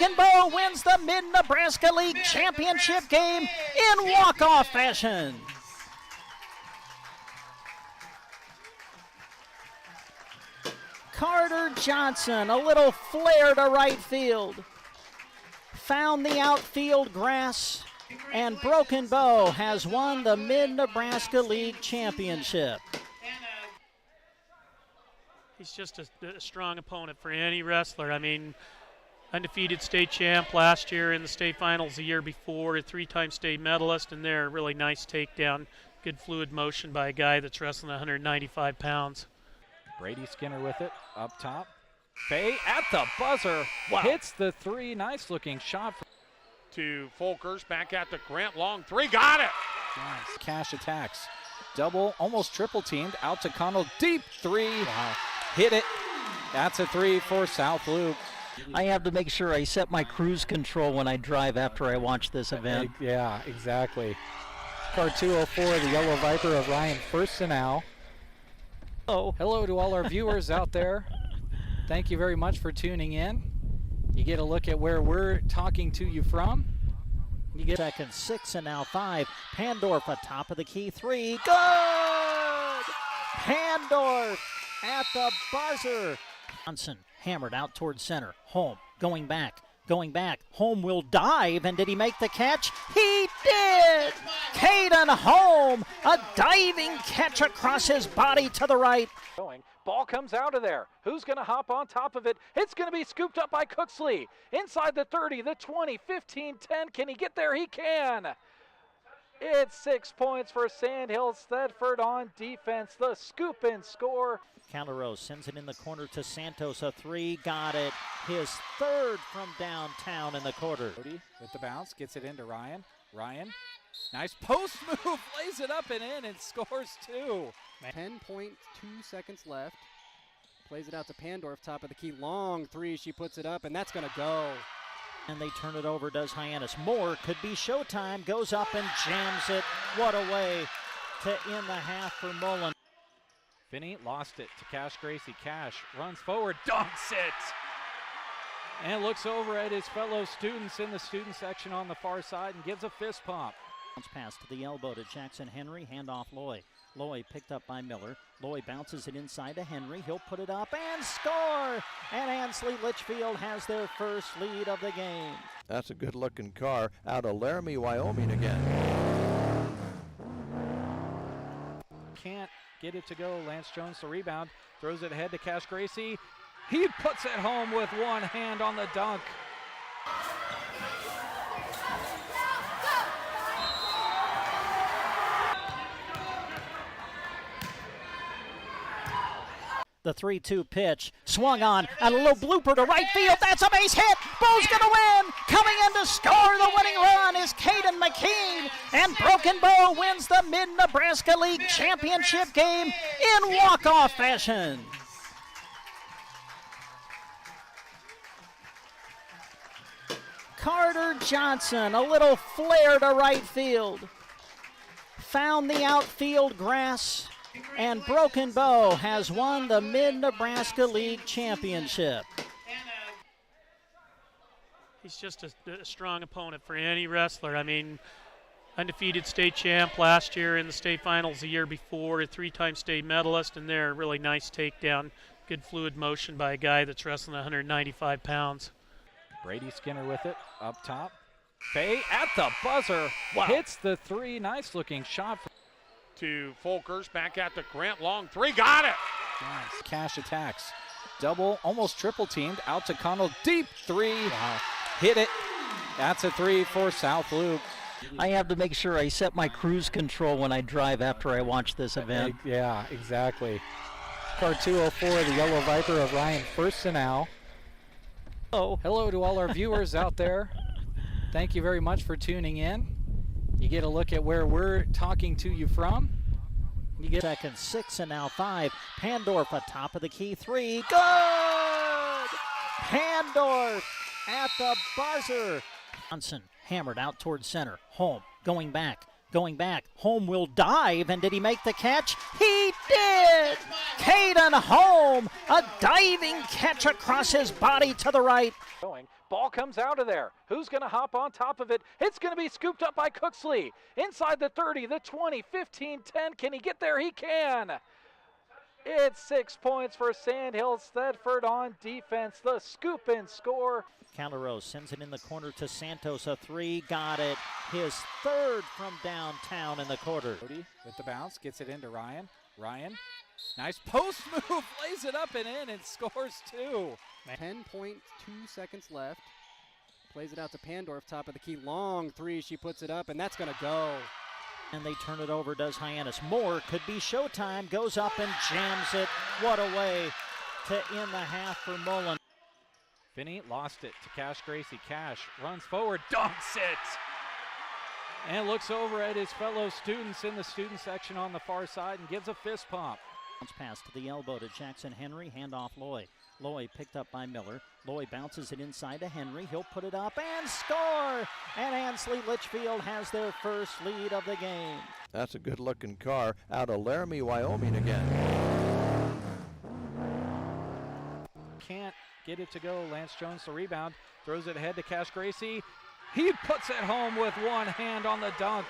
Broken Bow wins the Mid-Nebraska League Championship game in walk-off fashion. Carter Johnson, a little flare to right field. Found the outfield grass, and Broken Bow has won the Mid-Nebraska League Championship. He's just a strong opponent for any wrestler. I mean, undefeated state champ last year in the state finals the year before, a three-time state medalist, and there, a really nice takedown. Good fluid motion by a guy that's wrestling 195 pounds. Brady Skinner with it, up top. Fay at the buzzer, hits the three, nice-looking shot. To Folkers, back at the Grant, long three, got it! Nice. Cash attacks, double, almost triple teamed, out to Connell, deep three, hit it. That's a three for South Loop. I have to make sure I set my cruise control when I drive after I watch this event. Yeah, exactly. Car 204, the Yellow Viper of Ryan Firstenau. Oh. Hello to all our viewers out there. Thank you very much for tuning in. You get a look at where we're talking to you from. You get second, 6, and now 5. Pandorf atop of the key 3. Good! Pandorf at the buzzer. Johnson hammered out towards center. Home, going back. Home will dive, and did he make the catch? He did! Caden Home, a diving catch across his body to the right. Ball comes out of there. Who's going to hop on top of it? It's going to be scooped up by Cooksley. Inside the 30, the 20, 15, 10. Can he get there? He can. It's 6 points for Sandhill Thedford on defense. The scoop and score. Calderos sends it in the corner to Santos, a 3, got it. His third from downtown in the quarter. With the bounce, gets it into Ryan. Nice post move, lays it up and in, and scores 2. 10.2 seconds left. Plays it out to Pandorf, top of the key. Long 3, she puts it up, and that's going to go. And they turn it over, does Hyannis. More could be showtime, goes up and jams it. What a way to end the half for Mullen. Finney lost it to Cash Gracie. Cash runs forward, dunks it! And looks over at his fellow students in the student section on the far side and gives a fist pump. Bounce pass to the elbow to Jackson Henry, handoff Loy. Loy picked up by Miller. Loy bounces it inside to Henry. He'll put it up and score! And Ansley Litchfield has their first lead of the game. That's a good-looking car out of Laramie, Wyoming again. Can't get it to go. Lance Jones the rebound. Throws it ahead to Cash Gracie. He puts it home with one hand on the dunk. The 3-2 pitch, swung on, and a little blooper to right field. That's a base hit. Bow's going to win. Coming in to score the winning run is Caden McKean. And Broken Bow wins the Mid-Nebraska League Championship game in walk-off fashion. Carter Johnson, a little flare to right field. Found the outfield grass. And Broken Bow has won the Mid-Nebraska League Championship. He's just a strong opponent for any wrestler. I mean, undefeated state champ last year in the state finals the year before, a three-time state medalist, and there, a really nice takedown. Good fluid motion by a guy that's wrestling 195 pounds. Brady Skinner with it, up top. Fay at the buzzer, hits the three, nice-looking shot. To Folkers, back at the Grant, long three, got it! Nice. Cash attacks, double, almost triple teamed, out to Connell, deep three, hit it. That's a 3 for South Loop. I have to make sure I set my cruise control when I drive after I watch this event. Yeah, exactly. Car 204, the Yellow Viper of Ryan Firstenau. Oh. Hello to all our viewers out there. Thank you very much for tuning in. You get a look at where we're talking to you from. You get second, 6, and now 5. Pandorf atop of the key 3. Good! Pandorf at the buzzer. Johnson hammered out towards center. Home, going back. Home will dive, and did he make the catch? He did! Caden Home, A diving catch across his body to the right. Ball comes out of there. Who's going to hop on top of it? It's going to be scooped up by Cooksley. Inside the 30, the 20, 15, 10. Can he get there? He can. It's 6 points for Sandhill Thedford on defense. The scoop and score. Calderos sends it in the corner to Santos. A three. Got it. His third from downtown in the quarter. With the bounce, gets it into Ryan. Ryan, nice post move, lays it up and in and scores two. 10.2 seconds left. Plays it out to Pandorf, top of the key. Long three, she puts it up, and that's going to go. And they turn it over, does Hyannis. More could be showtime. Goes up and jams it. What a way to end the half for Mullen. Finney lost it to Cash Gracie. Cash runs forward, dunks it, and looks over at his fellow students in the student section on the far side and gives a fist pump. Bounce pass to the elbow to Jackson Henry. Handoff Loy. Loy picked up by Miller. Loy bounces it inside to Henry. He'll put it up and score! And Ansley Litchfield has their first lead of the game. That's a good-looking car out of Laramie, Wyoming again. Can't get it to go. Lance Jones the rebound. Throws it ahead to Cash Gracie. He puts it home with one hand on the dunk.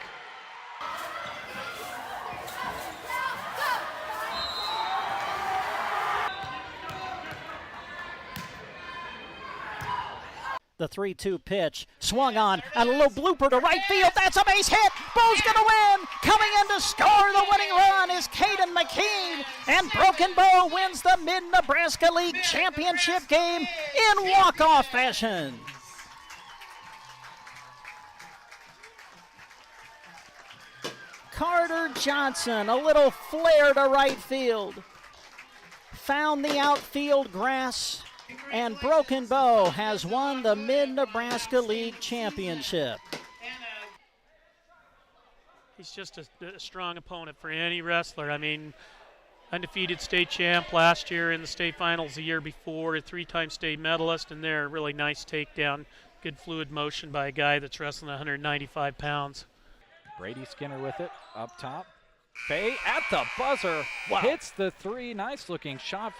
The 3-2 pitch, swung on, and a little blooper to right field. That's a base hit. Bo's gonna win. Coming in to score the winning run is Caden McKean, and Broken Bow wins the Mid-Nebraska League Championship game in walk-off fashion. Carter Johnson, a little flare to right field. Found the outfield grass. And Broken Bow has won the Mid-Nebraska League Championship. He's just a strong opponent for any wrestler. I mean, undefeated state champ last year in the state finals the year before, a three-time state medalist, and there, really nice takedown. Good fluid motion by a guy that's wrestling 195 pounds. Brady Skinner with it, up top. Bay at the buzzer, hits the three. Nice looking shot.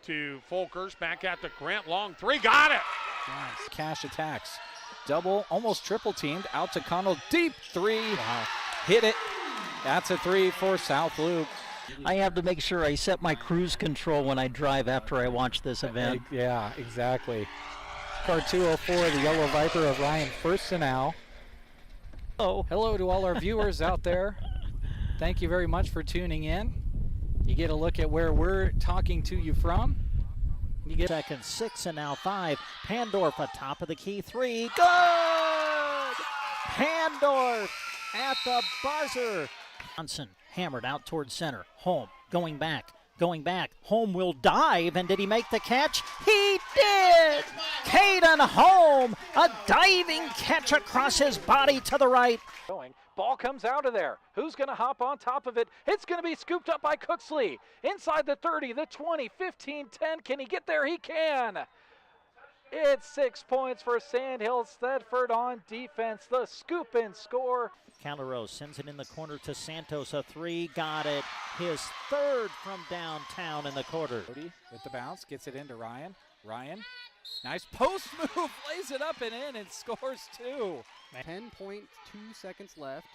To Folkers, back at the Grant, long three, got it! Nice. Cash attacks. Double, almost triple teamed, out to Connell, deep three. Wow. Hit it. That's a three for South Loop. I have to make sure I set my cruise control when I drive after I watch this event. Yeah, exactly. Car 204, the Yellow Viper of Ryan Firstenau. Oh. Hello to all our viewers out there. Thank you very much for tuning in. You get a look at where we're talking to you from. You get second, 6 and now 5. Pandorf atop of the key 3. Good! Pandorf at the buzzer. Johnson hammered out towards center. Home going back. Home will dive, and did he make the catch? He did! Caden Home, a diving catch across his body to the right. Ball comes out of there. Who's going to hop on top of it? It's going to be scooped up by Cooksley. Inside the 30, the 20, 15, 10. Can he get there? He can. It's 6 points for Sandhill Thedford on defense. The scoop and score. Calderos sends it in the corner to Santos. A three. Got it. His third from downtown in the quarter. With the bounce, gets it into Ryan. Ryan, nice post move, lays it up and in and scores two. 10.2 seconds left.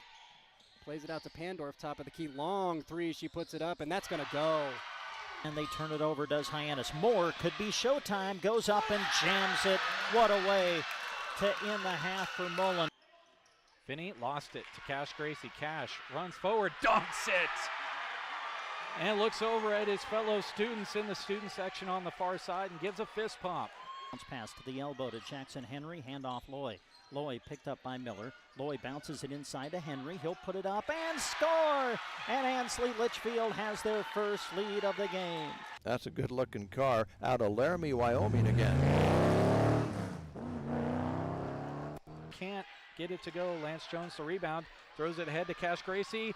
Plays it out to Pandorf, top of the key. Long three, she puts it up, and that's going to go. And they turn it over, does Hyannis. More could be showtime. Goes up and jams it. What a way to end the half for Mullen. Finney lost it to Cash Gracie. Cash runs forward, dunks it, and looks over at his fellow students in the student section on the far side and gives a fist pump. Bounce pass to the elbow to Jackson Henry. Handoff Loy. Loy picked up by Miller. Loy bounces it inside to Henry. He'll put it up and score! And Ansley Litchfield has their first lead of the game. That's a good-looking car out of Laramie, Wyoming again. Can't get it to go. Lance Jones the rebound. Throws it ahead to Cash Gracie.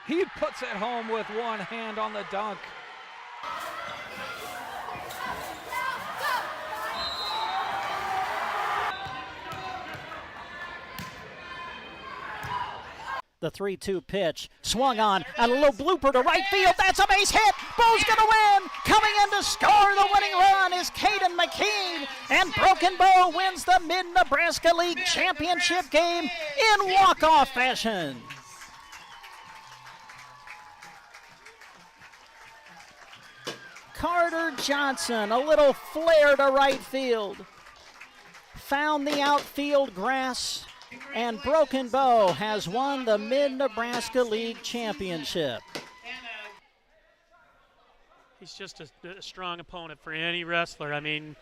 He puts it home with one hand on the dunk. The 3-2 pitch, swung on, and a little blooper to right field. That's a base hit. Bo's going to win. Coming in to score the winning run is Caden McKean. And Broken Bow wins the Mid-Nebraska League Championship game in walk-off fashion. Carter Johnson, a little flare to right field. Found the outfield grass. And Broken Bow has won the Mid-Nebraska League Championship. He's just a strong opponent for any wrestler. I mean,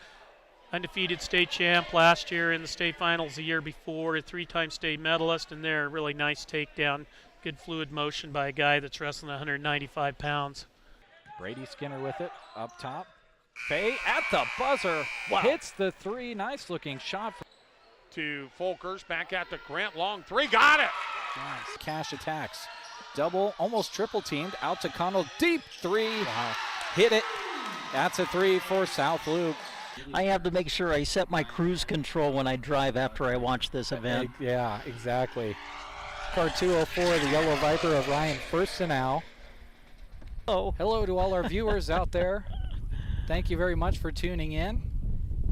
undefeated state champ last year in the state finals the year before, a three-time state medalist, and there, really nice takedown. Good fluid motion by a guy that's wrestling 195 pounds. Brady Skinner with it, up top. Fay at the buzzer, hits the three. Nice looking shot. To Folkers, back at the Grant, long three, got it! Nice. Cash attacks. Double, almost triple teamed, out to Connell, deep three. Wow. Hit it. That's a three for South Loop. I have to make sure I set my cruise control when I drive after I watch this event. Yeah, exactly. Car 204, the Yellow Viper of Ryan Firstenau. Hello to all our viewers out there. Thank you very much for tuning in.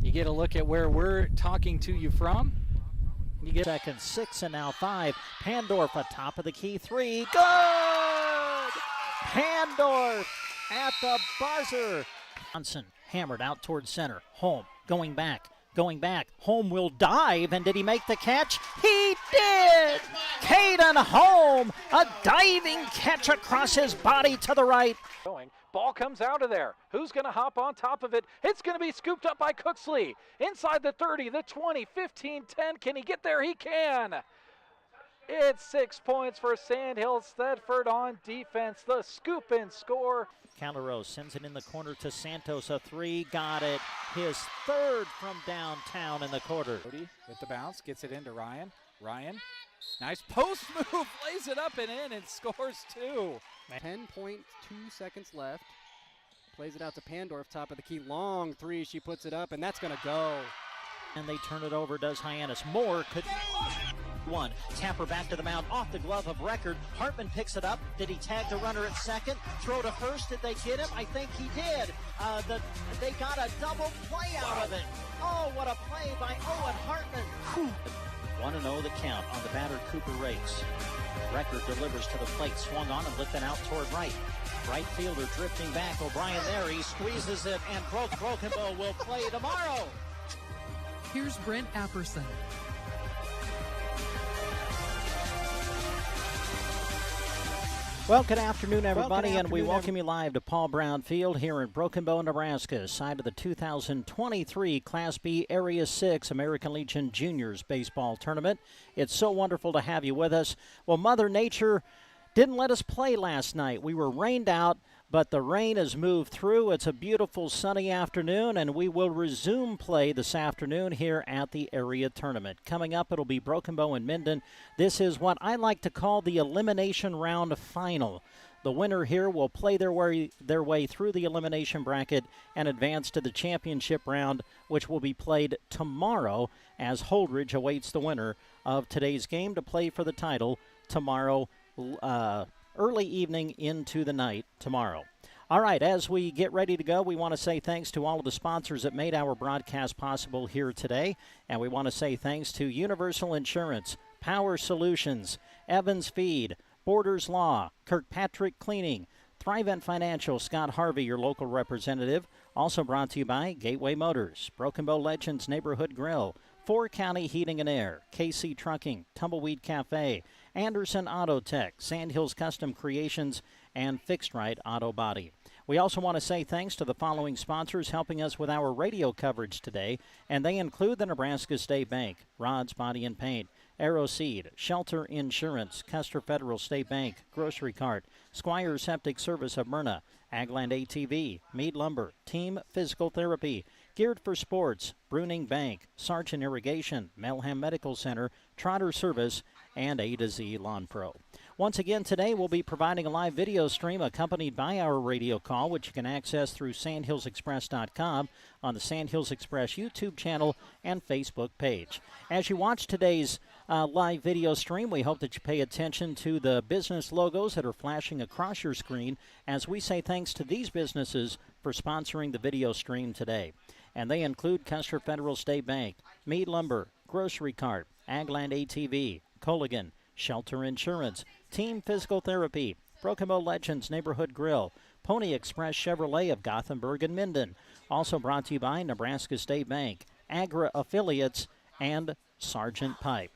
You get a look at where we're talking to you from. You get second, 6 and now 5. Pandorf atop of the key 3. Good! Pandorf at the buzzer. Johnson hammered out towards center. Holm going back. Holm will dive, and did he make the catch? He did! Caden Holm, a diving catch across his body to the right. Ball comes out of there. Who's going to hop on top of it? It's going to be scooped up by Cooksley. Inside the 30, the 20, 15, 10. Can he get there? He can. It's 6 points for Sandhill Thedford on defense. The scoop and score. Calderos sends it in the corner to Santos. A 3, got it. His third from downtown in the quarter. With the bounce, gets it into Ryan. Nice post move, lays it up and in, and scores 2. 10.2 seconds left. Plays it out to Pandorf, top of the key. Long three, she puts it up, and that's going to go. And they turn it over, does Hyannis. Moore could... One. Tapper back to the mound, off the glove of Record. Hartman picks it up. Did he tag the runner at second? Throw to first. Did they get him? I think he did. They got a double play out of it. Oh, what a play by Owen Hartman. 1-0 the count on the battered Cooper Race. Record delivers to the plate, swung on and lifted out toward right. Right fielder drifting back. O'Brien there. He squeezes it, and Broken Bow will play tomorrow. Here's Brent Apperson. Well, good afternoon, everybody, and we welcome you live to Paul Brown Field here in Broken Bow, Nebraska, side of the 2023 Class B Area 6 American Legion Juniors Baseball Tournament. It's so wonderful to have you with us. Well, Mother Nature didn't let us play last night. We were rained out, but the rain has moved through. It's a beautiful sunny afternoon, and we will resume play this afternoon here at the area tournament. Coming up, it'll be Broken Bow and Minden. This is what I like to call the elimination round final. The winner here will play their way through the elimination bracket and advance to the championship round, which will be played tomorrow as Holdridge awaits the winner of today's game to play for the title tomorrow early evening into the night tomorrow. All right, as we get ready to go, we want to say thanks to all of the sponsors that made our broadcast possible here today. And we want to say thanks to Universal Insurance, Power Solutions, Evans Feed, Borders Law, Kirkpatrick Cleaning, Thrivent Financial, Scott Harvey, your local representative. Also brought to you by Gateway Motors, Broken Bow Legends Neighborhood Grill, 4 County Heating and Air, KC Trucking, Tumbleweed Cafe, Anderson Auto Tech, Sandhills Custom Creations, and Fixed Right Auto Body. We also want to say thanks to the following sponsors helping us with our radio coverage today, and they include the Nebraska State Bank, Rod's Body and Paint, Aeroseed, Shelter Insurance, Custer Federal State Bank, Grocery Cart, Squire Septic Service of Myrna, Agland ATV, Mead Lumber, Team Physical Therapy, Geared for Sports, Bruning Bank, Sargent Irrigation, Melham Medical Center, Trotter Service, and A to Z Lawn Pro. Once again, today we'll be providing a live video stream accompanied by our radio call, which you can access through sandhillsexpress.com on the Sandhills Express YouTube channel and Facebook page. As you watch today's live video stream, we hope that you pay attention to the business logos that are flashing across your screen as we say thanks to these businesses for sponsoring the video stream today. And they include Custer Federal State Bank, Mead Lumber, Grocery Cart, Agland ATV, Colligan, Shelter Insurance, Team Physical Therapy, Broken Bow Legends Neighborhood Grill, Pony Express Chevrolet of Gothenburg and Minden. Also brought to you by Nebraska State Bank, Agra Affiliates, and Sergeant Pipe.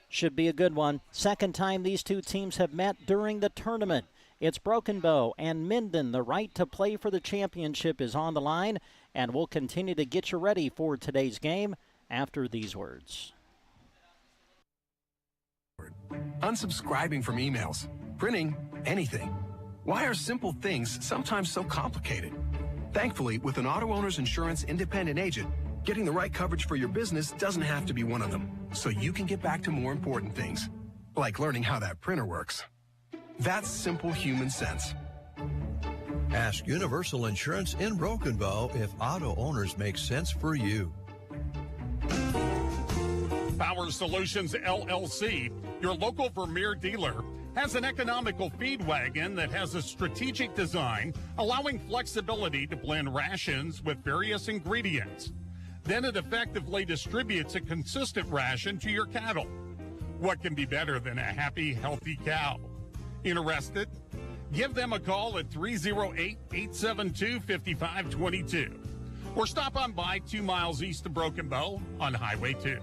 Should be a good one. Second time these two teams have met during the tournament. It's Broken Bow and Minden. The right to play for the championship is on the line, and we'll continue to get you ready for today's game after these words. Unsubscribing from emails, printing anything. Why are simple things sometimes so complicated? Thankfully, with an auto owner's insurance independent agent, getting the right coverage for your business doesn't have to be one of them, so you can get back to more important things, like learning how that printer works. That's simple human sense. Ask Universal Insurance in Broken Bow if auto owners make sense for you. Power Solutions LLC, your local Vermeer dealer, has an economical feed wagon that has a strategic design, allowing flexibility to blend rations with various ingredients. Then it effectively distributes a consistent ration to your cattle. What can be better than a happy, healthy cow? Interested? Give them a call at 308-872-5522 or stop on by 2 miles east of Broken Bow on Highway 2.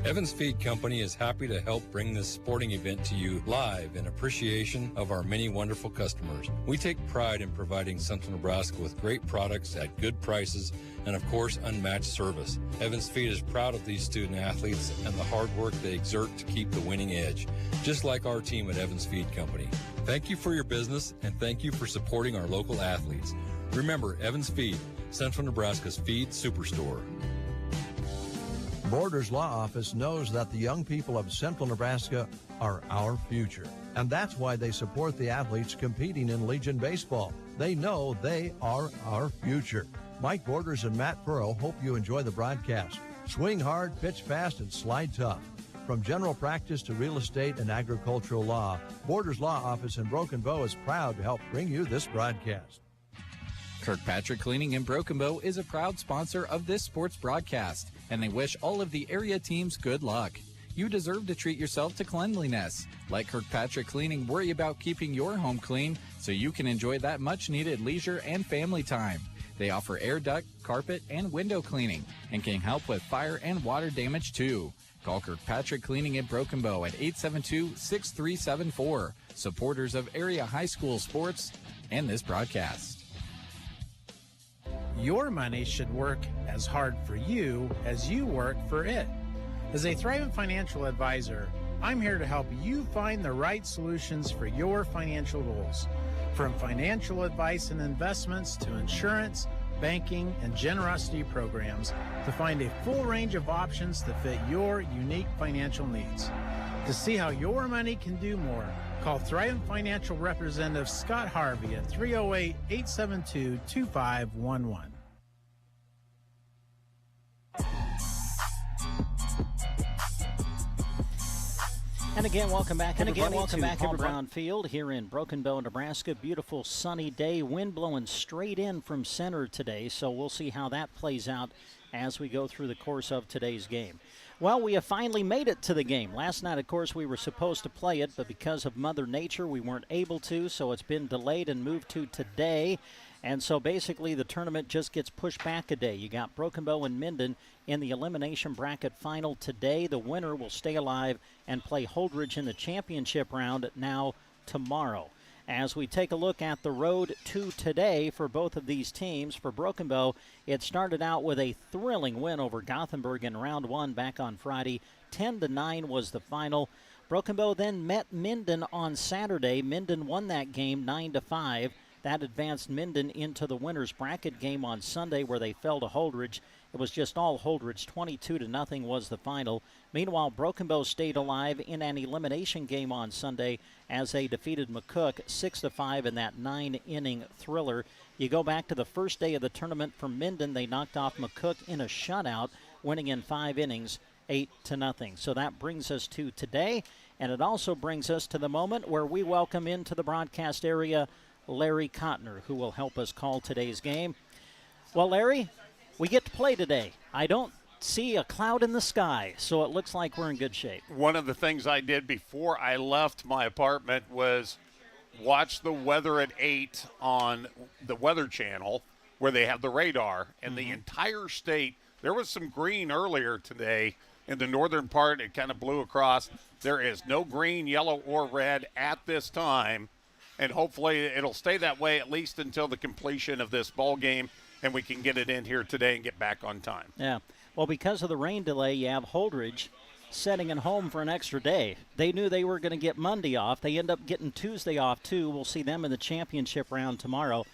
Evans Feed Company is happy to help bring this sporting event to you live in appreciation of our many wonderful customers. We take pride in providing Central Nebraska with great products at good prices and, of course, unmatched service. Evans Feed is proud of these student athletes and the hard work they exert to keep the winning edge, just like our team at Evans Feed Company. Thank you for your business and thank you for supporting our local athletes. Remember, Evans Feed, Central Nebraska's feed superstore. Borders Law Office knows that the young people of Central Nebraska are our future, and that's why they support the athletes competing in Legion Baseball. They know they are our future. Mike Borders and Matt Pearl hope you enjoy the broadcast. Swing hard, pitch fast, and slide tough. From general practice to real estate and agricultural law, Borders Law Office in Broken Bow is proud to help bring you this broadcast. Kirkpatrick Cleaning in Broken Bow is a proud sponsor of this sports broadcast, and they wish all of the area teams good luck. You deserve to treat yourself to cleanliness. Let Kirkpatrick Cleaning worry about keeping your home clean so you can enjoy that much-needed leisure and family time. They offer air duct, carpet, and window cleaning and can help with fire and water damage too. Call Kirkpatrick Cleaning in Broken Bow at 872-6374. Supporters of area high school sports and this broadcast. Your money should work as hard for you as you work for it. As a Thrivent financial advisor, I'm here to help you find the right solutions for your financial goals. From financial advice and investments to insurance, banking, and generosity programs, to find a full range of options to fit your unique financial needs. To see how your money can do more, call Thrivent Financial Representative Scott Harvey at 308-872-2511. And again, welcome back, to Paul Brown Field here in Broken Bow, Nebraska. Beautiful sunny day, wind blowing straight in from center today, so we'll see how that plays out as we go through the course of today's game. Well, we have finally made it to the game. Last night, of course, we were supposed to play it, but because of Mother Nature, we weren't able to, so it's been delayed and moved to today. And so basically the tournament just gets pushed back a day. You got Broken Bow and Minden in the elimination bracket final today. The winner will stay alive and play Holdridge in the championship round now tomorrow. As we take a look at the road to today for both of these teams, for Broken Bow, it started out with a thrilling win over Gothenburg in round one back on Friday. 10-9 was the final. Broken Bow then met Minden on Saturday. Minden won that game 9-5. That advanced Minden into the winner's bracket game on Sunday, where they fell to Holdridge It was just all Holdridge. 22-0 was the final. Meanwhile, Broken Bow stayed alive in an elimination game on Sunday as they defeated McCook 6-5 in that 9-inning thriller. You go back to the first day of the tournament for Minden. They knocked off McCook in a shutout, winning in 5 innings, 8-0. So that brings us to today, and it also brings us to the moment where we welcome into the broadcast area Larry Cotner, who will help us call today's game. Well, Larry, we get to play today. I don't see a cloud in the sky, so it looks like we're in good shape. One of the things I did before I left my apartment was watch the weather at 8 on the Weather Channel, where they have the radar, and the entire state, there was some green earlier today in the northern part. It kind of blew across. There is no green, yellow, or red at this time, and hopefully it'll stay that way at least until the completion of this ball game, and we can get it in here today and get back on time. Yeah. Well, because of the rain delay, you have Holdridge setting at home for an extra day. They knew they were going to get Monday off. They end up getting Tuesday off, too. We'll see them in the championship round tomorrow.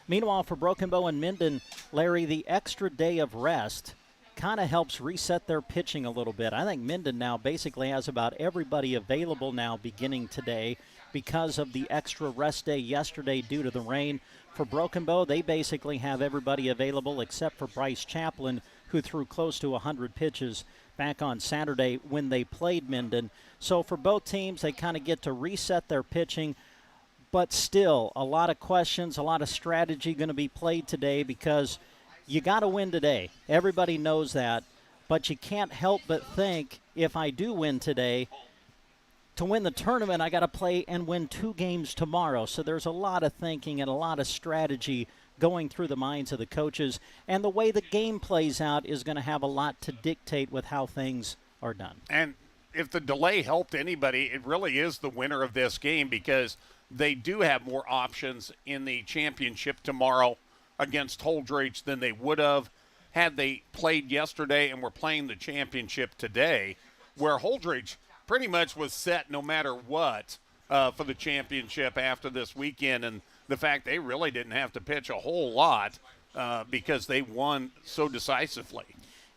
Meanwhile, for Broken Bow and Minden, Larry, the extra day of rest kind of helps reset their pitching a little bit. I think Minden now basically has about everybody available now beginning today because of the extra rest day yesterday due to the rain. For Broken Bow, they basically have everybody available except for Bryce Chaplin, who threw close to 100 pitches back on Saturday when they played Minden. So for both teams, they kind of get to reset their pitching, but still a lot of questions, a lot of strategy going to be played today because you got to win today. Everybody knows that, but you can't help but think, if I do win today, to win the tournament, I got to play and win 2 games tomorrow. So there's a lot of thinking and a lot of strategy going through the minds of the coaches, and the way the game plays out is going to have a lot to dictate with how things are done. And if the delay helped anybody, it really is the winner of this game because they do have more options in the championship tomorrow against Holdridge than they would have had they played yesterday and were playing the championship today, where Holdridge pretty much was set no matter what for the championship after this weekend, and the fact they really didn't have to pitch a whole lot because they won so decisively.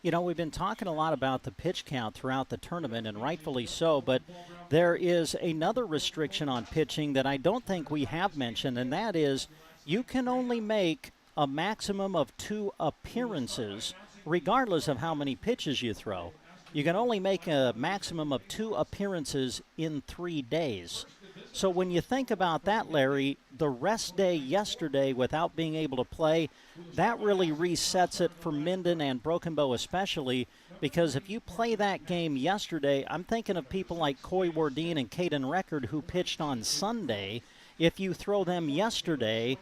You know, we've been talking a lot about the pitch count throughout the tournament, and rightfully so, but there is another restriction on pitching that I don't think we have mentioned, and that is you can only make a maximum of 2 appearances regardless of how many pitches you throw. You can only make a maximum of 2 appearances in 3 days. So when you think about that, Larry, the rest day yesterday without being able to play, that really resets it for Minden and Broken Bow especially, because if you play that game yesterday, I'm thinking of people like Coy Wardine and Caden Record who pitched on Sunday. If you throw them yesterday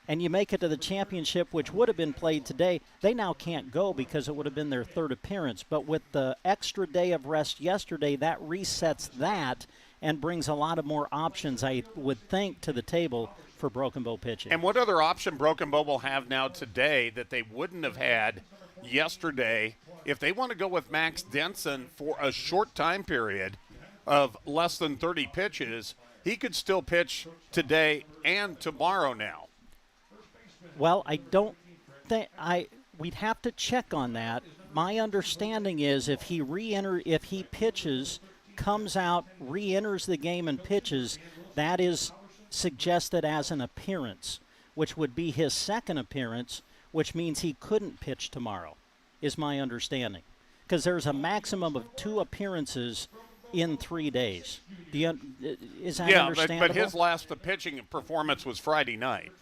and you make it to the championship, which would have been played today, they now can't go because it would have been their 3rd appearance. But with the extra day of rest yesterday, that resets that and brings a lot of more options, I would think, to the table for Broken Bow pitching. And what other option Broken Bow will have now today that they wouldn't have had yesterday? If they want to go with Max Denson for a short time period of less than 30 pitches, he could still pitch today and tomorrow now. Well, I don't think we'd have to check on that. My understanding is if he pitches, comes out, re-enters the game and pitches, that is suggested as an appearance, which would be his 2nd appearance, which means he couldn't pitch tomorrow, is my understanding. Because there's a maximum of 2 appearances in 3 days. Is that understandable? But his last pitching performance was Friday night.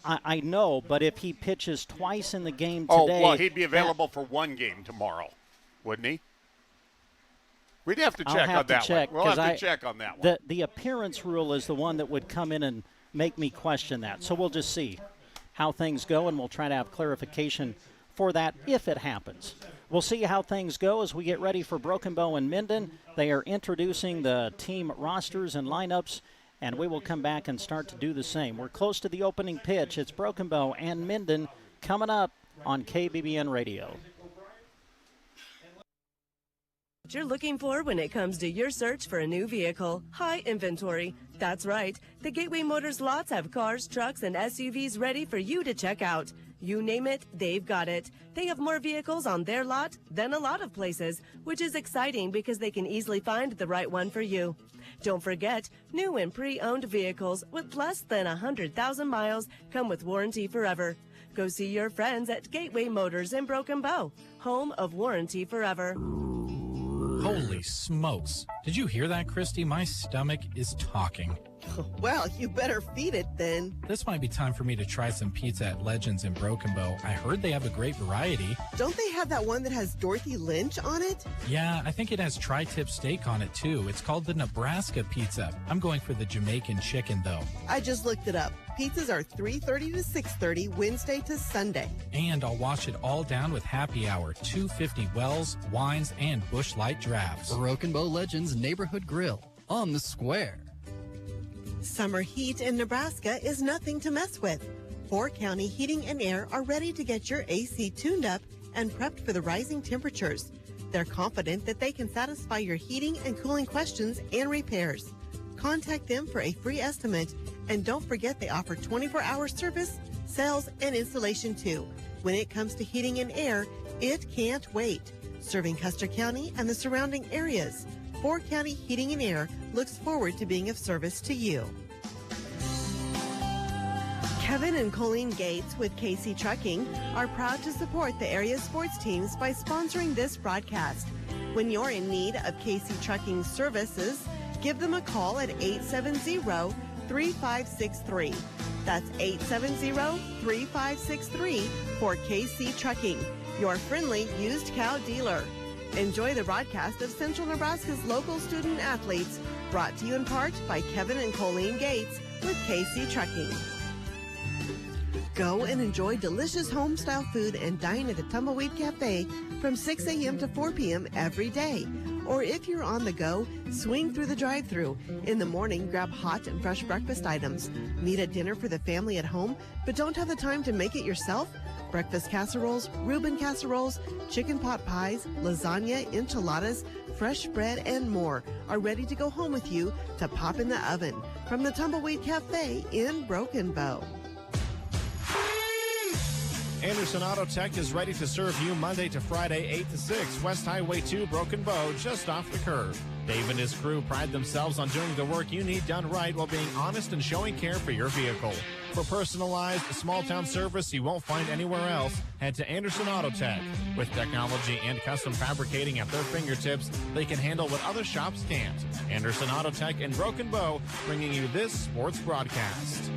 I know, but if he pitches twice in the game today... Oh, well, he'd be available for 1 game tomorrow, wouldn't he? We'd have to check on that one. We'll have to check on that one. The appearance rule is the one that would come in and make me question that. So we'll just see how things go, and we'll try to have clarification for that if it happens. We'll see how things go as we get ready for Broken Bow and Minden. They are introducing the team rosters and lineups, and we will come back and start to do the same. We're close to the opening pitch. It's Broken Bow and Minden coming up on KBBN Radio. What you're looking for when it comes to your search for a new vehicle. High inventory. That's right. The Gateway Motors lots have cars, trucks, and SUVs ready for you to check out. You name it, they've got it. They have more vehicles on their lot than a lot of places, which is exciting because they can easily find the right one for you. Don't forget, new and pre-owned vehicles with less than 100,000 miles come with warranty forever. Go see your friends at Gateway Motors in Broken Bow, home of Warranty Forever. Holy smokes. Did you hear that, Christy? My stomach is talking. Well, you better feed it then. This might be time for me to try some pizza at Legends in Broken Bow. I heard they have a great variety. Don't they have that one that has Dorothy Lynch on it? Yeah, I think it has tri-tip steak on it too. It's called the Nebraska pizza. I'm going for the Jamaican chicken though. I just looked it up. Pizzas are $3.30 to $6.30 Wednesday to Sunday. And I'll wash it all down with happy hour, $2.50 wells, wines, and Busch Light drafts. Broken Bow Legends Neighborhood Grill on the square. Summer heat in Nebraska is nothing to mess with. 4 County Heating and Air are ready to get your AC tuned up and prepped for the rising temperatures. They're confident that they can satisfy your heating and cooling questions and repairs. Contact them for a free estimate, and don't forget they offer 24-hour service, sales, and installation too. When it comes to heating and air, it can't wait. Serving Custer County and the surrounding areas, 4 County Heating and Air looks forward to being of service to you. Kevin and Colleen Gates with KC Trucking are proud to support the area sports teams by sponsoring this broadcast. When you're in need of KC Trucking services, give them a call at 870-3563. That's 870-3563 for KC Trucking, your friendly used cow dealer. Enjoy the broadcast of Central Nebraska's local student athletes, brought to you in part by Kevin and Colleen Gates with KC Trucking. Go and enjoy delicious home-style food and dine at the Tumbleweed Cafe from 6 a.m. to 4 p.m. every day. Or if you're on the go, swing through the drive-thru. In the morning, grab hot and fresh breakfast items. Need a dinner for the family at home, but don't have the time to make it yourself? Breakfast casseroles, Reuben casseroles, chicken pot pies, lasagna, enchiladas, fresh bread, and more are ready to go home with you to pop in the oven from the Tumbleweed Cafe in Broken Bow. Anderson Auto Tech is ready to serve you Monday to Friday, 8 to 6, West Highway 2, Broken Bow, just off the curve. Dave and his crew pride themselves on doing the work you need done right while being honest and showing care for your vehicle. For personalized, small-town service you won't find anywhere else, head to Anderson Auto Tech. With technology and custom fabricating at their fingertips, they can handle what other shops can't. Anderson Auto Tech in Broken Bow, bringing you this sports broadcast.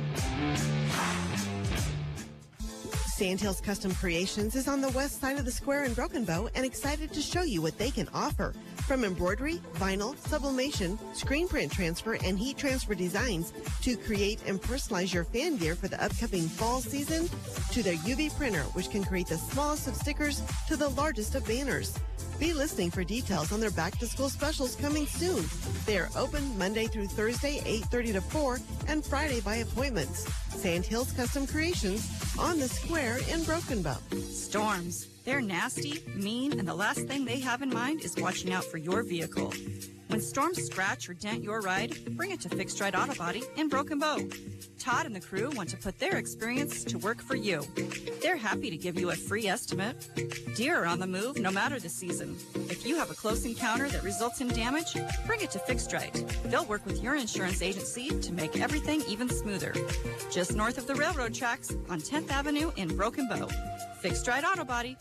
Sandhills Custom Creations is on the west side of the square in Broken Bow and excited to show you what they can offer. From embroidery, vinyl, sublimation, screen print transfer, and heat transfer designs to create and personalize your fan gear for the upcoming fall season, to their UV printer, which can create the smallest of stickers to the largest of banners. Be listening for details on their back-to-school specials coming soon. They are open Monday through Thursday, 8:30 to 4, and Friday by appointments. Sandhills Custom Creations on the square in Broken Bow. Storms. They're nasty, mean, and the last thing they have in mind is watching out for your vehicle. When storms scratch or dent your ride, bring it to Fixed Ride Auto Body in Broken Bow. Todd and the crew want to put their experience to work for you. They're happy to give you a free estimate. Deer are on the move no matter the season. If you have a close encounter that results in damage, bring it to Fixed Ride. They'll work with your insurance agency to make everything even smoother. Just north of the railroad tracks on 10th Avenue in Broken Bow. Fixed Ride Auto Body.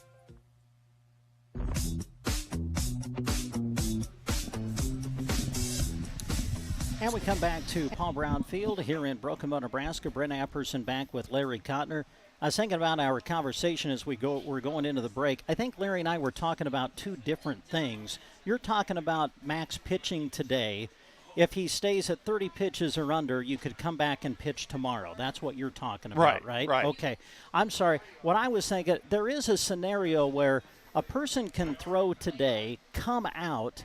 And we come back to Paul Brown Field here in Broken Bow, Nebraska. Brent Apperson back with Larry Kottner. I was thinking about our conversation as we're going into the break. I think Larry and I were talking about two different things. You're talking about Max pitching today. If he stays at 30 pitches or under, you could come back and pitch tomorrow. That's what you're talking about, right? Okay. I'm sorry. What I was thinking, there is a scenario where a person can throw today, come out,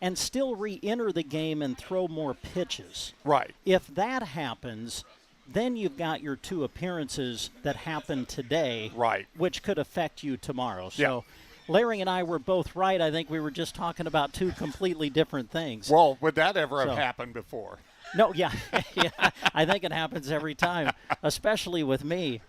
and still re-enter the game and throw more pitches. Right. If that happens, then you've got your two appearances that happened today, right, which could affect you tomorrow. So yeah. Larry and I were both right. I think we were just talking about two completely different things. Well, would that ever have happened before? No, yeah. Yeah, I think it happens every time, especially with me.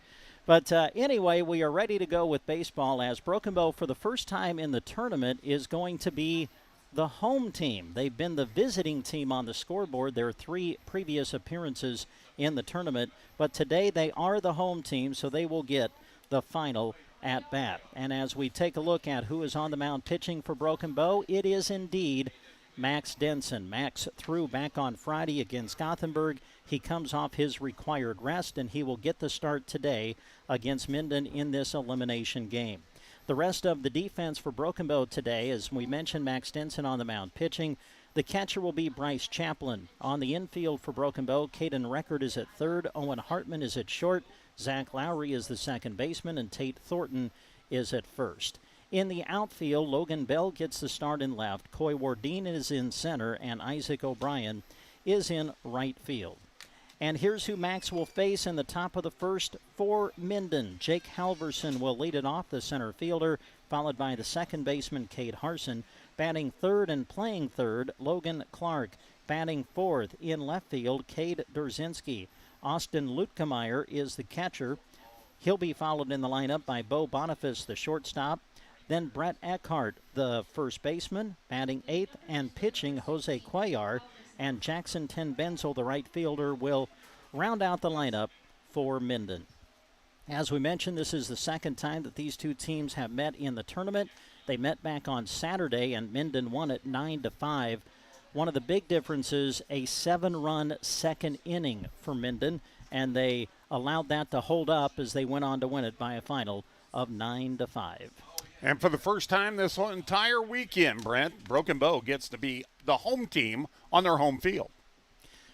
But anyway, we are ready to go with baseball as Broken Bow, for the first time in the tournament, is going to be the home team. They've been the visiting team on the scoreboard. There are 3 previous appearances in the tournament, but today they are the home team, so they will get the final at bat. And as we take a look at who is on the mound pitching for Broken Bow, it is indeed Max Denson. Max threw back on Friday against Gothenburg. He comes off his required rest, and he will get the start today against Minden in this elimination game. The rest of the defense for Broken Bow today, as we mentioned, Max Denson on the mound pitching. The catcher will be Bryce Chaplin. On the infield for Broken Bow, Caden Record is at third, Owen Hartman is at short, Zach Lowry is the second baseman, and Tate Thornton is at first. In the outfield, Logan Bell gets the start in left, Coy Wardine is in center, and Isaac O'Brien is in right field. And here's who Max will face in the top of the first for Minden. Jake Halverson will lead it off, the center fielder, followed by the second baseman, Cade Harson. Batting third and playing third, Logan Clark. Batting fourth in left field, Cade Durzinski. Austin Lutkemeyer is the catcher. He'll be followed in the lineup by Bo Boniface, the shortstop. Then Brett Eckhart, the first baseman, batting eighth, and pitching Jose Cuellar. And Jackson Tenbenzel, the right fielder, will round out the lineup for Minden. As we mentioned, this is the second time that these two teams have met in the tournament. They met back on Saturday, and Minden won it 9-5. One of the big differences, a 7-run second inning for Minden, and they allowed that to hold up as they went on to win it by a final of 9-5. And for the first time this whole entire weekend, Brent, Broken Bow gets to be the home team on their home field.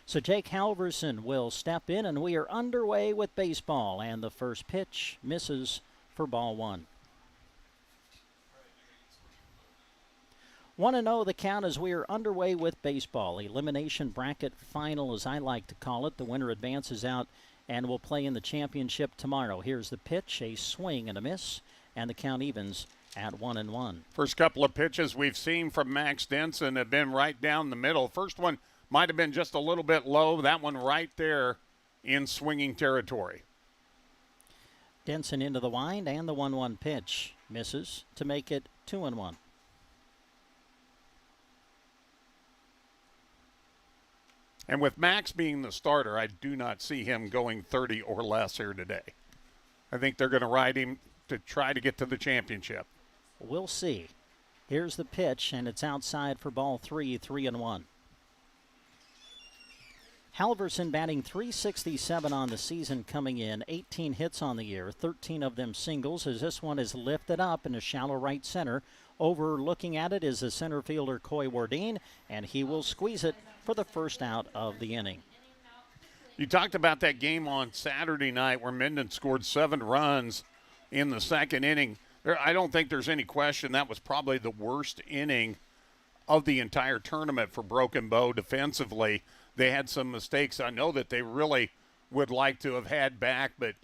So Jake Halverson will step in, and we are underway with baseball. And the first pitch misses for ball one. 1-0 the count as we are underway with baseball. Elimination bracket final, as I like to call it. The winner advances out and will play in the championship tomorrow. Here's the pitch, a swing and a miss, and the count evens at 1-1. First couple of pitches we've seen from Max Denson have been right down the middle. First one might have been just a little bit low. That one right there in swinging territory. Denson into the wind, and the 1-1 pitch misses to make it 2-1. And with Max being the starter, I do not see him going 30 or less here today. I think they're going to ride him to try to get to the championship. We'll see. Here's the pitch, and it's outside for ball 3-1. Halverson batting .367 on the season coming in, 18 hits on the year, 13 of them singles, as this one is lifted up in a shallow right center. Over looking at it is the center fielder Coy Wardine, and he will squeeze it for the first out of the inning. You talked about that game on Saturday night where Minden scored 7 runs in the second inning. I don't think there's any question that was probably the worst inning of the entire tournament for Broken Bow defensively. They had some mistakes I know that they really would like to have had back, but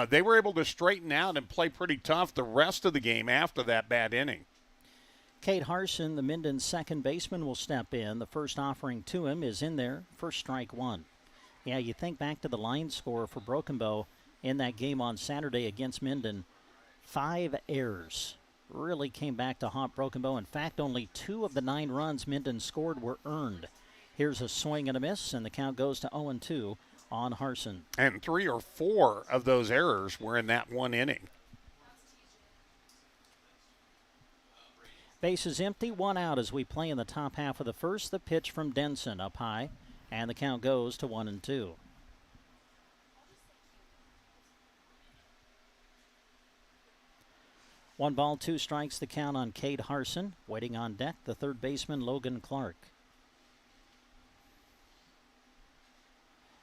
they were able to straighten out and play pretty tough the rest of the game after that bad inning. Cade Harson, the Minden second baseman, will step in. The first offering to him is in there for strike one. Yeah, you think back to the line score for Broken Bow in that game on Saturday against Minden. 5 errors. Really came back to haunt Broken Bow. In fact, only 2 of the 9 runs Minden scored were earned. Here's a swing and a miss, and the count goes to 0-2 on Harson. And 3 or 4 of those errors were in that one inning. Bases empty, 1 out as we play in the top half of the first. The pitch from Denson up high, and the count goes to 1-2. One ball, 2 strikes, the count on Cade Harson. Waiting on deck, the third baseman, Logan Clark.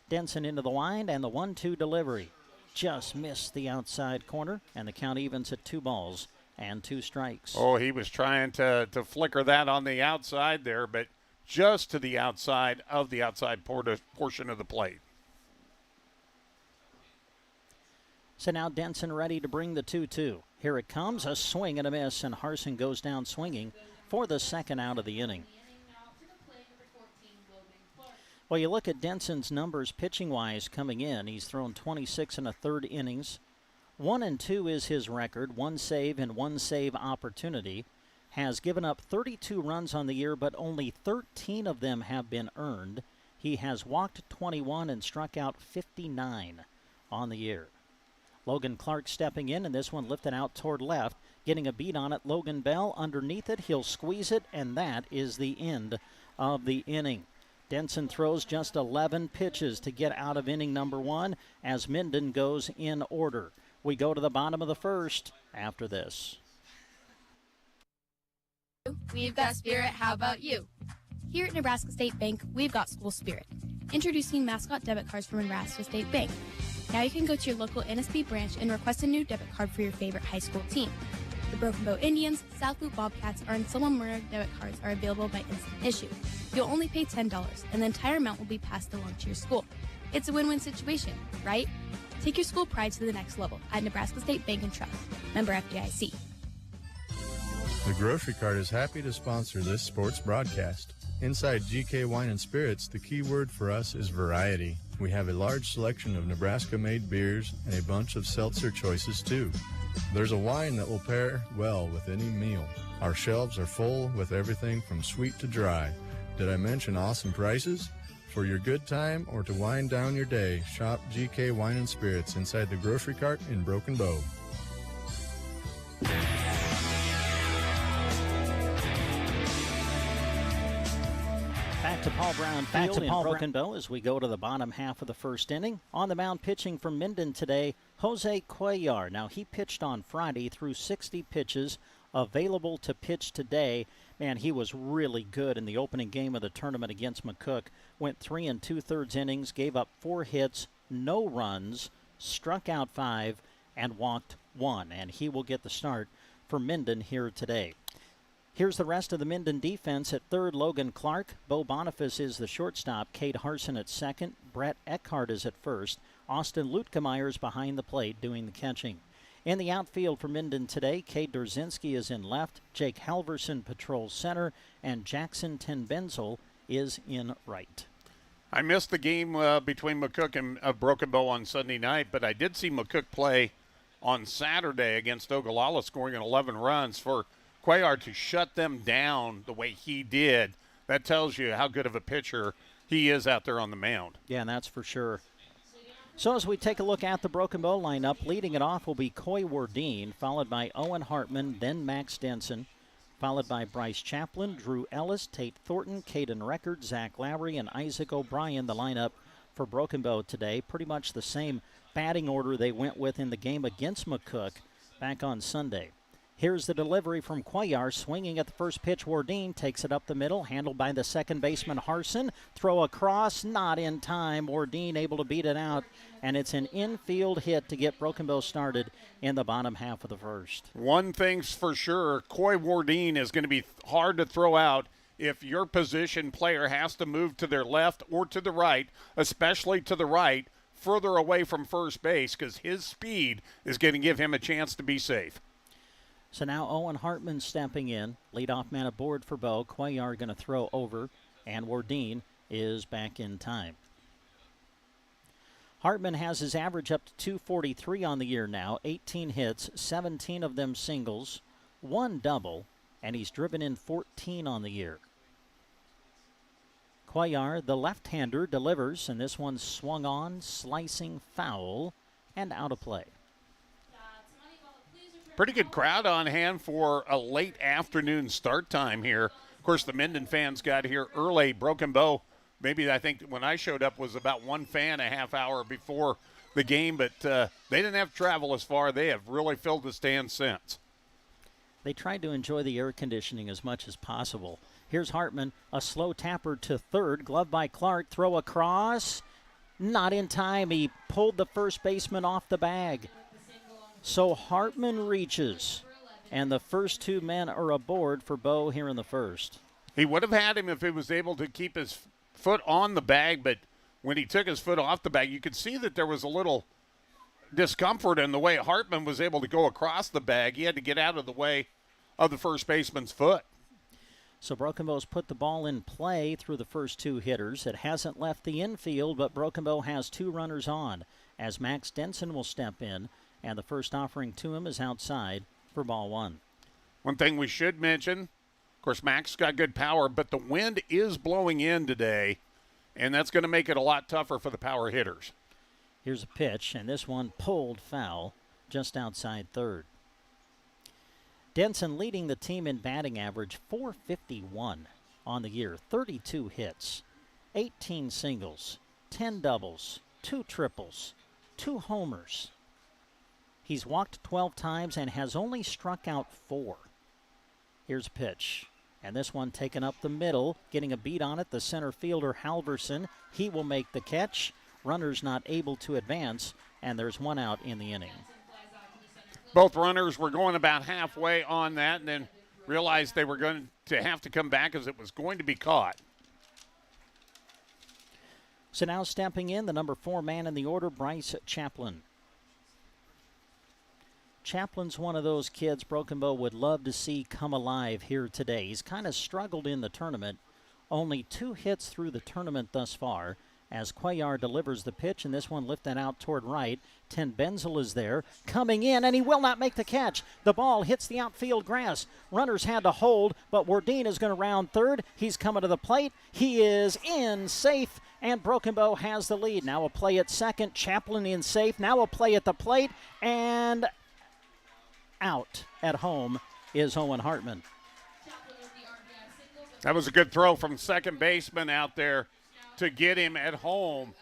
Denson into the wind, and the 1-2 delivery. Just missed the outside corner, and the count evens at 2 balls and 2 strikes. Oh, he was trying to flicker that on the outside there, but just to the outside of the outside portion of the plate. So now Denson ready to bring the 2-2. Here it comes, a swing and a miss, and Harson goes down swinging for the second out of the inning. Well, you look at Denson's numbers pitching-wise coming in. He's thrown 26 1/3 innings, 1-2 is his record, 1 save and 1 save opportunity. Has given up 32 runs on the year, but only 13 of them have been earned. He has walked 21 and struck out 59 on the year. Logan Clark stepping in, and this one lifted out toward left. Getting a beat on it, Logan Bell underneath it. He'll squeeze it, and that is the end of the inning. Denson throws just 11 pitches to get out of inning number 1 as Minden goes in order. We go to the bottom of the first after this. We've got spirit, how about you? Here at Nebraska State Bank, we've got school spirit. Introducing mascot debit cards from Nebraska State Bank. Now you can go to your local NSB branch and request a new debit card for your favorite high school team. The Broken Bow Indians, South Loop Bobcats, and Selma Murray debit cards are available by instant issue. You'll only pay $10, and the entire amount will be passed along to your school. It's a win-win situation, right? Take your school pride to the next level at Nebraska State Bank and Trust. Member FDIC. The Grocery Cart is happy to sponsor this sports broadcast. Inside GK Wine and Spirits, the key word for us is variety. We have a large selection of Nebraska-made beers and a bunch of seltzer choices, too. There's a wine that will pair well with any meal. Our shelves are full with everything from sweet to dry. Did I mention awesome prices? For your good time or to wind down your day, shop GK Wine and Spirits inside the Grocery Cart in Broken Bow. Back to Paul Brown Field in Broken Bow as we go to the bottom half of the first inning. On the mound pitching from Minden today, Jose Cuellar. Now, he pitched on Friday through 60 pitches, available to pitch today. Man, he was really good in the opening game of the tournament against McCook. Went 3 2/3 innings, gave up 4 hits, no runs, struck out 5, and walked 1. And he will get the start for Minden here today. Here's the rest of the Minden defense. At third, Logan Clark. Bo Boniface is the shortstop. Kate Harson at second. Brett Eckhart is at first. Austin Lutkemeyer behind the plate doing the catching. In the outfield for Minden today, Kate Dorzinski is in left. Jake Halverson patrols center. And Jackson Tenbenzel is in right. I missed the game between McCook and Broken Bow on Sunday night, but I did see McCook play on Saturday against Ogallala, scoring 11 runs. For Cuellar to shut them down the way he did, that tells you how good of a pitcher he is out there on the mound. Yeah, that's for sure. So as we take a look at the Broken Bow lineup, leading it off will be Coy Wardine, followed by Owen Hartman, then Max Denson, followed by Bryce Chaplin, Drew Ellis, Tate Thornton, Caden Record, Zach Lowry, and Isaac O'Brien, the lineup for Broken Bow today. Pretty much the same batting order they went with in the game against McCook back on Sunday. Here's the delivery from Cuellar, swinging at the first pitch. Wardine takes it up the middle, handled by the second baseman Harson. Throw across, not in time. Wardine able to beat it out, and it's an infield hit to get Broken Bow started in the bottom half of the first. One thing's for sure, Coy Wardine is going to be hard to throw out if your position player has to move to their left or to the right, especially to the right, further away from first base, because his speed is going to give him a chance to be safe. So now Owen Hartman stepping in. Leadoff man aboard for Bow. Cuellar going to throw over, and Wardine is back in time. Hartman has his average up to 243 on the year now. 18 hits, 17 of them singles, 1 double, and he's driven in 14 on the year. Cuellar, the left-hander, delivers, and this one's swung on, slicing foul, and out of play. Pretty good crowd on hand for a late afternoon start time here. Of course, the Minden fans got here early. Broken Bow, maybe I think when I showed up was about 1 fan a half hour before the game, but they didn't have to travel as far. They have really filled the stands since. They tried to enjoy the air conditioning as much as possible. Here's Hartman, a slow tapper to third, glove by Clark, throw across, not in time. He pulled the first baseman off the bag. So Hartman reaches, and the first 2 men are aboard for Bow here in the first. He would have had him if he was able to keep his foot on the bag, but when he took his foot off the bag, you could see that there was a little discomfort in the way Hartman was able to go across the bag. He had to get out of the way of the first baseman's foot. So Broken Bow's put the ball in play through the first 2 hitters. It hasn't left the infield, but Broken Bow has 2 runners on as Max Denson will step in. And the first offering to him is outside for ball one. One thing we should mention, of course, Mac's got good power, but the wind is blowing in today, and that's going to make it a lot tougher for the power hitters. Here's a pitch, and this one pulled foul just outside third. Denson leading the team in batting average, .451 on the year, 32 hits, 18 singles, 10 doubles, 2 triples, 2 homers. He's walked 12 times and has only struck out 4. Here's a pitch, and this one taken up the middle, getting a beat on it, the center fielder Halverson. He will make the catch. Runners not able to advance, and there's one out in the inning. Both runners were going about halfway on that and then realized they were going to have to come back as it was going to be caught. So now stepping in, the number 4 man in the order, Bryce Chaplin. Chaplin's one of those kids Broken Bow would love to see come alive here today. He's kind of struggled in the tournament. Only 2 hits through the tournament thus far as Cuellar delivers the pitch, and this one lifted out toward right. Ten Benzel is there, coming in, and he will not make the catch. The ball hits the outfield grass. Runners had to hold, but Wardine is going to round third. He's coming to the plate. He is in safe, and Broken Bow has the lead. Now a play at second. Chaplin in safe. Now a play at the plate, and out at home is Owen Hartman. That was a good throw from second baseman out there to get him at home,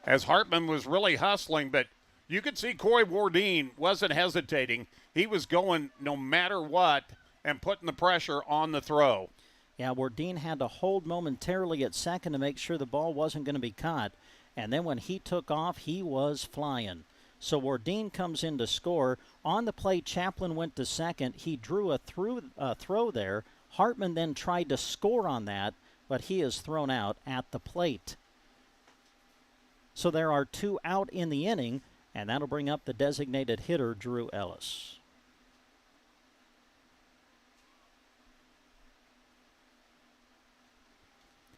as Hartman was really hustling, but you could see Corey Wardine wasn't hesitating. He was going no matter what and putting the pressure on the throw. Yeah, Wardine had to hold momentarily at second to make sure the ball wasn't going to be caught, and then when he took off, he was flying. So Wardine comes in to score. On the play, Chaplin went to second. He drew a throw there. Hartman then tried to score on that, but he is thrown out at the plate. So there are 2 out in the inning, and that'll bring up the designated hitter, Drew Ellis.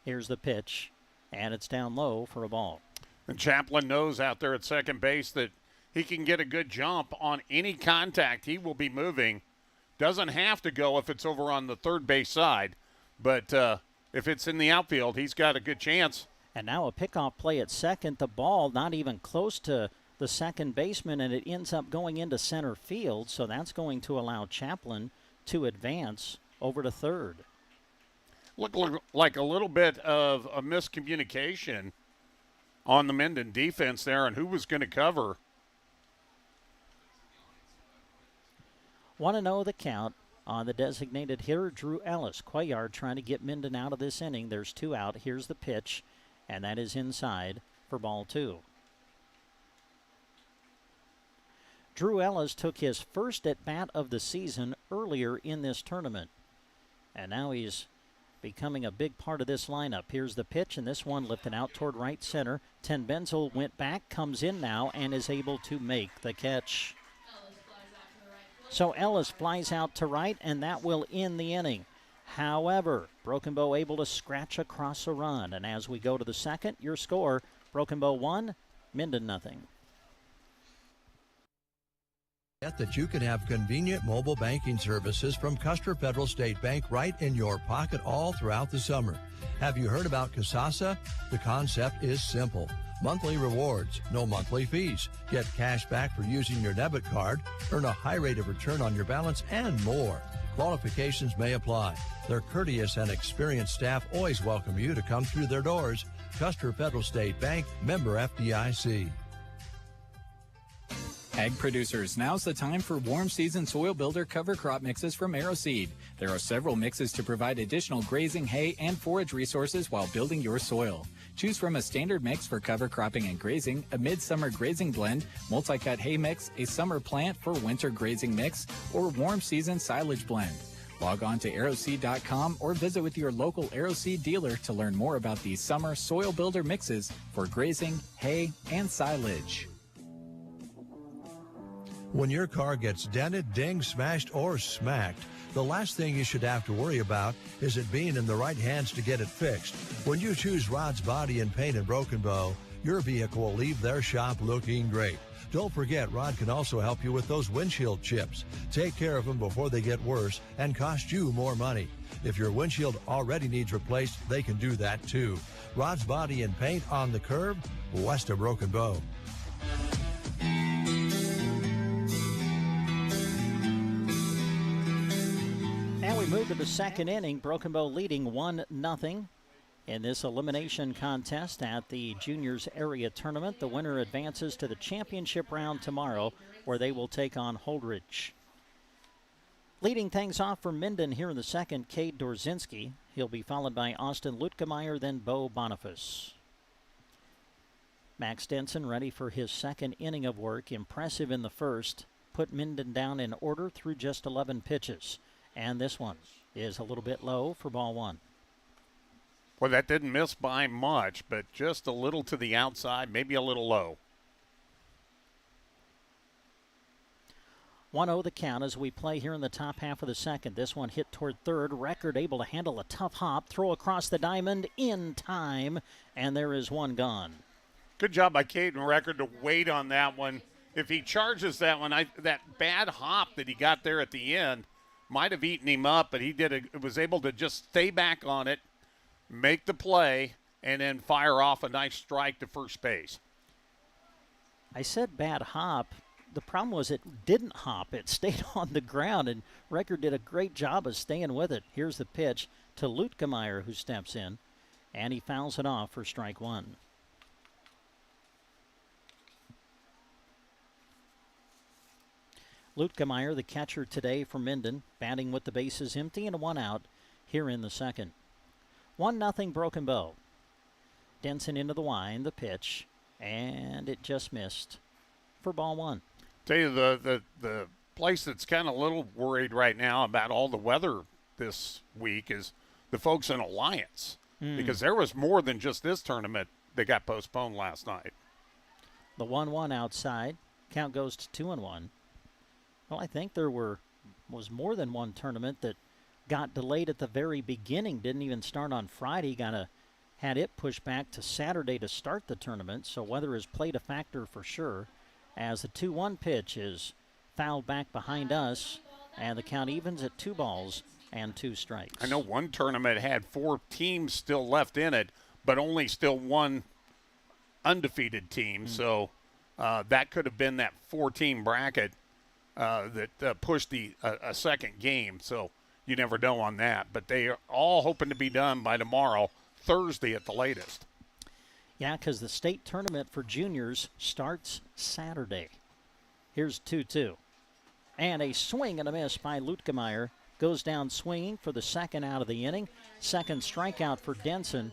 Here's the pitch, and it's down low for a ball. And Chaplin knows out there at second base that he can get a good jump on any contact. He will be moving. Doesn't have to go if it's over on the third base side, but if it's in the outfield, he's got a good chance. And now a pickoff play at second. The ball not even close to the second baseman, and it ends up going into center field, so that's going to allow Chaplin to advance over to third. Look like a little bit of a miscommunication on the Minden defense there and who was going to cover. Want to know the count on the designated hitter, Drew Ellis. Cuellar trying to get Minden out of this inning. There's 2 out. Here's the pitch, and that is inside for ball 2. Drew Ellis took his first at-bat of the season earlier in this tournament, and now he's becoming a big part of this lineup. Here's the pitch, and this one lifted out toward right center. Ten Benzel went back, comes in now, and is able to make the catch. So Ellis flies out to right, and that will end the inning. However, Broken Bow able to scratch across a run. And as we go to the second, your score, Broken Bow 1, Minden nothing. That you can have convenient mobile banking services from Custer Federal State Bank right in your pocket all throughout the summer. Have you heard about Kasasa? The concept is simple. Monthly rewards, no monthly fees. Get cash back for using your debit card, earn a high rate of return on your balance, and more. Qualifications may apply. Their courteous and experienced staff always welcome you to come through their doors. Custer Federal State Bank, member FDIC. Ag producers, now's the time for warm season soil builder cover crop mixes from AeroSeed. There are several mixes to provide additional grazing, hay, and forage resources while building your soil. Choose from a standard mix for cover cropping and grazing, a midsummer grazing blend, multi-cut hay mix, a summer plant for winter grazing mix, or warm season silage blend. Log on to aeroseed.com or visit with your local AeroSeed dealer to learn more about these summer soil builder mixes for grazing, hay, and silage. When your car gets dented, dinged, smashed, or smacked, the last thing you should have to worry about is it being in the right hands to get it fixed. When you choose Rod's Body and Paint in Broken Bow, your vehicle will leave their shop looking great. Don't forget, Rod can also help you with those windshield chips. Take care of them before they get worse and cost you more money. If your windshield already needs replaced, they can do that too. Rod's Body and Paint on the curb, west of Broken Bow. And we move to the second inning. Broken Bow leading 1-0 in this elimination contest at the Juniors Area Tournament. The winner advances to the championship round tomorrow, where they will take on Holdridge. Leading things off for Minden here in the second, Cade Dorzinski. He'll be followed by Austin Lutkemeyer, then Bo Boniface. Max Denson ready for his second inning of work. Impressive in the first. Put Minden down in order through just 11 pitches. And this one is a little bit low for ball one. Well, that didn't miss by much, but just a little to the outside, maybe a little low. 1-0 the count as we play here in the top half of the second. This one hit toward third. Record able to handle a tough hop, throw across the diamond in time, and there is one gone. Good job by Caden Record to wait on that one. If he charges that one, that bad hop that he got there at the end might have eaten him up, but he was able to just stay back on it, make the play, and then fire off a nice strike to first base. I said bad hop. The problem was it didn't hop. It stayed on the ground, and Record did a great job of staying with it. Here's the pitch to Lutkemeyer, who steps in, and he fouls it off for strike one. Lutkemeyer, the catcher today for Minden, batting with the bases empty and one out here in the second. 1-0 Broken Bow. Denson into the wind, the pitch, and it just missed for ball one. Tell you, the place that's kind of a little worried right now about all the weather this week is the folks in Alliance, because there was more than just this tournament that got postponed last night. The 1-1 outside. Count goes to 2-1. Well, I think there was more than one tournament that got delayed at the very beginning. Didn't even start on Friday. Had it pushed back to Saturday to start the tournament. So weather has played a factor for sure. As the 2-1 pitch is fouled back behind us, and the count evens at 2-2 strikes. I know one tournament had 4 teams still left in it, but only still one undefeated team. So that could have been that 4-team bracket that pushed a second game. So you never know on that. But they are all hoping to be done by tomorrow, Thursday at the latest. Yeah, because the state tournament for juniors starts Saturday. Here's 2-2. And a swing and a miss by Lutkemeyer. Goes down swinging for the second out of the inning. Second strikeout for Denson.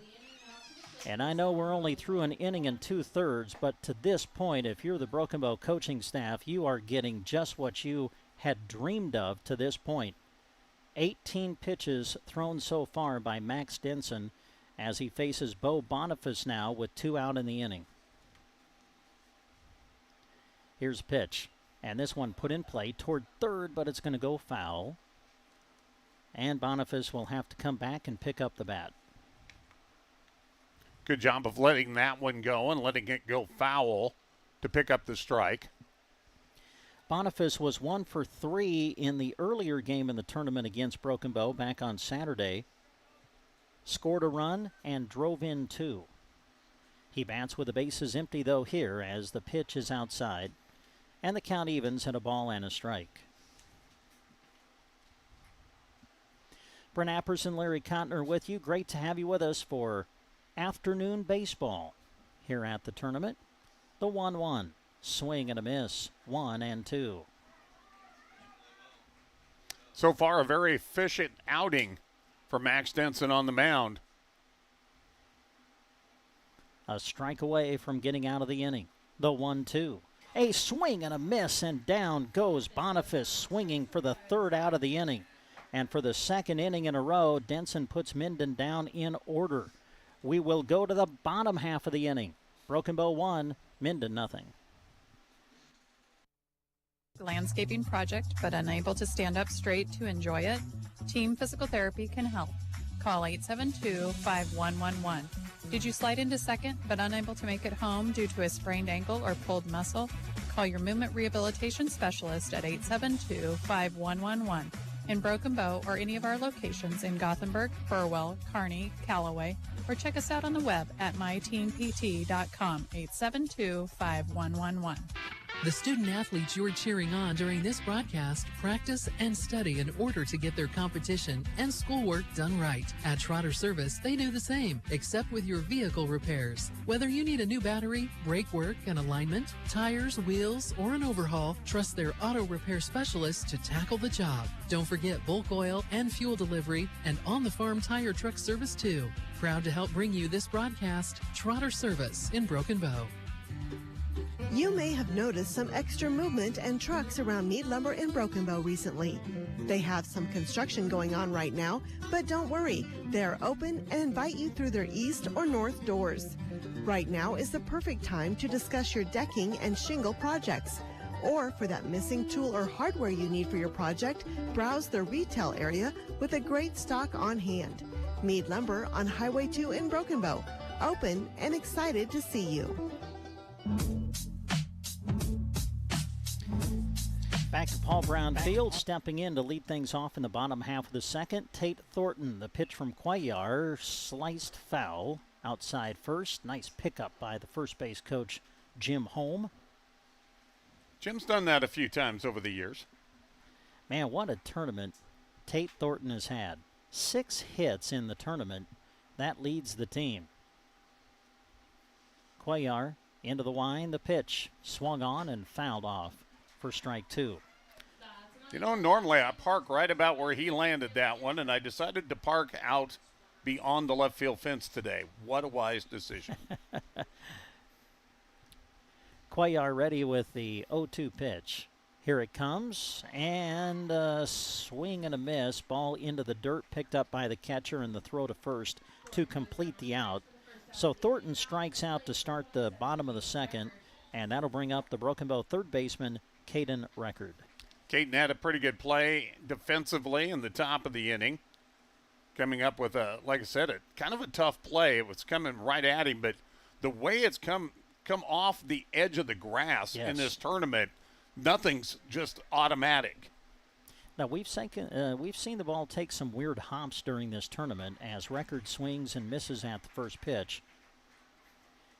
And I know we're only through an inning and 2/3, but to this point, if you're the Broken Bow coaching staff, you are getting just what you had dreamed of to this point. 18 pitches thrown so far by Max Denson as he faces Bo Boniface now with 2 out in the inning. Here's a pitch, and this one put in play toward third, but it's going to go foul. And Boniface will have to come back and pick up the bat. Good job of letting that one go and letting it go foul to pick up the strike. Boniface was 1 for 3 in the earlier game in the tournament against Broken Bow back on Saturday. Scored a run and drove in 2. He bats with the bases empty, though, here as the pitch is outside. And the count evens at a ball and a strike. Brent Apperson, Larry Kontner with you. Great to have you with us for afternoon baseball here at the tournament. The 1-1. Swing and a miss. 1-2. So far, a very efficient outing for Max Denson on the mound. A strike away from getting out of the inning. The 1-2. A swing and a miss, and down goes Boniface, swinging for the third out of the inning. And for the second inning in a row, Denson puts Minden down in order. We will go to the bottom half of the inning. Broken Bow 1, Minden nothing. Landscaping project, but unable to stand up straight to enjoy it? Team Physical Therapy can help. Call 872-5111. Did you slide into second but unable to make it home due to a sprained ankle or pulled muscle? Call your movement rehabilitation specialist at 872-5111 in Broken Bow or any of our locations in Gothenburg, Burwell, Kearney, Callaway, or check us out on the web at myteampt.com, 872-5111. The student athletes you're cheering on during this broadcast practice and study in order to get their competition and schoolwork done right. At Trotter Service, they do the same, except with your vehicle repairs. Whether you need a new battery, brake work and alignment, tires, wheels, or an overhaul, trust their auto repair specialists to tackle the job. Don't forget bulk oil and fuel delivery and on-the-farm tire truck service too. Proud to help bring you this broadcast, Trotter Service in Broken Bow. You may have noticed some extra movement and trucks around Mead Lumber in Broken Bow recently. They have some construction going on right now, but don't worry, they are open and invite you through their east or north doors. Right now is the perfect time to discuss your decking and shingle projects. Or for that missing tool or hardware you need for your project, browse the retail area with a great stock on hand. Mead Lumber on Highway 2 in Broken Bow, open and excited to see you. Back to Paul Brown Field, stepping in to lead things off in the bottom half of the second. Tate Thornton, the pitch from Cuellar, sliced foul outside first. Nice pickup by the first base coach, Jim Holm. Jim's done that a few times over the years. Man, what a tournament Tate Thornton has had. 6 hits in the tournament. That leads the team. Cuellar into the wind, the pitch swung on and fouled off for strike 2. You know, normally I park right about where he landed that one, and I decided to park out beyond the left field fence today. What a wise decision. Cuellar ready with the 0-2 pitch. Here it comes, and a swing and a miss. Ball into the dirt, picked up by the catcher, and the throw to first to complete the out. So Thornton strikes out to start the bottom of the second, and that'll bring up the Broken Bow third baseman, Caden Record. Caden had a pretty good play defensively in the top of the inning. Coming up with like I said, kind of a tough play. It was coming right at him, but the way it's come off the edge of the grass in this tournament, nothing's just automatic. Now, we've seen the ball take some weird hops during this tournament as Record swings and misses at the first pitch.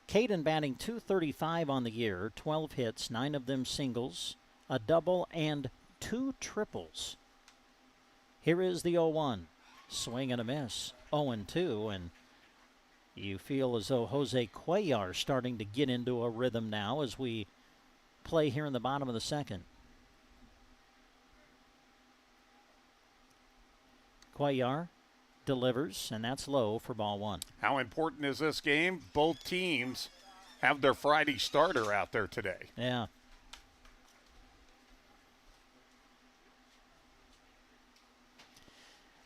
Caden batting .235 on the year, 12 hits, 9 of them singles, a double, and 2 triples. Here is the 0-1. Swing and a miss, 0-2, and you feel as though Jose Cuellar starting to get into a rhythm now as we play here in the bottom of the second. Cuellar delivers, and that's low for ball 1. How important is this game? Both teams have their Friday starter out there today. Yeah.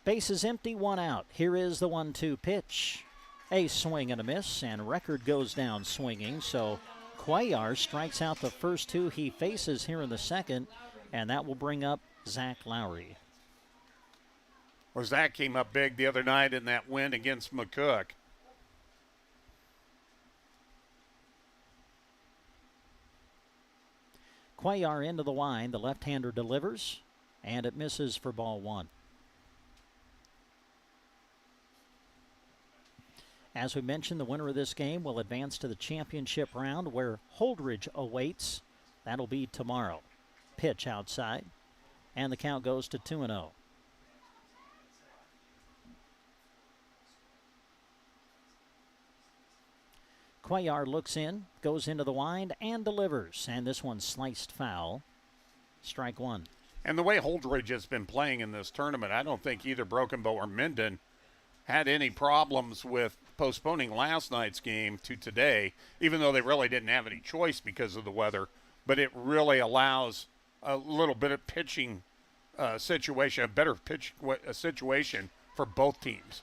Base is empty, 1 out. Here is the 1-2 pitch. A swing and a miss, and Record goes down swinging. So Cuellar strikes out the first 2 he faces here in the second, and that will bring up Zach Lowry. Well, Zach came up big the other night in that win against McCook. Cuellar into the wind. The left-hander delivers, and it misses for ball 1. As we mentioned, the winner of this game will advance to the championship round where Holdridge awaits. That'll be tomorrow. Pitch outside, and the count goes to 2-0. Cuellar looks in, goes into the wind, and delivers. And this one's sliced foul. Strike 1. And the way Holdridge has been playing in this tournament, I don't think either Broken Bow or Minden had any problems with postponing last night's game to today, even though they really didn't have any choice because of the weather. But it really allows a little bit of pitching situation, a better pitch situation for both teams.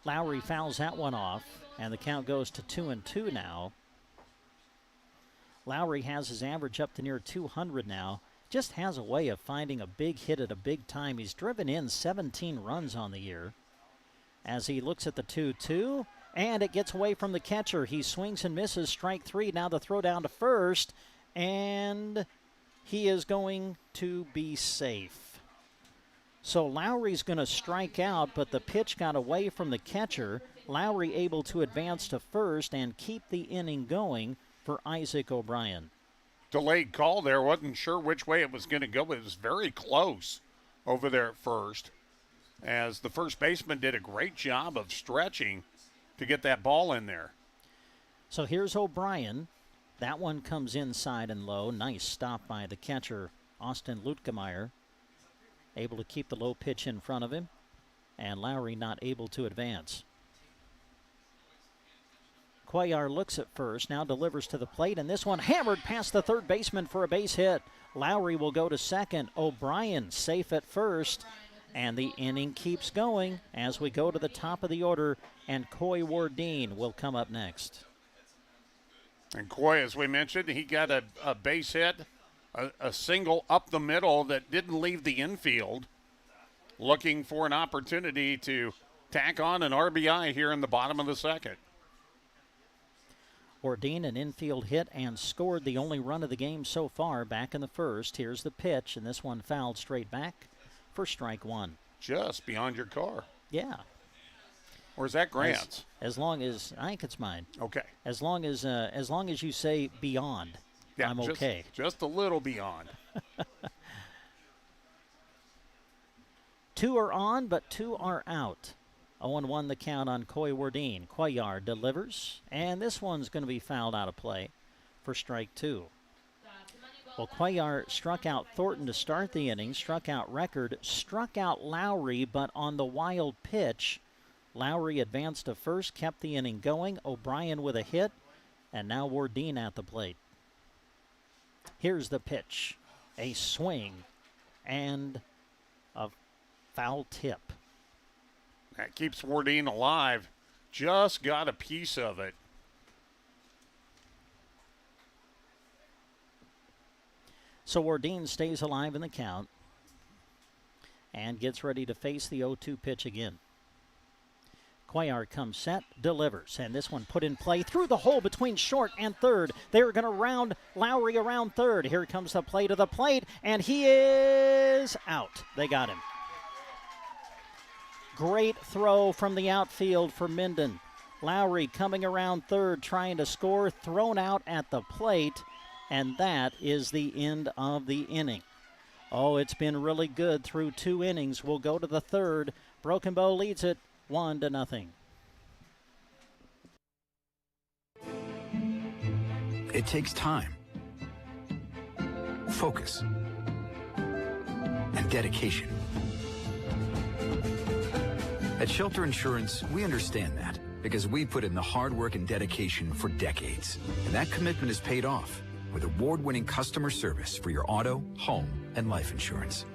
Lowry fouls that one off, and the count goes to 2-2 now. Lowry has his average up to near 200 now. Just has a way of finding a big hit at a big time. He's driven in 17 runs on the year. as he looks at the 2-2, and it gets away from the catcher. He swings and misses, strike 3. Now the throw down to first, and he is going to be safe. So Lowry's going to strike out, but the pitch got away from the catcher. Lowry able to advance to first and keep the inning going for Isaac O'Brien. Delayed call there. Wasn't sure which way it was going to go, but it was very close over there at first, as the first baseman did a great job of stretching to get that ball in there. So here's O'Brien. That one comes inside and low. Nice stop by the catcher, Austin Lutkemeyer. Able to keep the low pitch in front of him, and Lowry not able to advance. Cuellar looks at first, now delivers to the plate, and this one hammered past the third baseman for a base hit. Lowry will go to second. O'Brien safe at first, and the inning keeps going as we go to the top of the order, and Coy Wardeen will come up next. And Coy, as we mentioned, he got a base hit, a single up the middle that didn't leave the infield, looking for an opportunity to tack on an RBI here in the bottom of the second. Wardeen an infield hit and scored the only run of the game so far back in the first. Here's the pitch, and this one fouled straight back for strike 1. Just beyond your car. Yeah. Or is that Grant's? As long as, I think it's mine. Okay. As long as you say beyond, yeah, I'm okay. Just a little beyond. 2 are on, but 2 are out. 0-1 the count on Coy Wardeen. Cuellar delivers, and this one's going to be fouled out of play for strike 2. Well, Cuellar struck out Thornton to start the inning, struck out Record, struck out Lowry, but on the wild pitch, Lowry advanced to first, kept the inning going. O'Brien with a hit, and now Wardeen at the plate. Here's the pitch. A swing and a foul tip. That keeps Wardeen alive. Just got a piece of it. So Wardeen stays alive in the count and gets ready to face the 0-2 pitch again. Cuellar comes set, delivers, and this one put in play through the hole between short and third. They're going to round Lowry around third. Here comes the play to the plate, and he is out. They got him. Great throw from the outfield for Minden. Lowry coming around third, trying to score, thrown out at the plate, and that is the end of the inning. Oh, it's been really good through 2 innings. We'll go to the third. Broken Bow leads it 1-0. It takes time, focus, and dedication. At Shelter Insurance, we understand that because we put in the hard work and dedication for decades. And that commitment is paid off with award-winning customer service for your auto, home, and life insurance.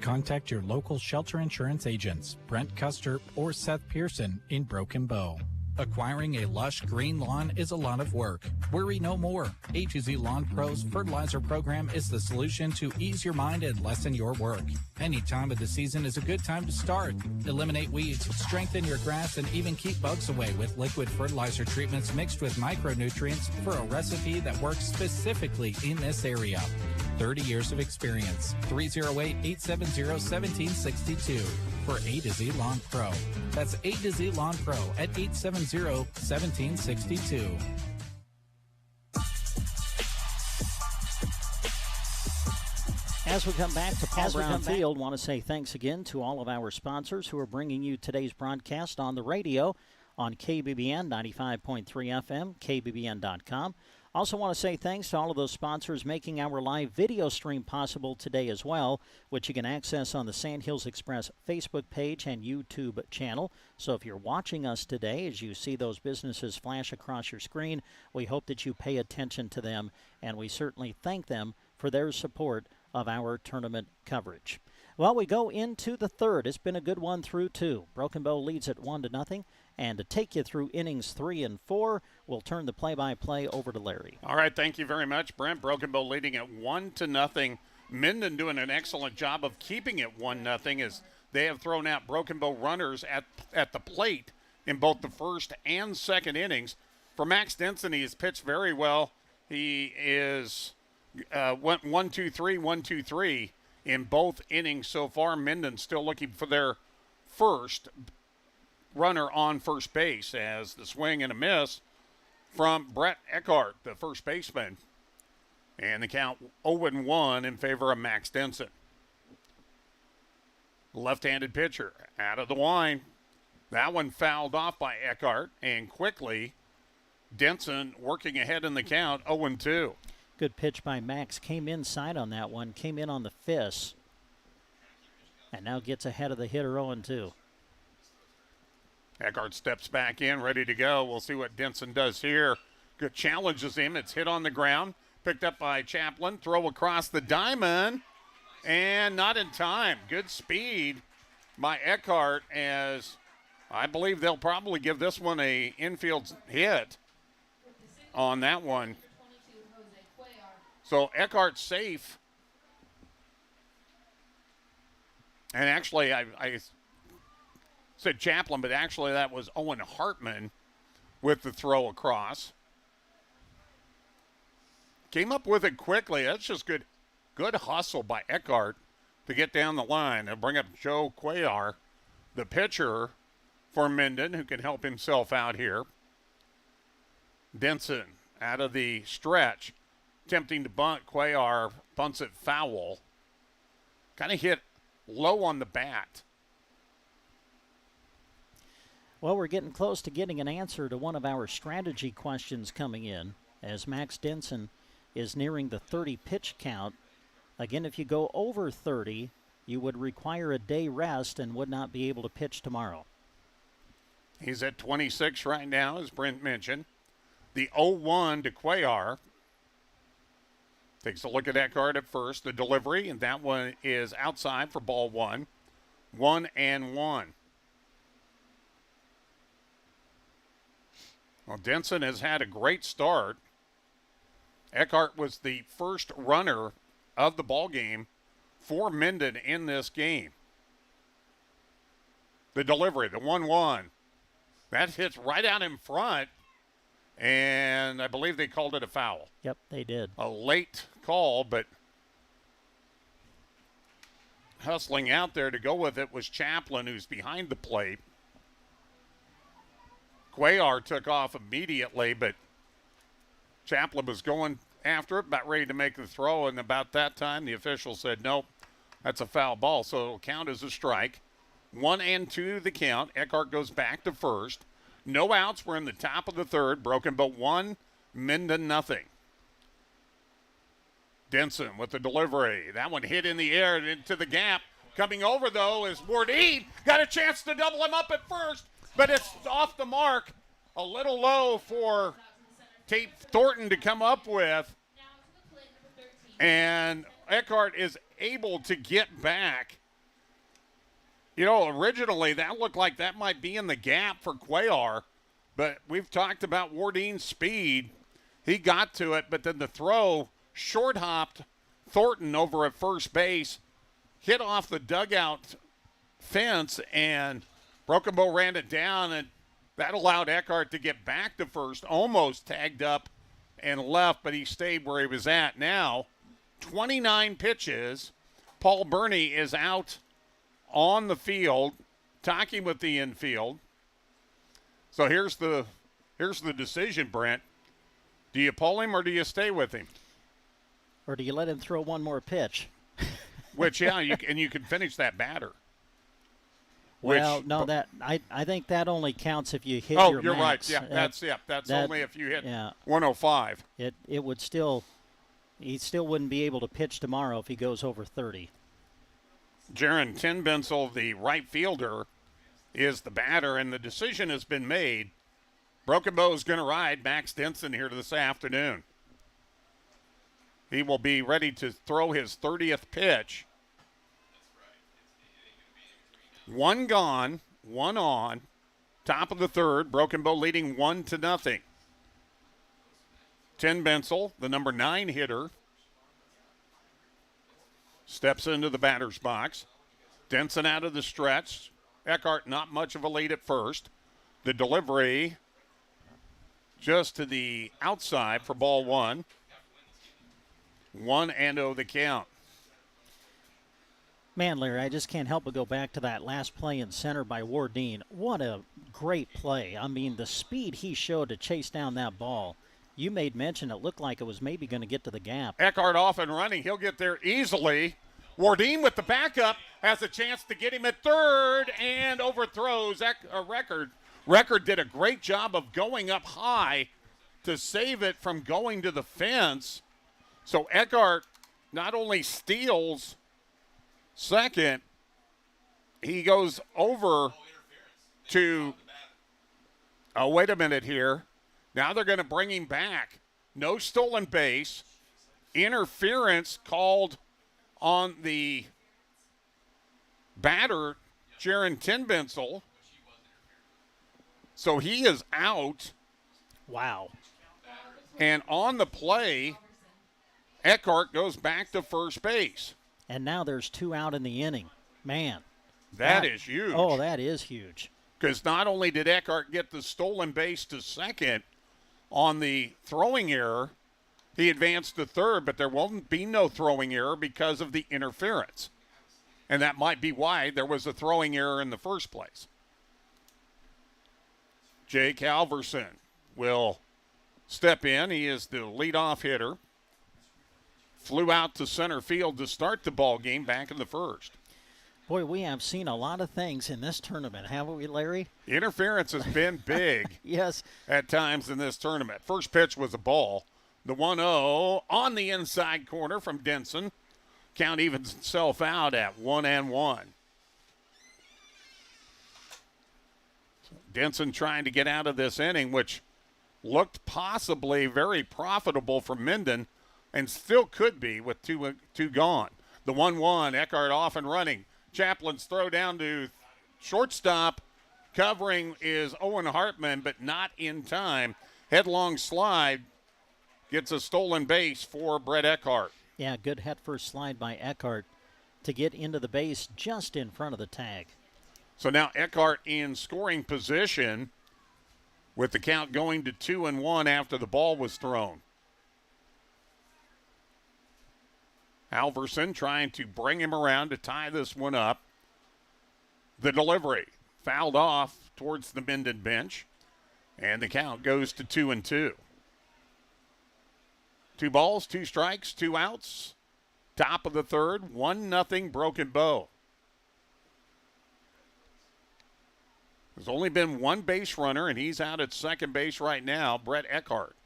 Contact your local Shelter Insurance agents, Brent Custer or Seth Pearson in Broken Bow. Acquiring a lush green lawn is a lot of work. Worry no more. A2Z Lawn Pros Fertilizer Program is the solution to ease your mind and lessen your work. Any time of the season is a good time to start. Eliminate weeds, strengthen your grass, and even keep bugs away with liquid fertilizer treatments mixed with micronutrients for a recipe that works specifically in this area. 30 years of experience. 308-870-1762 for A to Z Lawn Pro. That's A to Z Lawn Pro at 870-1762. As we come back to Paul Brown Field, want to say thanks again to all of our sponsors who are bringing you today's broadcast on the radio on KBBN 95.3 FM, kbbn.com. Also want to say thanks to all of those sponsors making our live video stream possible today as well, which you can access on the Sandhills Express Facebook page and YouTube channel. So if you're watching us today, as you see those businesses flash across your screen, we hope that you pay attention to them, and we certainly thank them for their support of our tournament coverage. Well, we go into the third. It's been a good one through 2. Broken Bow leads at 1-0. And to take you through innings 3 and 4, we'll turn the play-by-play over to Larry. All right, thank you very much, Brent. Broken Bow leading at 1-0. Minden doing an excellent job of keeping it 1-0 as they have thrown out Broken Bow runners at the plate in both the first and second innings. For Max Denson, he has pitched very well. He went 1-2-3, 1-2-3 in both innings so far. Minden still looking for their first runner on first base as the swing and a miss from Brett Eckhart, the first baseman. And the count 0-1 in favor of Max Denson. Left-handed pitcher out of the line. That one fouled off by Eckhart, and quickly Denson working ahead in the count, 0-2. Good pitch by Max. Came inside on that one, came in on the fist, and now gets ahead of the hitter, 0-2. Eckhart steps back in, ready to go. We'll see what Denson does here. Good, challenges him. It's hit on the ground. Picked up by Chaplin. Throw across the diamond. And not in time. Good speed by Eckhart, as I believe they'll probably give this one a infield hit on that one. So Eckhart's safe. And actually, I said Chaplin, but actually that was Owen Hartman with the throw across. Came up with it quickly. That's just good hustle by Eckhart to get down the line and bring up Joe Cuellar, the pitcher for Minden, who can help himself out here. Denson out of the stretch, attempting to bunt. Cuellar bunts it foul. Kind of hit low on the bat. Well, we're getting close to getting an answer to one of our strategy questions coming in, as Max Denson is nearing the 30 pitch count. Again, if you go over 30, you would require a day rest and would not be able to pitch tomorrow. He's at 26 right now, as Brent mentioned. The 0-1 to Cuellar. Takes a look at Eckhart at first. The delivery, and that one is outside for ball one. 1-1. Well, Denson has had a great start. Eckhart was the first runner of the ball game for Minden in this game. The delivery, the 1-1. That hits right out in front, and I believe they called it a foul. Yep, they did. A late call, but hustling out there to go with it was Chaplin, who's behind the plate. Cuellar took off immediately, but Chaplin was going after it, about ready to make the throw, and about that time the official said, nope, that's a foul ball, so it'll count as a strike. 1-2 the count. Eckhart goes back to first. No outs. We're in the top of the third. Broken Bow 1, Minden nothing. Denson with the delivery. That one hit in the air and into the gap. Coming over, though, is Wardeen. Got a chance to double him up at first, but it's off the mark. A little low for Tate Thornton to come up with. And Eckhart is able to get back. You know, originally that looked like that might be in the gap for Cuellar, but we've talked about Wardeen's speed. He got to it, but then the throw short-hopped Thornton over at first base, hit off the dugout fence, and Broken Bow ran it down, and that allowed Eckhart to get back to first, almost tagged up and left, but he stayed where he was at. Now, 29 pitches. Paul Burney is out on the field, talking with the infield. So here's the decision, Brent. Do you pull him or do you stay with him? Or do you let him throw one more pitch? Which, yeah, you can finish that batter. Well, no, that I think that only counts if you hit your you're max. right. Yeah, that's only if you hit 105. It would still, he still wouldn't be able to pitch tomorrow if he goes over 30. Jaron Tinbensel, the right fielder, is the batter, and the decision has been made. Broken Bow is going to ride Max Denson here this afternoon. He will be ready to throw his 30th pitch. One gone, one on. Top of the third, Broken Bow leading 1-0. Tinbensel, the number 9 hitter, steps into the batter's box. Denson out of the stretch. Eckhart not much of a lead at first. The delivery just to the outside for ball one. 1-0 the count. Man, Larry, I just can't help but go back to that last play in center by Wardeen. What a great play. I mean, the speed he showed to chase down that ball. You made mention it looked like it was maybe going to get to the gap. Eckhart off and running. He'll get there easily. Wardeen with the backup has a chance to get him at third and overthrows Record. Record did a great job of going up high to save it from going to the fence. So Eckhart not only steals second, he goes over to, oh, wait a minute here. Now they're going to bring him back. No stolen base. Interference called on the batter, Jaron Tinbensel. So he is out. Wow. And on the play, Eckhart goes back to first base. And now there's 2 out in the inning. Man. That is huge. Oh, that is huge. Because not only did Eckhart get the stolen base to second on the throwing error, he advanced to third, but there won't be no throwing error because of the interference. And that might be why there was a throwing error in the first place. Jake Halverson will step in. He is the leadoff hitter. Flew out to center field to start the ball game back in the first. Boy, we have seen a lot of things in this tournament, haven't we, Larry? Interference has been big. Yes. At times in this tournament. First pitch was a ball. The 1-0 on the inside corner from Denson. Count evens itself out at 1-1. Denson trying to get out of this inning, which looked possibly very profitable for Minden and still could be with two gone. The 1-1, Eckhart off and running. Chaplin's throw down to shortstop. Covering is Owen Hartman, but not in time. Headlong slide gets a stolen base for Brett Eckhart. Yeah, good head first slide by Eckhart to get into the base just in front of the tag. So now Eckhart in scoring position with the count going to 2-1 after the ball was thrown. Halverson trying to bring him around to tie this one up. The delivery fouled off towards the Minden bench, and the count goes to 2-2. 2 balls, 2 strikes, 2 outs. Top of the third, 1-0 Broken Bow. There's only been 1 base runner, and he's out at second base right now, Brett Eckhart.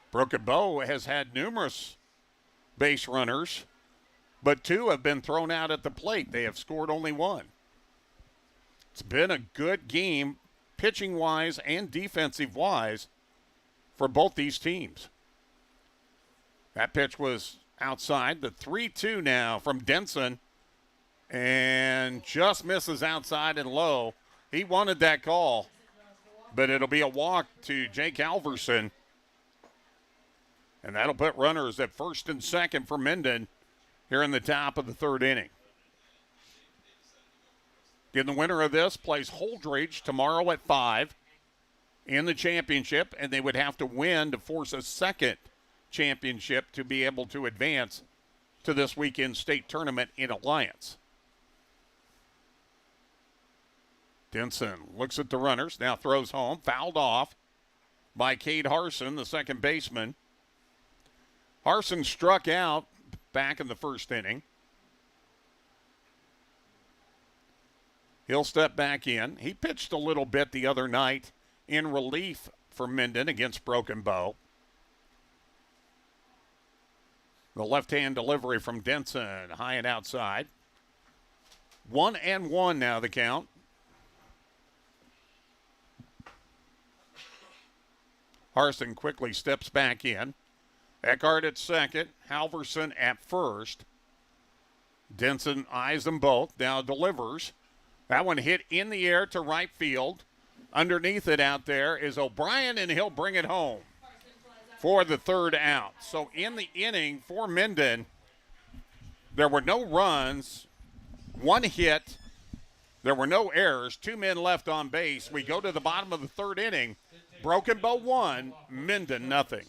Broken Bow has had numerous base runners, but 2 have been thrown out at the plate. They have scored only 1. It's been a good game, pitching-wise and defensive-wise, for both these teams. That pitch was outside. The 3-2 now from Denson, and just misses outside and low. He wanted that call, but it'll be a walk to Jake Halverson. And that'll put runners at first and second for Minden here in the top of the third inning. And the winner of this plays Holdridge tomorrow at 5 in the championship, and they would have to win to force a second championship to be able to advance to this weekend state tournament in Alliance. Denson looks at the runners, now throws home, fouled off by Cade Harson, the second baseman. Harson struck out back in the first inning. He'll step back in. He pitched a little bit the other night in relief for Minden against Broken Bow. The left-hand delivery from Denson, high and outside. 1-1 now the count. Harson quickly steps back in. Eckhart at second, Halverson at first. Denson eyes them both, now delivers. That one hit in the air to right field. Underneath it out there is O'Brien, and he'll bring it home for the third out. So in the inning for Minden, There were no runs, 1 hit. There were no errors, 2 men left on base. We go to the bottom of the 3rd inning. Broken Bow 1, Minden nothing.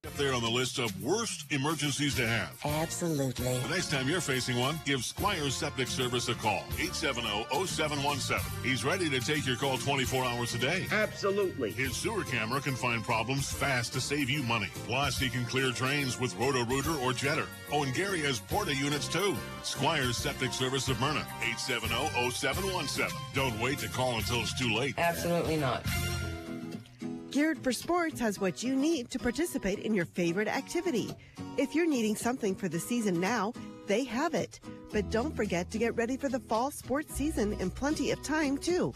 Up there on the list of worst emergencies to have. Absolutely. The next time you're facing one, give Squires Septic Service a call. 870-0717. He's ready to take your call 24 hours a day. Absolutely. His sewer camera can find problems fast to save you money. Plus, he can clear drains with Roto-Rooter or Jetter. Oh, and Gary has Porta units too. Squires Septic Service of Myrna. 870-0717. Don't wait to call until it's too late. Absolutely not. Geared for Sports has what you need to participate in your favorite activity. If you're needing something for the season now, they have it. But don't forget to get ready for the fall sports season in plenty of time, too.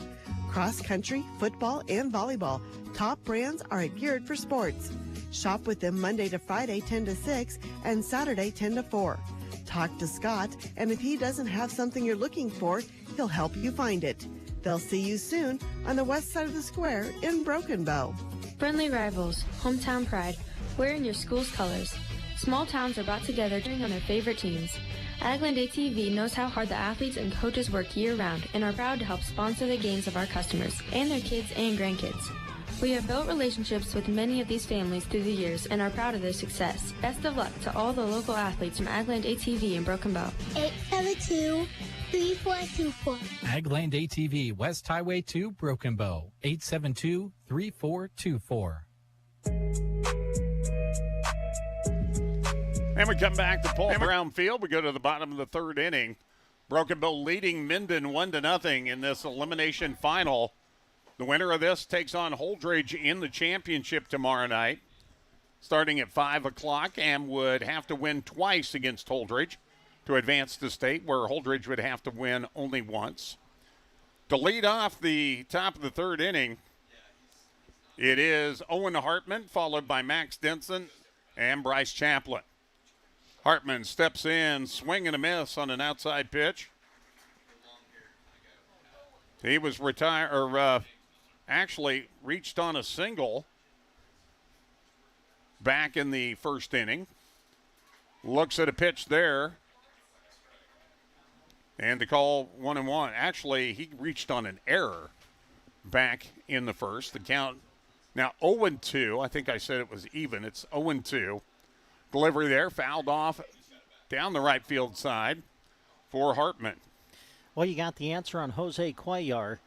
Cross country, football, and volleyball. Top brands are at Geared for Sports. Shop with them Monday to Friday, 10 to 6, and Saturday, 10 to 4. Talk to Scott, and if he doesn't have something you're looking for, he'll help you find it. They'll see you soon on the west side of the square in Broken Bow. Friendly rivals, hometown pride, wearing your school's colors. Small towns are brought together cheering on their favorite teams. Agland ATV knows how hard the athletes and coaches work year-round and are proud to help sponsor the games of our customers and their kids and grandkids. We have built relationships with many of these families through the years and are proud of their success. Best of luck to all the local athletes from Agland ATV in Broken Bow. 872-3424. Agland ATV, West Highway 2, Broken Bow. 872-3424. And we come back to Paul Brown Field. We go to the bottom of the 3rd inning. Broken Bow leading Minden 1-0 in this elimination final. The winner of this takes on Holdridge in the championship tomorrow night. Starting at 5 o'clock, and would have to win twice against Holdridge to advance to state, where Holdridge would have to win only once. To lead off the top of the 3rd inning, it is Owen Hartman, followed by Max Denson and Bryce Chaplin. Hartman steps in, swing and a miss on an outside pitch. He was actually reached on a single back in the 1st inning. Looks at a pitch there. And to call 1-1. Actually, he reached on an error back in the 1st. The count now 0-2. I think I said it was even. It's 0-2. Delivery there, fouled off down the right field side for Hartman. Well, you got the answer on Jose Cuellar.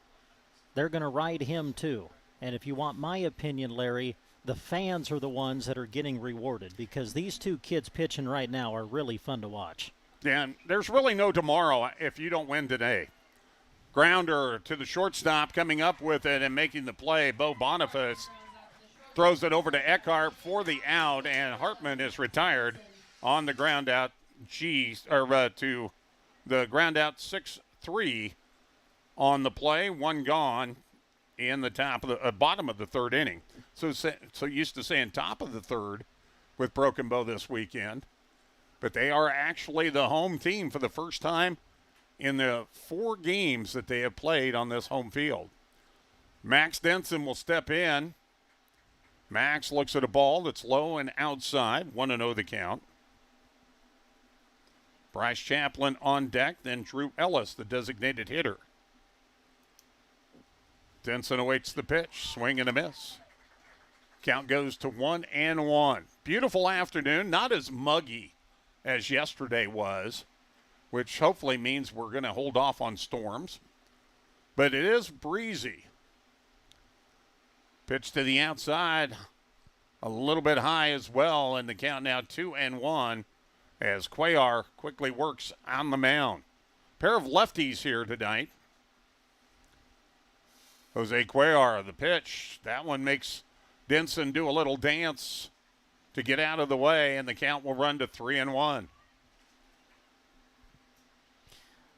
They're going to ride him too. And if you want my opinion, Larry, the fans are the ones that are getting rewarded because these two kids pitching right now are really fun to watch. And there's really no tomorrow if you don't win today. Grounder to the shortstop, coming up with it and making the play. Bo Boniface throws it over to Eckhart for the out, and Hartman is retired on the ground out to the ground out 6-3 on the play. 1 gone in the top of the bottom of the 3rd inning. So used to saying top of the 3rd with Broken Bow this weekend. But they are actually the home team for the first time in the 4 games that they have played on this home field. Max Denson will step in. Max looks at a ball that's low and outside. 1-0 the count. Bryce Chaplin on deck, then Drew Ellis, the designated hitter. Denson awaits the pitch. Swing and a miss. Count goes to 1-1. Beautiful afternoon. Not as muggy as yesterday was, which hopefully means we're going to hold off on storms. But it is breezy. Pitch to the outside, a little bit high as well, and the count now 2-1 as Cuellar quickly works on the mound. Pair of lefties here tonight. Jose Cuellar, the pitch. That one makes Denson do a little dance to get out of the way, and the count will run to 3-1.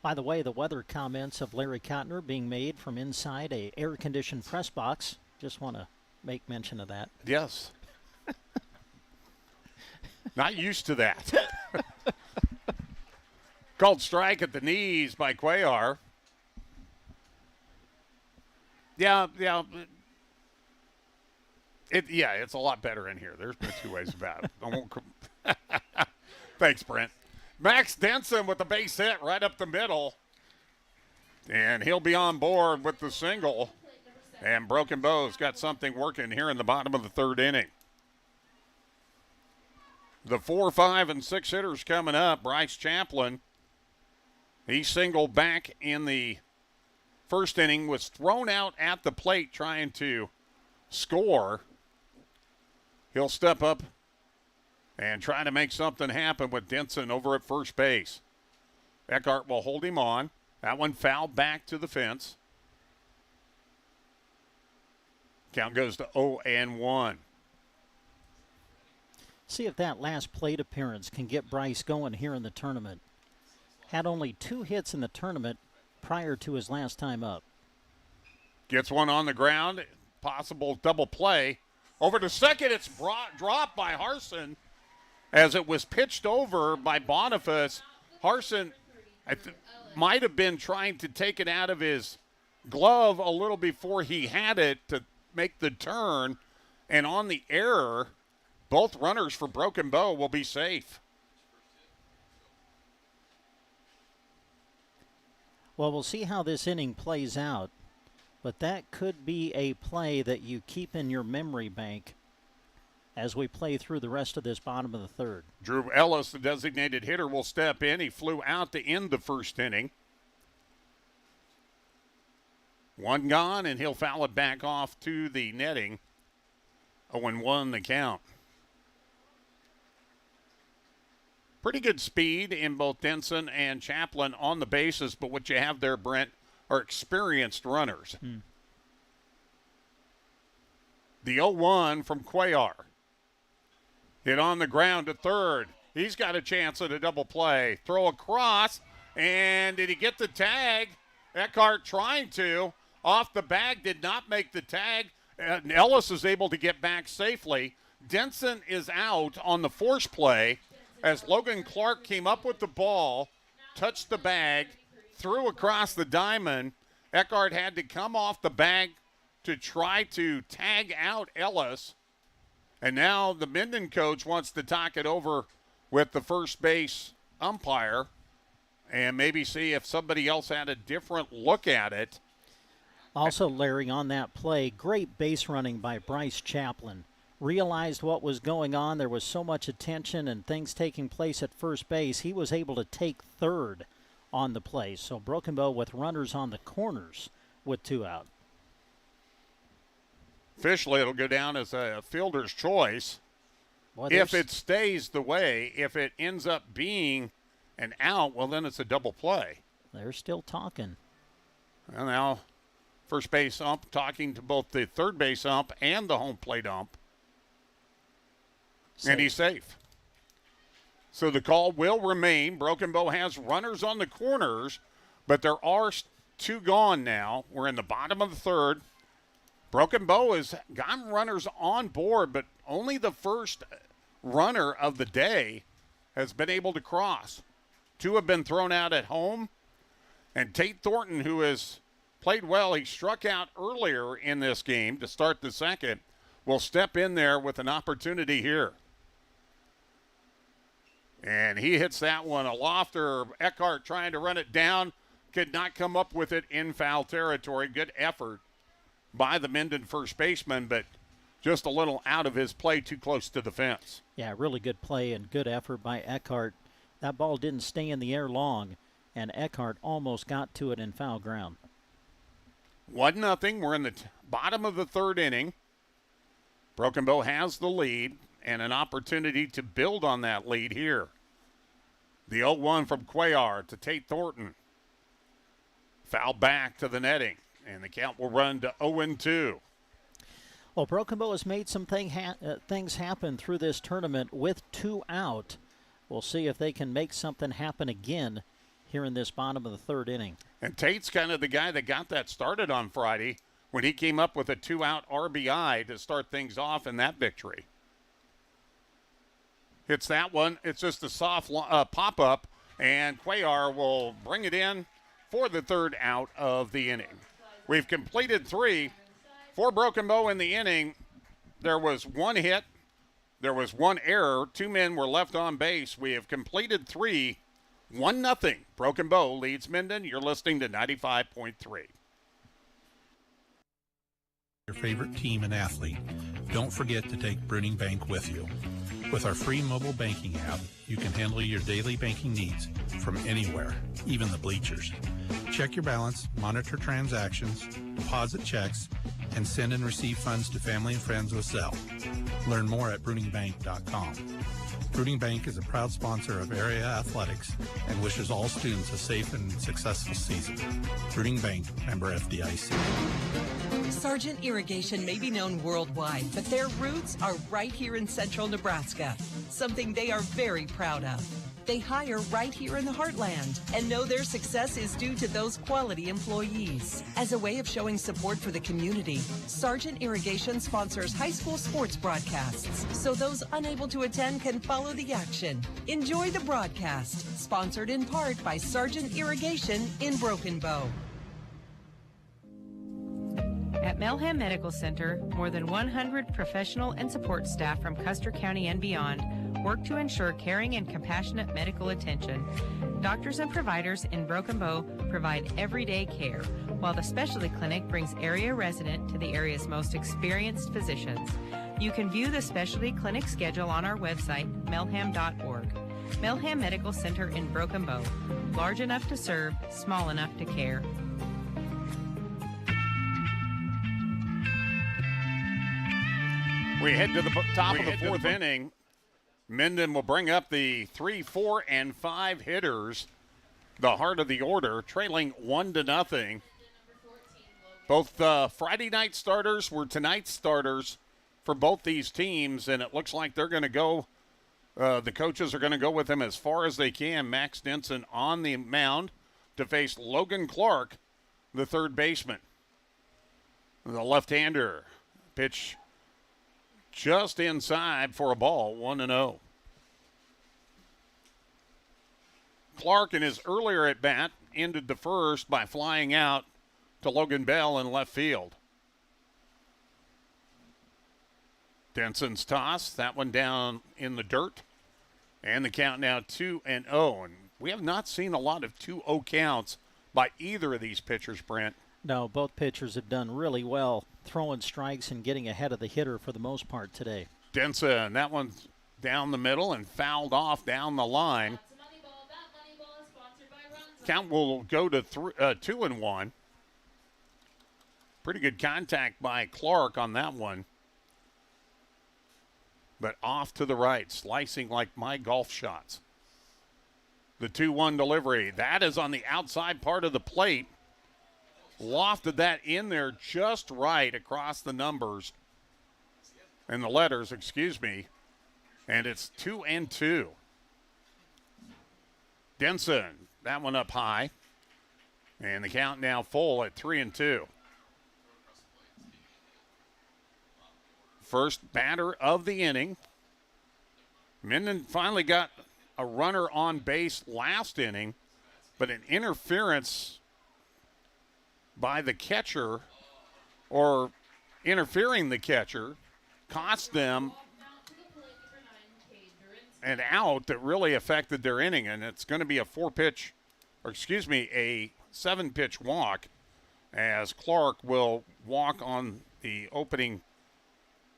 By the way, the weather comments of Larry Kottner being made from inside a air-conditioned press box. Just want to make mention of that. Yes. Not used to that. Called strike at the knees by Cuellar. Yeah. It's a lot better in here. There's no two ways about it. Thanks, Brent. Max Denson with the base hit right up the middle. And he'll be on board with the single. And Broken Bow's got something working here in the bottom of the third inning. The 4, 5, and 6 hitters coming up. Bryce Chaplin, he singled back in the first inning, was thrown out at the plate trying to score. He'll step up and try to make something happen with Denson over at first base. Eckhart will hold him on. That one fouled back to the fence. Count goes to 0-1. See if that last plate appearance can get Bryce going here in the tournament. Had only 2 hits in the tournament prior to his last time up. Gets one on the ground. Possible double play. Over to second. It's dropped by Harson as it was pitched over by Boniface. Harson might have been trying to take it out of his glove a little before he had it to make the turn. And on the error, both runners for Broken Bow will be safe. Well, we'll see how this inning plays out, but that could be a play that you keep in your memory bank as we play through the rest of this bottom of the third. Drew Ellis, the designated hitter, will step in. He flew out to end the first inning. One gone, and he'll foul it back off to the netting. 0-1 the count. Pretty good speed in both Denson and Chaplin on the bases, but what you have there, Brent, are experienced runners. The 0-1 from Cuellar. Hit on the ground to third. He's got a chance at a double play. Throw across, and did he get the tag? Eckhart trying to. Off the bag, did not make the tag. And Ellis is able to get back safely. Denson is out on the force play as Logan Clark came up with the ball, touched the bag, threw across the diamond. Eckhart had to come off the bag to try to tag out Ellis. And now the Minden coach wants to talk it over with the first base umpire and maybe see if somebody else had a different look at it. Also, Larry, on that play, great base running by Bryce Chaplin. Realized what was going on. There was so much attention and things taking place at first base. He was able to take third on the play. So Broken Bow with runners on the corners with 2 out. Officially, it'll go down as a fielder's choice. Boy, if it stays the way, if it ends up being an out, well, then it's a double play. They're still talking. And now first base ump talking to both the third base ump and the home plate ump. And he's safe. So the call will remain. Broken Bow has runners on the corners, but there are 2 gone now. We're in the bottom of the third. Broken Bow has gotten runners on board, but only the first runner of the day has been able to cross. 2 have been thrown out at home. And Tate Thornton, who has played well, he struck out earlier in this game to start the second, will step in there with an opportunity here. And he hits that one aloft. Eckhart trying to run it down. Could not come up with it in foul territory. Good effort by the Minden first baseman, but just a little out of his play, too close to the fence. Yeah, really good play and good effort by Eckhart. That ball didn't stay in the air long, and Eckhart almost got to it in foul ground. 1-0. We're in the bottom of the third inning. Broken Bow has the lead and an opportunity to build on that lead here. The 0-1 from Cuellar to Tate Thornton. Foul back to the netting, and the count will run to 0-2. Well, Broken Bow has made some things happen through this tournament with 2 out. We'll see if they can make something happen again here in this bottom of the third inning. And Tate's kind of the guy that got that started on Friday when he came up with a 2-out RBI to start things off in that victory. Hits that one. It's just a soft pop-up, and Cuellar will bring it in for the 3rd out of the inning. We've completed 3 for Broken Bow in the inning. There was 1 hit, There was one error. 2 men were left on base. We have completed 3. 1-0. Broken Bow leads Minden. You're listening to 95.3. Your favorite team and athlete, don't forget to take Bruning Bank with you. With our free mobile banking app, you can handle your daily banking needs from anywhere, even the bleachers. Check your balance, monitor transactions, deposit checks, and send and receive funds to family and friends with Zelle. Learn more at BruningBank.com. Bruning Bank is a proud sponsor of area athletics and wishes all students a safe and successful season. Bruning Bank, member FDIC. Sargent Irrigation may be known worldwide, but their roots are right here in central Nebraska, something they are very proud of. They hire right here in the heartland and know their success is due to those quality employees. As a way of showing support for the community, Sargent Irrigation sponsors high school sports broadcasts so those unable to attend can follow the action. Enjoy the broadcast, sponsored in part by Sargent Irrigation in Broken Bow. At Melham Medical Center, more than 100 professional and support staff from Custer County and beyond work to ensure caring and compassionate medical attention. Doctors and providers in Broken Bow provide everyday care, while the specialty clinic brings area resident to the area's most experienced physicians. You can view the specialty clinic schedule on our website, melham.org. Melham Medical Center in Broken Bow. Large enough to serve, small enough to care. We head to the top of the 4th inning. Minden will bring up the 3, 4, and 5 hitters, the heart of the order, trailing 1-0. Both Friday night starters were tonight's starters for both these teams, and it looks like they're going to go, the coaches are going to go with them as far as they can. Max Denson on the mound to face Logan Clark, the third baseman. The left-hander pitch just inside for a ball, 1-0. Clark, in his earlier at-bat, ended the first by flying out to Logan Bell in left field. Denson's toss, that one down in the dirt. And the count now 2-0. And we have not seen a lot of 2-0 counts by either of these pitchers, Brent. No, both pitchers have done really well throwing strikes and getting ahead of the hitter for the most part today. Denson, that one's down the middle and fouled off down the line. Count will go to 2-1. Pretty good contact by Clark on that one. But off to the right, slicing like my golf shots. The 2-1 delivery. That is on the outside part of the plate. Lofted that in there just right across the numbers and the letters, excuse me. And it's 2-2. Denson, that one up high. And the count now full at 3-2. First batter of the inning. Minden finally got a runner on base last inning, but an interference by the catcher, or interfering the catcher, cost them an out that really affected their inning, and it's going to be a 7-pitch walk, as Clark will walk on the opening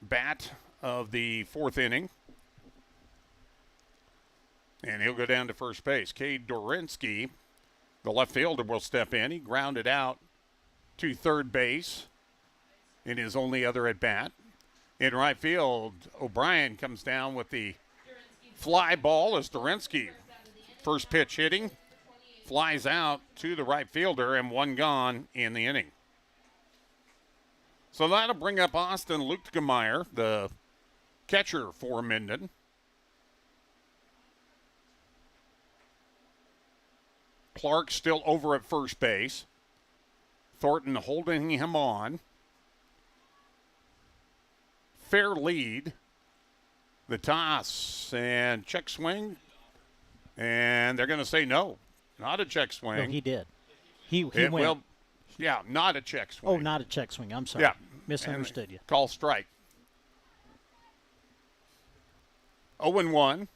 bat of the 4th inning. And he'll go down to first base. Cade Dorinsky, the left fielder, will step in. He grounded out to third base in his only other at bat. In right field, O'Brien comes down with the fly ball as Dorinsky, first pitch hitting, flies out to the right fielder, and one gone in the inning. So that'll bring up Austin Luchtgemeyer, the catcher for Minden. Clark still over at first base. Thornton holding him on. Fair lead. The toss and check swing. And they're going to say no. Not a check swing. No, he did. He went. Well, yeah, not a check swing. Oh, not a check swing. I'm sorry. Yeah. Misunderstood you. Call strike. 0-1.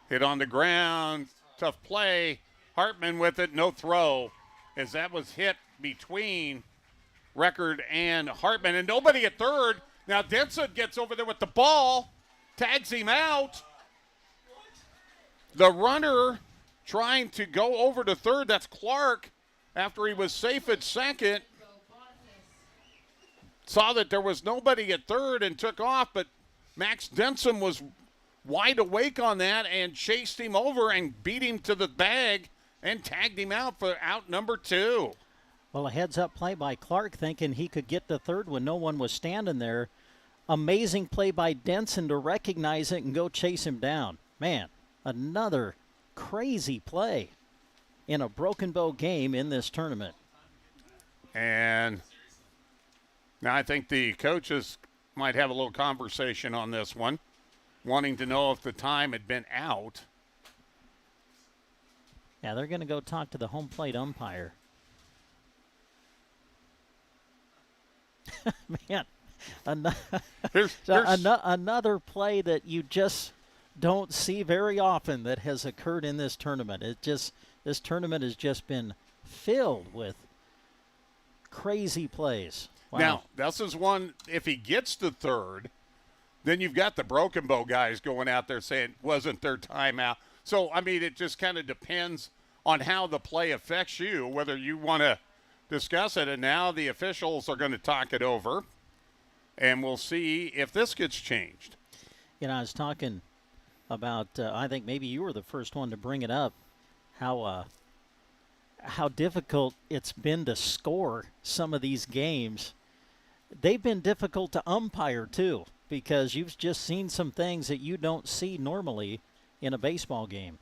Hit on the ground. Tough play. Hartman with it. No throw, as that was hit between Record and Hartman. And nobody at third. Now Denson gets over there with the ball. Tags him out. The runner trying to go over to third. That's Clark. After he was safe at second. Saw that there was nobody at third and took off, but Max Denson was wide awake on that and chased him over and beat him to the bag and tagged him out for out number 2. Well, a heads-up play by Clark, thinking he could get to third when no one was standing there. Amazing play by Denson to recognize it and go chase him down. Man, another crazy play in a Broken Bow game in this tournament. And now I think the coaches might have a little conversation on this one, wanting to know if the time had been out. Yeah, they're going to go talk to the home plate umpire. Man, another play that you just don't see very often that has occurred in this tournament. This tournament has just been filled with crazy plays. Wow. Now, this is one, if he gets to third, then you've got the Broken Bow guys going out there saying wasn't their timeout. So, I mean, it just kind of depends on how the play affects you, whether you want to discuss it. And now the officials are going to talk it over, and we'll see if this gets changed. You know, I was talking about, I think maybe you were the first one to bring it up, how difficult it's been to score some of these games. They've been difficult to umpire, too, because you've just seen some things that you don't see normally in a baseball game.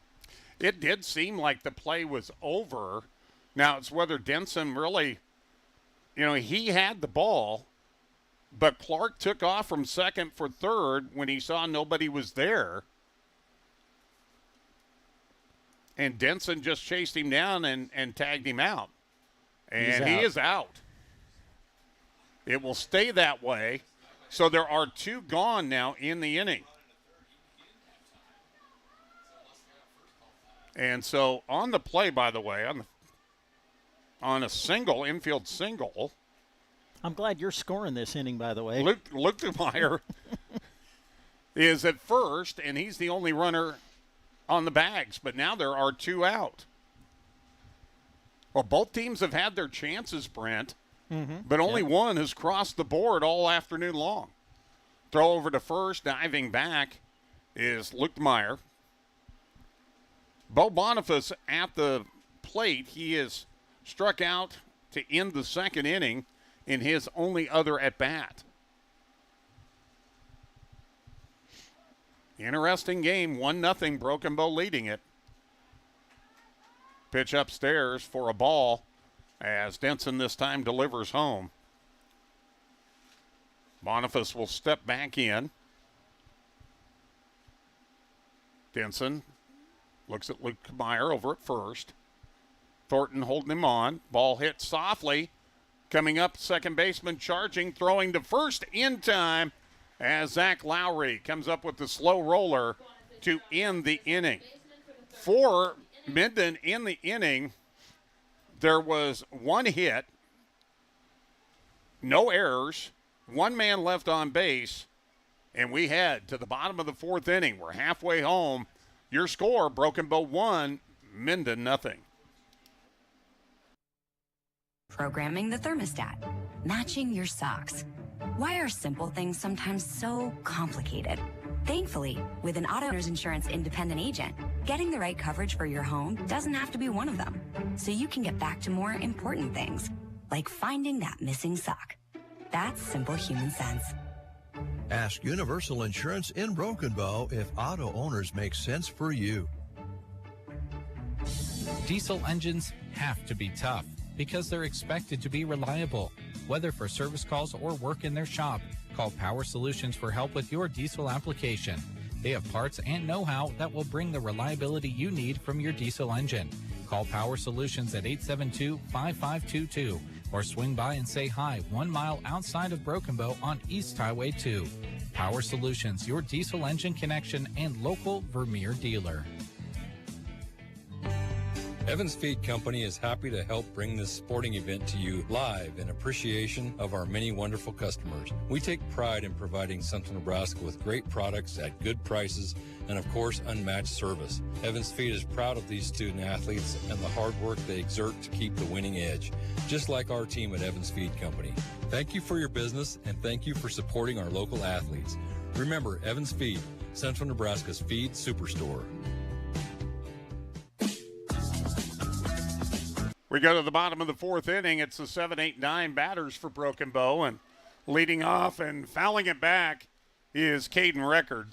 It did seem like the play was over. Now, it's whether Denson really, he had the ball, but Clark took off from second for third when he saw nobody was there. And Denson just chased him down and tagged him out. And he is out. It will stay that way. So there are 2 gone now in the inning. And so on the play, by the way, on a single, infield single. I'm glad you're scoring this inning, by the way. Luke DeMeyer is at first, and he's the only runner on the bags, but now there are 2 out. Well, both teams have had their chances, Brent, but only one has crossed the board all afternoon long. Throw over to first, diving back is Luke DeMeyer. Bo Boniface at the plate. He is struck out to end the second inning in his only other at-bat. Interesting game, 1-0, Broken Bow leading it. Pitch upstairs for a ball as Denson this time delivers home. Boniface will step back in. Denson looks at Luke Meyer over at first. Thornton holding him on. Ball hit softly. Coming up, second baseman charging, throwing to first in time as Zach Lowry comes up with the slow roller to end the inning. For Minden in the inning, there was 1 hit, no errors, 1 man left on base, and we head to the bottom of the 4th inning. We're halfway home. Your score, Broken Bow 1, Minden 0. Programming the thermostat, matching your socks. Why are simple things sometimes so complicated? Thankfully, with an auto owner's insurance independent agent, getting the right coverage for your home doesn't have to be one of them. So you can get back to more important things, like finding that missing sock. That's simple human sense. Ask Universal Insurance in Broken Bow if auto owners make sense for you. Diesel engines have to be tough because they're expected to be reliable. Whether for service calls or work in their shop, call Power Solutions for help with your diesel application. They have parts and know-how that will bring the reliability you need from your diesel engine. Call Power Solutions at 872-5522 or swing by and say hi 1 mile outside of Broken Bow on East Highway 2. Power Solutions, your diesel engine connection and local Vermeer dealer. Evans Feed Company is happy to help bring this sporting event to you live in appreciation of our many wonderful customers. We take pride in providing Central Nebraska with great products at good prices and, of course, unmatched service. Evans Feed is proud of these student athletes and the hard work they exert to keep the winning edge, just like our team at Evans Feed Company. Thank you for your business and thank you for supporting our local athletes. Remember, Evans Feed, Central Nebraska's feed superstore. We go to the bottom of the fourth inning. It's the 7, 8, 9 batters for Broken Bow, and leading off and fouling it back is Caden Record.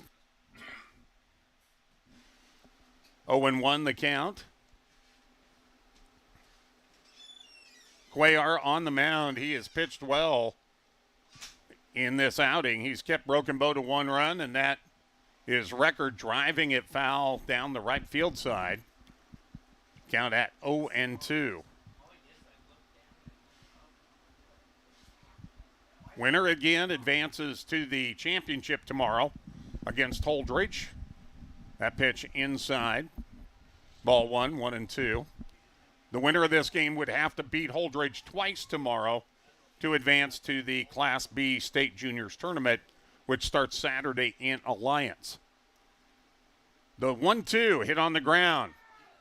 0-1 the count. Cuellar on the mound. He has pitched well in this outing. He's kept Broken Bow to 1 run, and that is Record driving it foul down the right field side. Count at 0-2. Winner again advances to the championship tomorrow against Holdridge. That pitch inside. Ball 1-2. The winner of this game would have to beat Holdridge twice tomorrow to advance to the Class B State Juniors Tournament, which starts Saturday in Alliance. The 1-2 hit on the ground.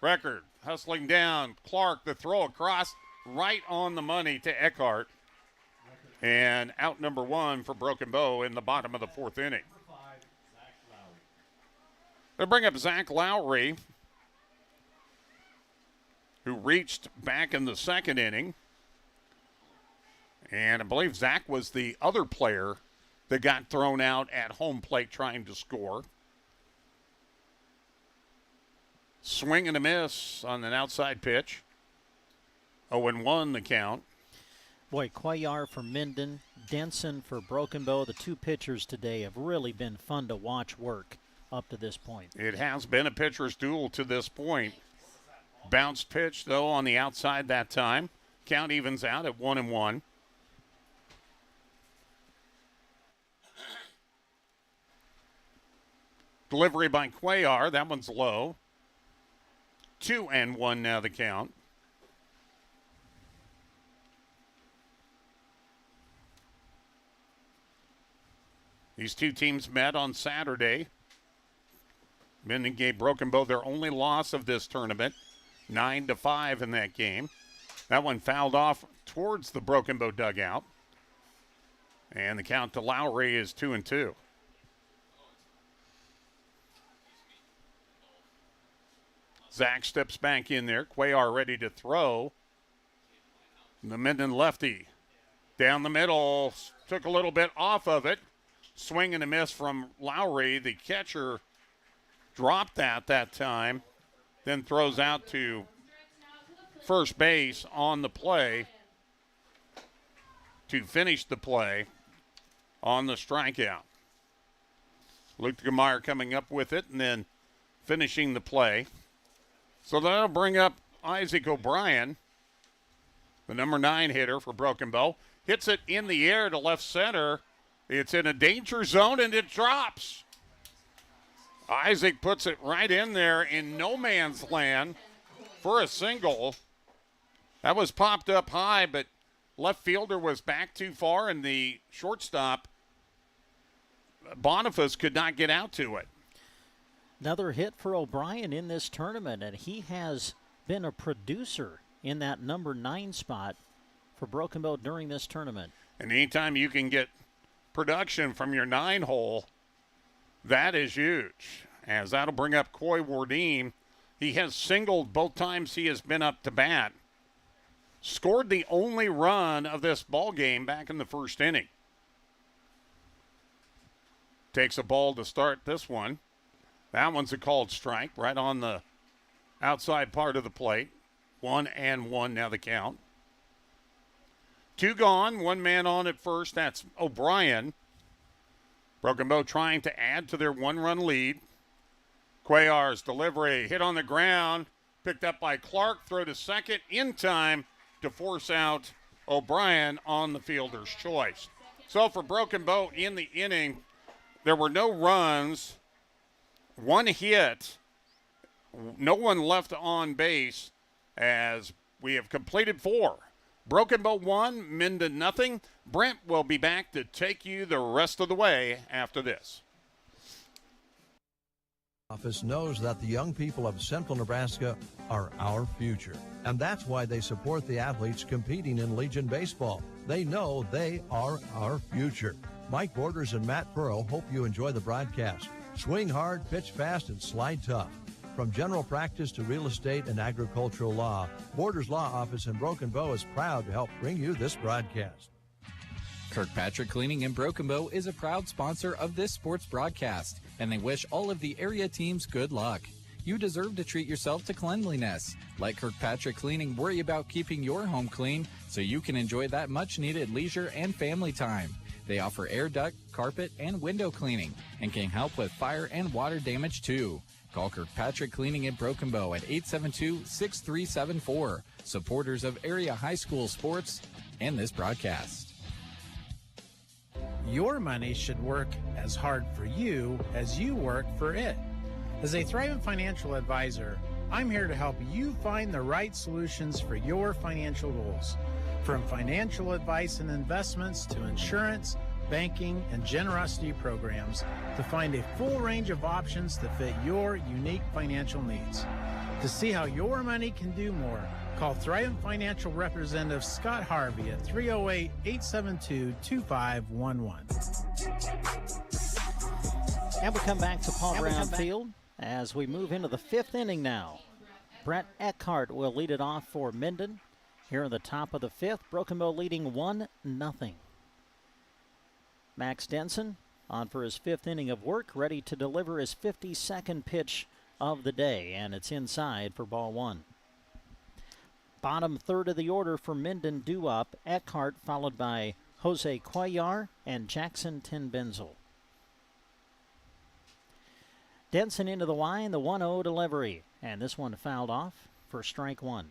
Record hustling down. Clark, the throw across, right on the money to Eckhart. And out number 1 for Broken Bow in the bottom of the fourth inning. They'll bring up Zach Lowry, who reached back in the second inning. And I believe Zach was the other player that got thrown out at home plate trying to score. Swing and a miss on an outside pitch. 0-1 the count. Boy, Cuellar for Minden, Denson for Broken Bow. The two pitchers today have really been fun to watch work up to this point. It has been a pitcher's duel to this point. Bounced pitch, though, on the outside that time. Count evens out at 1-1. Delivery by Cuellar. That one's low. 2-1 now the count. These two teams met on Saturday. Minden gave Broken Bow their only loss of this tournament, 9-5 in that game. That one fouled off towards the Broken Bow dugout. And the count to Lowry is 2-2. Zach steps back in there. Cuellar ready to throw. The Minden lefty down the middle. Took a little bit off of it. Swing and a miss from Lowry. The catcher dropped that time. Then throws out to first base on the play to finish the play on the strikeout. Luke Gemeyer coming up with it and then finishing the play. So that'll bring up Isaac O'Brien, the number 9 hitter for Broken Bow. Hits it in the air to left center. It's in a danger zone, and it drops. Isaac puts it right in there in no man's land for a single. That was popped up high, but left fielder was back too far, and the shortstop, Boniface, could not get out to it. Another hit for O'Brien in this tournament, and he has been a producer in that number 9 spot for Broken Bow during this tournament. And anytime you can get production from your 9 hole, that is huge. As that'll bring up Coy Wardine. He has singled both times he has been up to bat. Scored the only run of this ball game back in the first inning. Takes a ball to start this one. That one's a called strike right on the outside part of the plate. 1-1 now the count. 2 gone, 1 man on at first. That's O'Brien. Broken Bow trying to add to their 1-run lead. Cuellar's delivery hit on the ground. Picked up by Clark. Throw to second in time to force out O'Brien on the fielder's choice. So for Broken Bow in the inning, there were no runs, one hit, no one left on base as we have completed 4. Broken Bow 1, Minden nothing. Brent will be back to take you the rest of the way after this. Office knows that the young people of Central Nebraska are our future, and that's why they support the athletes competing in Legion Baseball. They know they are our future. Mike Borders and Matt Pearl hope you enjoy the broadcast. Swing hard, pitch fast, and slide tough. From general practice to real estate and agricultural law, Borders Law Office in Broken Bow is proud to help bring you this broadcast. Kirkpatrick Cleaning in Broken Bow is a proud sponsor of this sports broadcast, and they wish all of the area teams good luck. You deserve to treat yourself to cleanliness. Let Kirkpatrick Cleaning worry about keeping your home clean so you can enjoy that much-needed leisure and family time. They offer air duct, carpet, and window cleaning and can help with fire and water damage too. Call Kirkpatrick Cleaning in Broken Bow at 872-6374. Supporters of area high school sports and this broadcast. Your money should work as hard for you as you work for it. As a Thrivent financial advisor, I'm here to help you find the right solutions for your financial goals. From financial advice and investments to insurance, banking, and generosity programs, to find a full range of options to fit your unique financial needs. To see how your money can do more, call Thrivent Financial Representative Scott Harvey at 308-872-2511. And we come back to Paul Brown Field as we move into the 5th inning now. Brett Eckhart will lead it off for Minden. Here in the top of the 5th, Broken Bow leading 1-0. Max Denson on for his 5th inning of work, ready to deliver his 52nd pitch of the day, and it's inside for ball 1. Bottom third of the order for Minden due up, Eckhart followed by Jose Cuellar and Jackson Tinbenzel. Denson into the line, the 1-0 delivery, and this one fouled off for strike 1.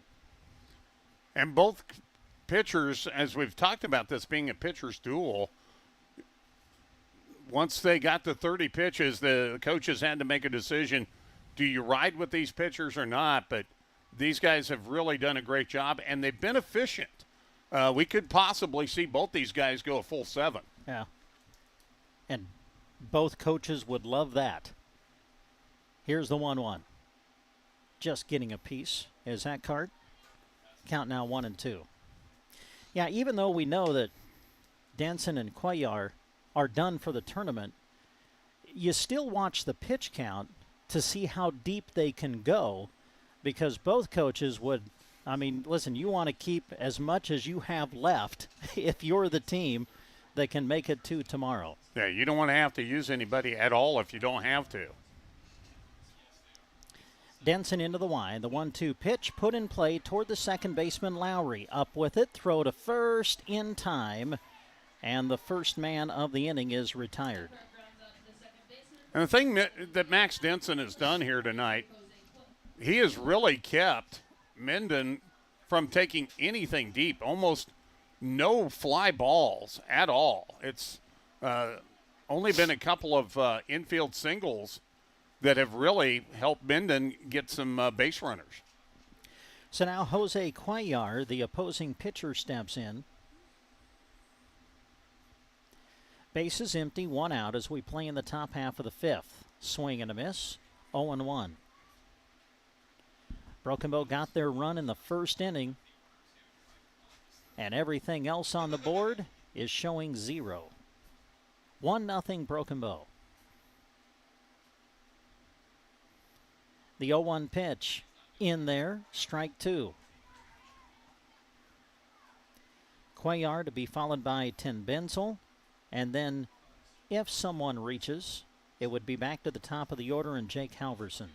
And both pitchers, as we've talked about this being a pitcher's duel, once they got to 30 pitches, the coaches had to make a decision. Do you ride with these pitchers or not? But these guys have really done a great job, and they've been efficient. We could possibly see both these guys go a full 7. Yeah. And both coaches would love that. Here's the 1-1. Just getting a piece is Eckhart. Count now 1-2. Yeah, even though we know that Denson and Cuellar are done for the tournament, you still watch the pitch count to see how deep they can go, because both coaches would, I mean, listen, you want to keep as much as you have left if you're the team that can make it to tomorrow. Yeah, you don't want to have to use anybody at all if you don't have to. Denson into the wide. The 1-2 pitch put in play toward the second baseman Lowry. Up with it, throw to first in time, and the first man of the inning is retired. And the thing that Max Denson has done here tonight, he has really kept Minden from taking anything deep, almost no fly balls at all. It's only been a couple of infield singles that have really helped Minden get some base runners. So now Jose Cuellar, the opposing pitcher, steps in. Base is empty, 1 out as we play in the top half of the 5th. Swing and a miss, 0-1. Broken Bow got their run in the first inning, and everything else on the board is showing 0. 1-0 Broken Bow. The 0-1 pitch in there, strike 2. Cuellar to be followed by Tinbenzel, and then if someone reaches, it would be back to the top of the order and Jake Halverson.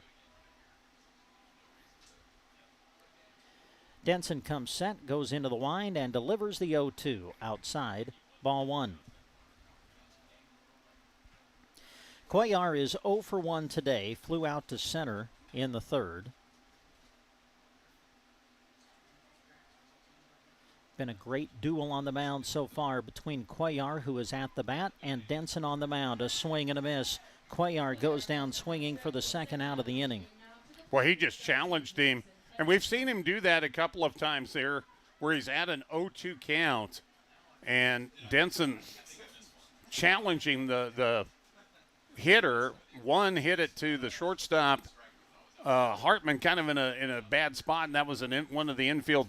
Denson comes set, goes into the wind, and delivers the 0-2 outside, ball 1. Cuellar is 0 for 1 today, flew out to center in the 3rd. been a great duel on the mound so far between Cuellar, who is at the bat, and Denson on the mound. A swing and a miss. Cuellar goes down swinging for the second out of the inning. Well, he just challenged him, and we've seen him do that a couple of times there where he's at an 0-2 count, and Denson challenging the hitter. One hit it to the shortstop, Hartman, kind of in a bad spot, and that was one of the infield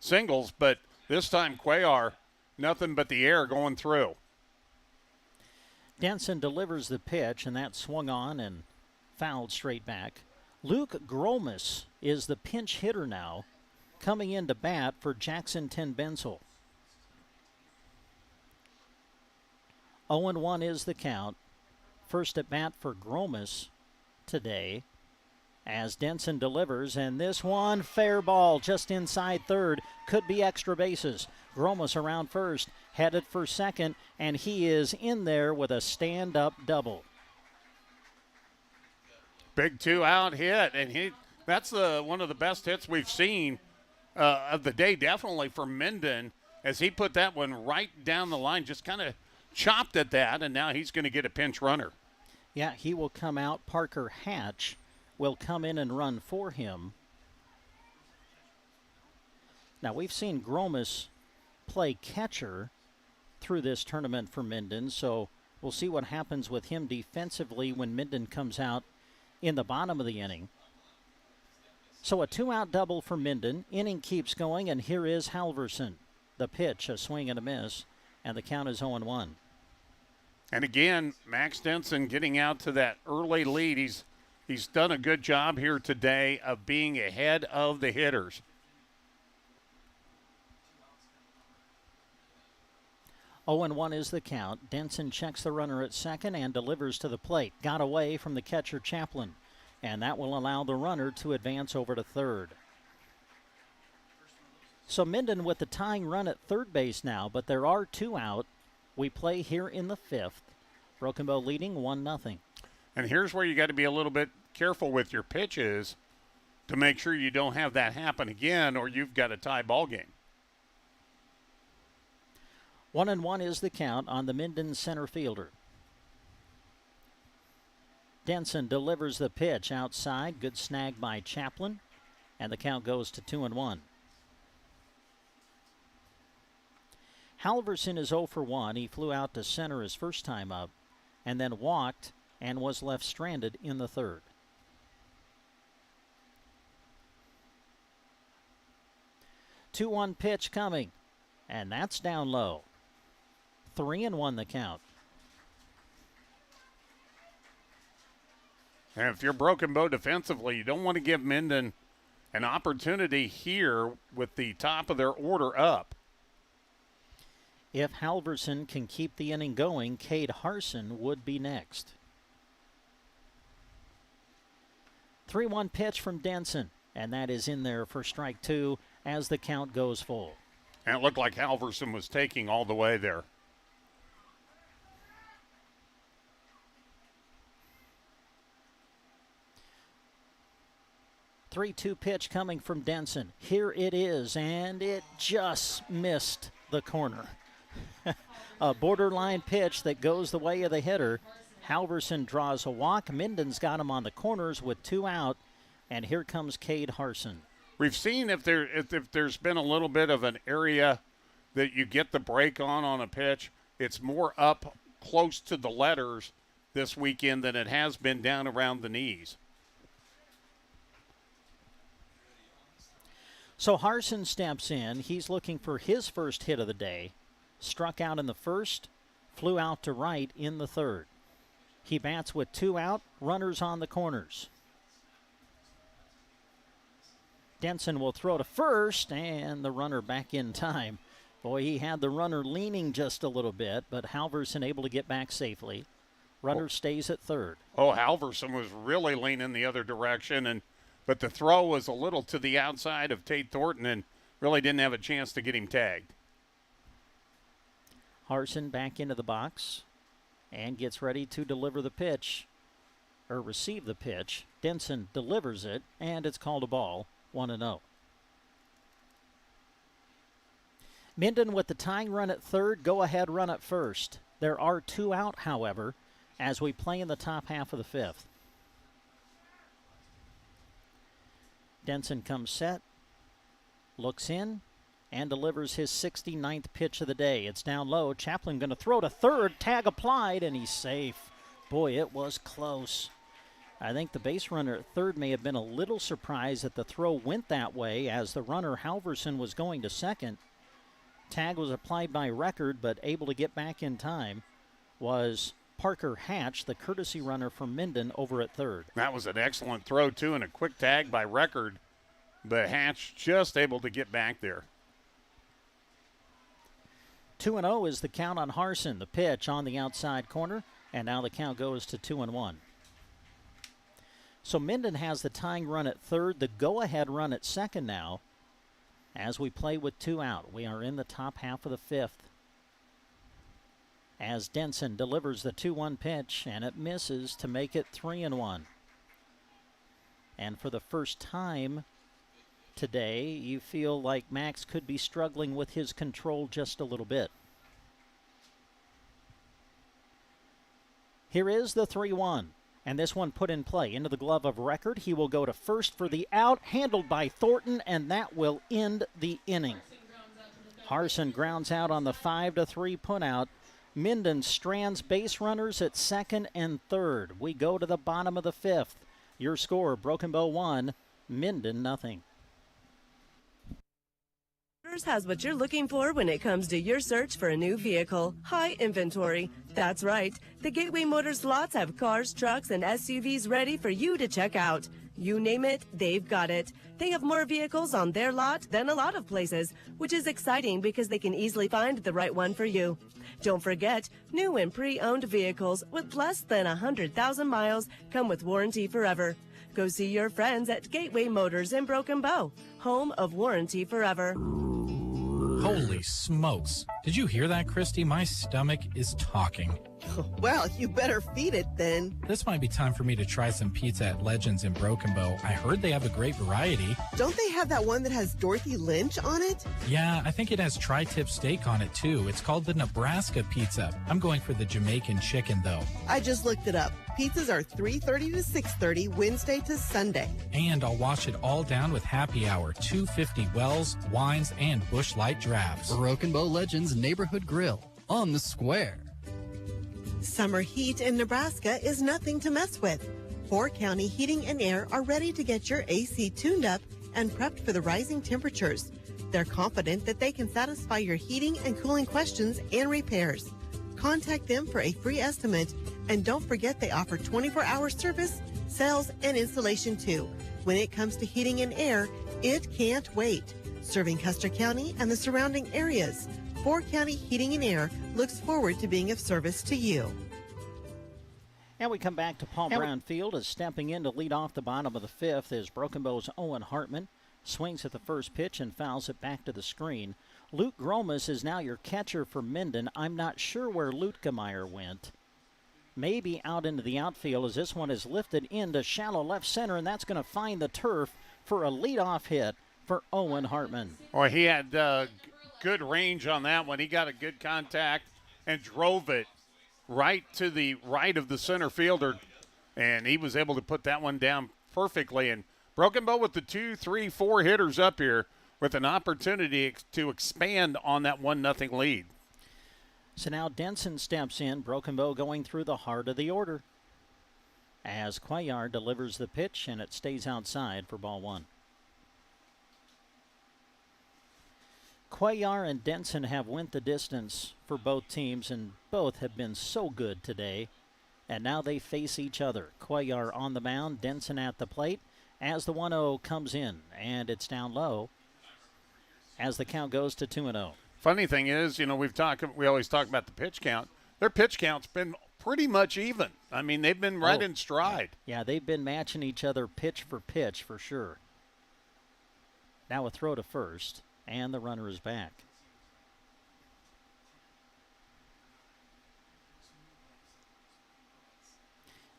singles, but this time Cuellar, nothing but the air going through. Denson delivers the pitch, and that swung on and fouled straight back. Luke Gromas is the pinch hitter now, coming in to bat for Jackson Tenbensel. 0-1 is the count. First at bat for Gromas today as Denson delivers, and this one, fair ball just inside third. Could be extra bases. Gromas around first, headed for second, and he is in there with a stand-up double. Big 2-out hit, and that's one of the best hits we've seen of the day, definitely for Minden, as he put that one right down the line, just kind of chopped at that, and now he's going to get a pinch runner. Yeah, he will come out. Parker Hatch will come in and run for him. Now, we've seen Gromas play catcher through this tournament for Minden, so we'll see what happens with him defensively when Minden comes out in the bottom of the inning. So a 2-out double for Minden. Inning keeps going, and here is Halverson. The pitch, a swing and a miss, and the count is 0-1. And again, Max Denson getting out to that early lead. He's done a good job here today of being ahead of the hitters. 0-1 is the count. Denson checks the runner at second and delivers to the plate. Got away from the catcher Chaplin, and that will allow the runner to advance over to third. So Minden with the tying run at third base now, but there are 2 out. We play here in the 5th. Broken Bow leading 1-0. And here's where you got to be a little bit careful with your pitches to make sure you don't have that happen again, or you've got a tie ball game. 1-1 is the count on the Minden center fielder. Denson delivers the pitch outside. Good snag by Chaplin, and the count goes to 2-1. Halverson is 0 for 1. He flew out to center his first time up and then walked and was left stranded in the third. The 2-1 pitch coming, and that's down low. 3-1 the count. And if you're Broken Bow defensively, you don't want to give Minden an opportunity here with the top of their order up. If Halverson can keep the inning going, Cade Harson would be next. 3-1 pitch from Denson, and that is in there for strike 2 as the count goes full. And it looked like Halverson was taking all the way there. The 3-2 pitch coming from Denson. Here it is, and it just missed the corner. A borderline pitch that goes the way of the hitter. Halverson draws a walk. Minden's got him on the corners with 2 out, and here comes Cade Harson. We've seen if there's been a little bit of an area that you get the break on a pitch, it's more up close to the letters this weekend than it has been down around the knees. So Harson steps in. He's looking for his first hit of the day. Struck out in the first, flew out to right in the third. He bats with 2 out, runners on the corners. Denson will throw to first, and the runner back in time. Boy, he had the runner leaning just a little bit, but Halverson able to get back safely. Runner stays at third. Oh, Halverson was really leaning the other direction, but the throw was a little to the outside of Tate Thornton and really didn't have a chance to get him tagged. Harson back into the box and gets ready to deliver the pitch, or receive the pitch. Denson delivers it, and it's called a ball, 1-0. Minden with the tying run at third, go-ahead run at first. There are 2 out, however, as we play in the top half of the 5th. Denson comes set, looks in, and delivers his 69th pitch of the day. It's down low. Chaplin going to throw to third. Tag applied, and he's safe. Boy, it was close. I think the base runner at third may have been a little surprised that the throw went that way as the runner, Halverson, was going to second. Tag was applied by record, but able to get back in time was Parker Hatch, the courtesy runner from Minden, over at third. That was an excellent throw, too, and a quick tag by record, but Hatch just able to get back there. 2-0 is the count on Harson. The pitch on the outside corner, and now the count goes to 2-1. So Minden has the tying run at third, the go-ahead run at second now. As we play with 2 out, we are in the top half of the 5th. As Denson delivers the 2-1 pitch, and it misses to make it 3-1. And for the first time today, you feel like Max could be struggling with his control just a little bit. Here is the 3-1, and this one put in play into the glove of record. He will go to first for the out, handled by Thornton, and that will end the inning. Harson grounds out on the 5-3 putout. Minden strands base runners at second and third. We go to the bottom of the 5th. Your score, Broken Bow 1, Minden nothing. Has what you're looking for when it comes to your search for a new vehicle. High inventory. That's right. The Gateway Motors lots have cars, trucks, and SUVs ready for you to check out. You name it, they've got it. They have more vehicles on their lot than a lot of places, which is exciting because they can easily find the right one for you. Don't forget, new and pre-owned vehicles with less than 100,000 miles come with warranty forever. Go see your friends at Gateway Motors in Broken Bow, home of warranty forever. Holy smokes. Did you hear that, Christy? My stomach is talking. Well, you better feed it then. This might be time for me to try some pizza at Legends in Broken Bow. I heard they have a great variety. Don't they have that one that has Dorothy Lynch on it? Yeah, I think it has tri-tip steak on it too. It's called the Nebraska Pizza. I'm going for the Jamaican chicken though. I just looked it up. Pizzas are $3.30 to $6.30 Wednesday to Sunday. And I'll wash it all down with happy hour, $2.50 wells, wines, and Busch Light drafts. Broken Bow Legends Neighborhood Grill on the square. Summer heat in Nebraska is nothing to mess with. 4 County Heating and Air are ready to get your AC tuned up and prepped for the rising temperatures. They're confident that they can satisfy your heating and cooling questions and repairs. Contact them for a free estimate, and don't forget they offer 24-hour service, sales, and installation too. When it comes to heating and air, it can't wait. Serving Custer County and the surrounding areas, 4 County Heating and Air looks forward to being of service to you. And we come back to Paul Brown Field as stepping in to lead off the bottom of the 5th is Broken Bow's Owen Hartman. Swings at the first pitch and fouls it back to the screen. Luke Gromas is now your catcher for Minden. I'm not sure where Lutkemeyer went. Maybe out into the outfield as this one is lifted into shallow left center, and that's going to find the turf for a leadoff hit for Owen Hartman. Well, he had good range on that one. He got a good contact and drove it right to the right of the center fielder, and he was able to put that one down perfectly. And Broken Bow with the 2, 3, 4 hitters up here with an opportunity to expand on that 1-0 lead. So now Denson steps in, Broken Bow going through the heart of the order as Cuellar delivers the pitch, and it stays outside for ball 1. Cuellar and Denson have went the distance for both teams, and both have been so good today. And now they face each other. Cuellar on the mound, Denson at the plate as the 1-0 comes in, and it's down low as the count goes to 2-0. Funny thing is, we always talk about the pitch count. Their pitch count's been pretty much even. I mean, they've been right in stride. Yeah, they've been matching each other pitch for sure. Now a throw to first, and the runner is back.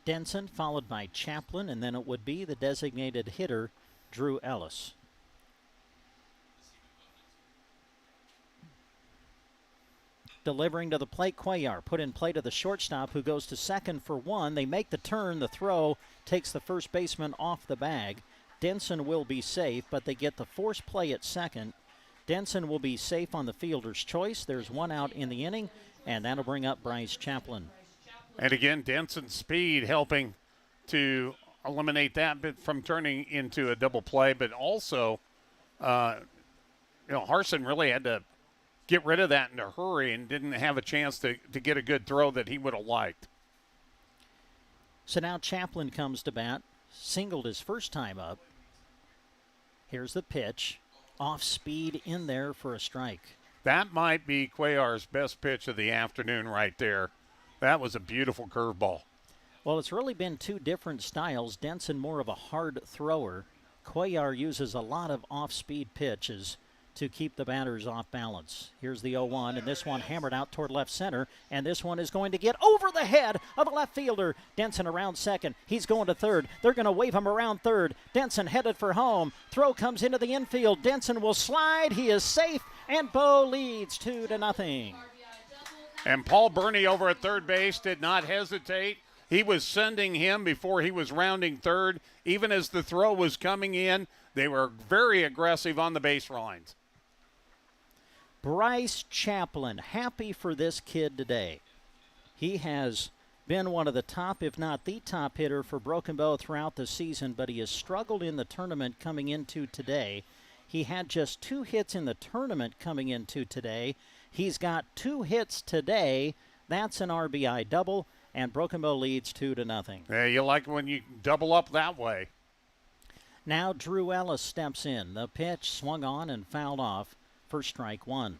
Denson followed by Chaplin, and then it would be the designated hitter, Drew Ellis. delivering to the plate. Cuellar put in play to the shortstop, who goes to second for one. They make the turn. The throw takes the first baseman off the bag. Denson will be safe, but they get the force play at second. Denson will be safe on the fielder's choice. There's one out in the inning, and that'll bring up Bryce Chaplin. And again, Denson's speed helping to eliminate that bit from turning into a double play, but also, Harson really had to get rid of that in a hurry and didn't have a chance to get a good throw that he would have liked. So now Chaplin comes to bat, singled his first time up. Here's the pitch, off speed in there for a strike. That might be Cuellar's best pitch of the afternoon right there. That was a beautiful curveball. Well, it's really been two different styles. Denson more of a hard thrower. Cuellar uses a lot of off-speed pitches to keep the batters off balance. Here's the 0-1, and this one hammered out toward left center, and this one is going to get over the head of a left fielder. Denson around second. He's going to third. They're going to wave him around third. Denson headed for home. Throw comes into the infield. Denson will slide. He is safe, and Bo leads 2-0. And Paul Burney over at third base did not hesitate. He was sending him before he was rounding third. Even as the throw was coming in, they were very aggressive on the base lines. Bryce Chaplin, happy for this kid today. He has been one of the top, if not the top hitter for Broken Bow throughout the season, but he has struggled in the tournament coming into today. He had just 2 hits in the tournament coming into today. He's got 2 hits today. That's an RBI double, and Broken Bow leads 2-0. Yeah, you like when you double up that way. Now Drew Ellis steps in. The pitch swung on and fouled off for strike 1.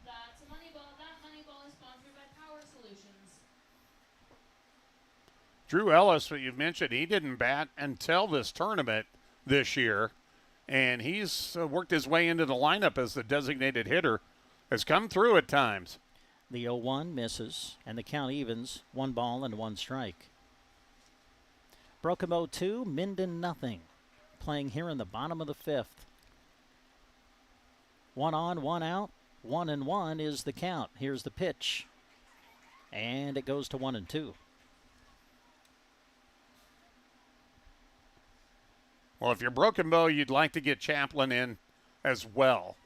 That's Moneyball. That Moneyball is sponsored by Power Solutions. Drew Ellis, what you mentioned, he didn't bat until this tournament this year, and he's worked his way into the lineup as the designated hitter. Has come through at times. The 0-1 misses, and the count evens 1 ball and 1 strike. Broken Bow 2, Minden nothing. Playing here in the bottom of the 5th. 1 on, 1 out. 1-1 is the count. Here's the pitch. And it goes to 1-2. Well, if you're Broken Bow, you'd like to get Chaplin in as well.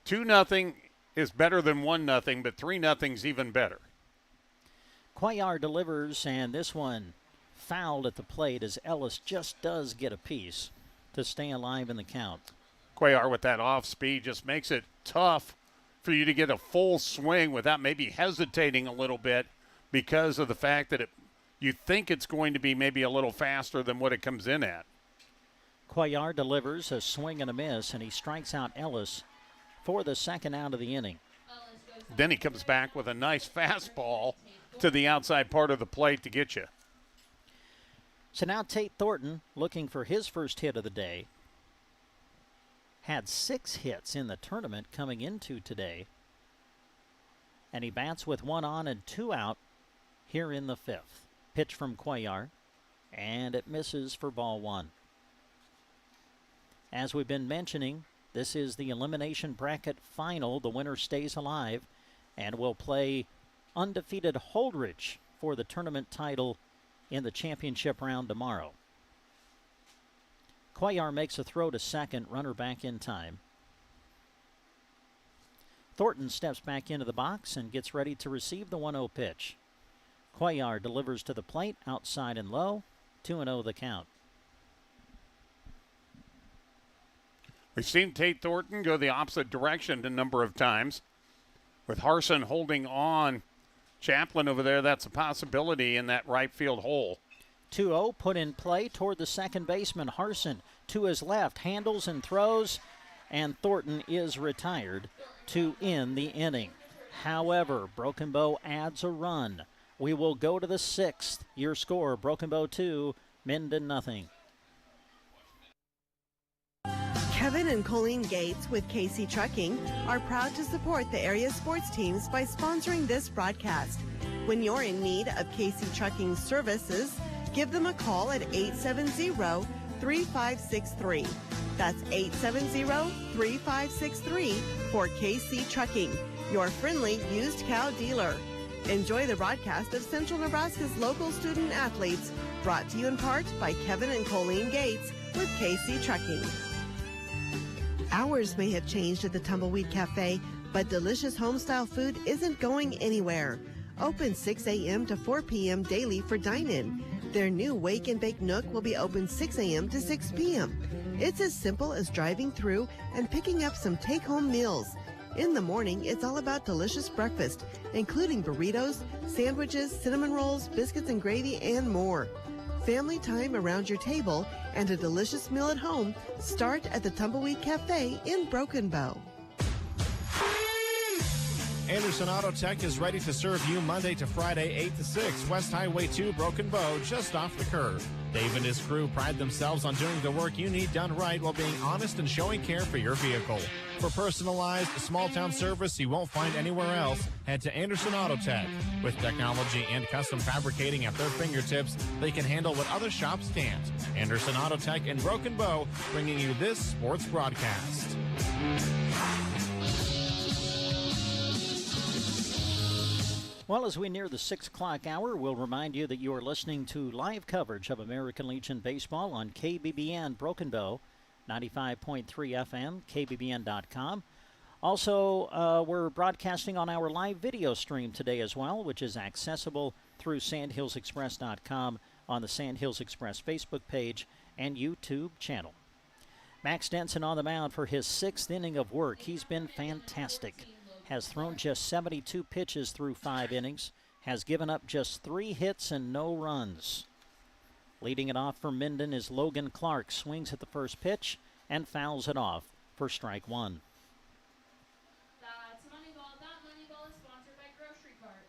2-0 is better than 1-0, but 3-0's even better. Cuellar delivers, and this one fouled at the plate as Ellis just does get a piece to stay alive in the count. Cuellar with that off speed just makes it tough for you to get a full swing without maybe hesitating a little bit because of the fact that you think it's going to be maybe a little faster than what it comes in at. Cuellar delivers a swing and a miss, and he strikes out Ellis for the second out of the inning. Then he comes back with a nice fastball to the outside part of the plate to get you. So now Tate Thornton looking for his first hit of the day. Had 6 hits in the tournament coming into today. And he bats with 1 on and 2 out here in the 5th. Pitch from Cuellar, and it misses for ball 1. As we've been mentioning, this is the elimination bracket final. The winner stays alive and will play undefeated Holdridge for the tournament title in the championship round tomorrow. Cuellar makes a throw to second, runner back in time. Thornton steps back into the box and gets ready to receive the 1-0 pitch. Cuellar delivers to the plate, outside and low, 2-0 the count. We've seen Tate Thornton go the opposite direction a number of times. With Harson holding on Chaplin over there, that's a possibility in that right field hole. 2-0 put in play toward the second baseman. Harson to his left, handles and throws, and Thornton is retired to end the inning. However, Broken Bow adds a run. We will go to the 6th. Your score, Broken Bow 2, Minden nothing. Kevin and Colleen Gates with KC Trucking are proud to support the area sports teams by sponsoring this broadcast. When you're in need of KC Trucking services, give them a call at 870-3563 That's 870-3563 for KC Trucking, your friendly used cow dealer. Enjoy the broadcast of Central Nebraska's local student athletes, brought to you in part by Kevin and Colleen Gates with KC Trucking. Hours may have changed at the Tumbleweed Cafe, but delicious home-style food isn't going anywhere. Open 6 a.m. to 4 p.m. daily for dine-in. Their new Wake and Bake Nook will be open 6 a.m. to 6 p.m. It's as simple as driving through and picking up some take-home meals. In the morning, it's all about delicious breakfast, including burritos, sandwiches, cinnamon rolls, biscuits and gravy, and more. Family time around your table and a delicious meal at home start at the Tumbleweed Cafe in Broken Bow. Anderson Auto Tech is ready to serve you Monday to Friday, 8 to 6, West Highway 2, Broken Bow, just off the curve. Dave and his crew pride themselves on doing the work you need done right while being honest and showing care for your vehicle. For personalized, small-town service you won't find anywhere else, head to Anderson Auto Tech. With technology and custom fabricating at their fingertips, they can handle what other shops can't. Anderson Auto Tech in Broken Bow, bringing you this sports broadcast. Well, as we near the 6 o'clock hour, we'll remind you that you are listening to live coverage of American Legion Baseball on KBBN Broken Bow, 95.3 FM, kbbn.com. Also, we're broadcasting on our live video stream today as well, which is accessible through sandhillsexpress.com on the Sandhills Express Facebook page and YouTube channel. Max Denson on the mound for his 6th inning of work. He's been fantastic. Has thrown just 72 pitches through 5 innings, has given up just 3 hits and no runs. Leading it off for Minden is Logan Clark, swings at the first pitch and fouls it off for strike 1. That's Moneyball. That Moneyball is sponsored by Grocery Cart.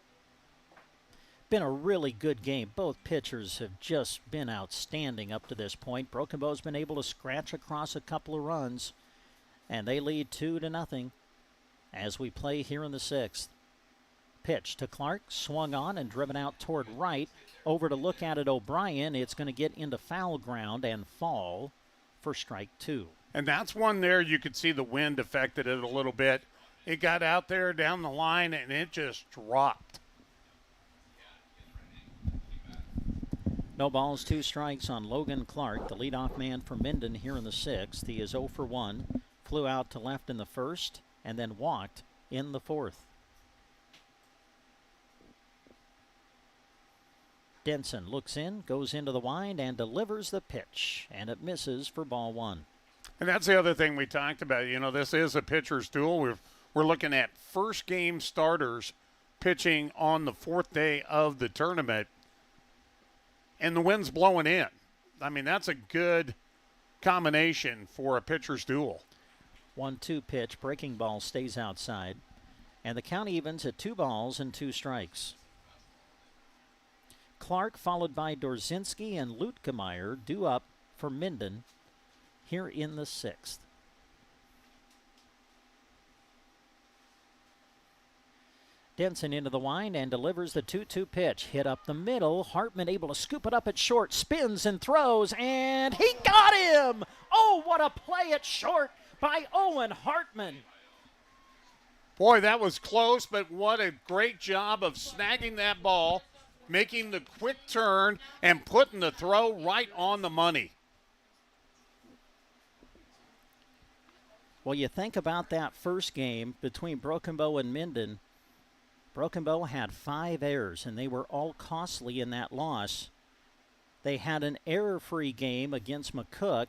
Been a really good game. Both pitchers have just been outstanding up to this point. Broken Bow's been able to scratch across a couple of runs, and they lead 2-0. As we play here in the 6th. Pitch to Clark, swung on and driven out toward right. Over to look at it, O'Brien. It's going to get into foul ground and fall for strike 2. And that's one there you could see the wind affected it a little bit. It got out there down the line and it just dropped. No balls, 2 strikes on Logan Clark, the leadoff man for Minden here in the 6th. He is 0 for 1. Flew out to left in the 1st. And then walked in the 4th. Denson looks in, goes into the wind, and delivers the pitch. And it misses for ball 1. And that's the other thing we talked about. You know, this is a pitcher's duel. We're looking at first game starters pitching on the 4th day of the tournament. And the wind's blowing in. I mean, that's a good combination for a pitcher's duel. 1-2 pitch, breaking ball stays outside. And the count evens at 2 balls and 2 strikes. Clark followed by Dorzinski and Lutkemeyer due up for Minden here in the 6th. Denson into the wind and delivers the 2-2 pitch. Hit up the middle. Hartman able to scoop it up at short. Spins and throws, and he got him! Oh, what a play at short by Owen Hartman. Boy, that was close, but what a great job of snagging that ball, making the quick turn, and putting the throw right on the money. Well, you think about that first game between Broken Bow and Minden. Broken Bow had 5 errors, and they were all costly in that loss. They had an error-free game against McCook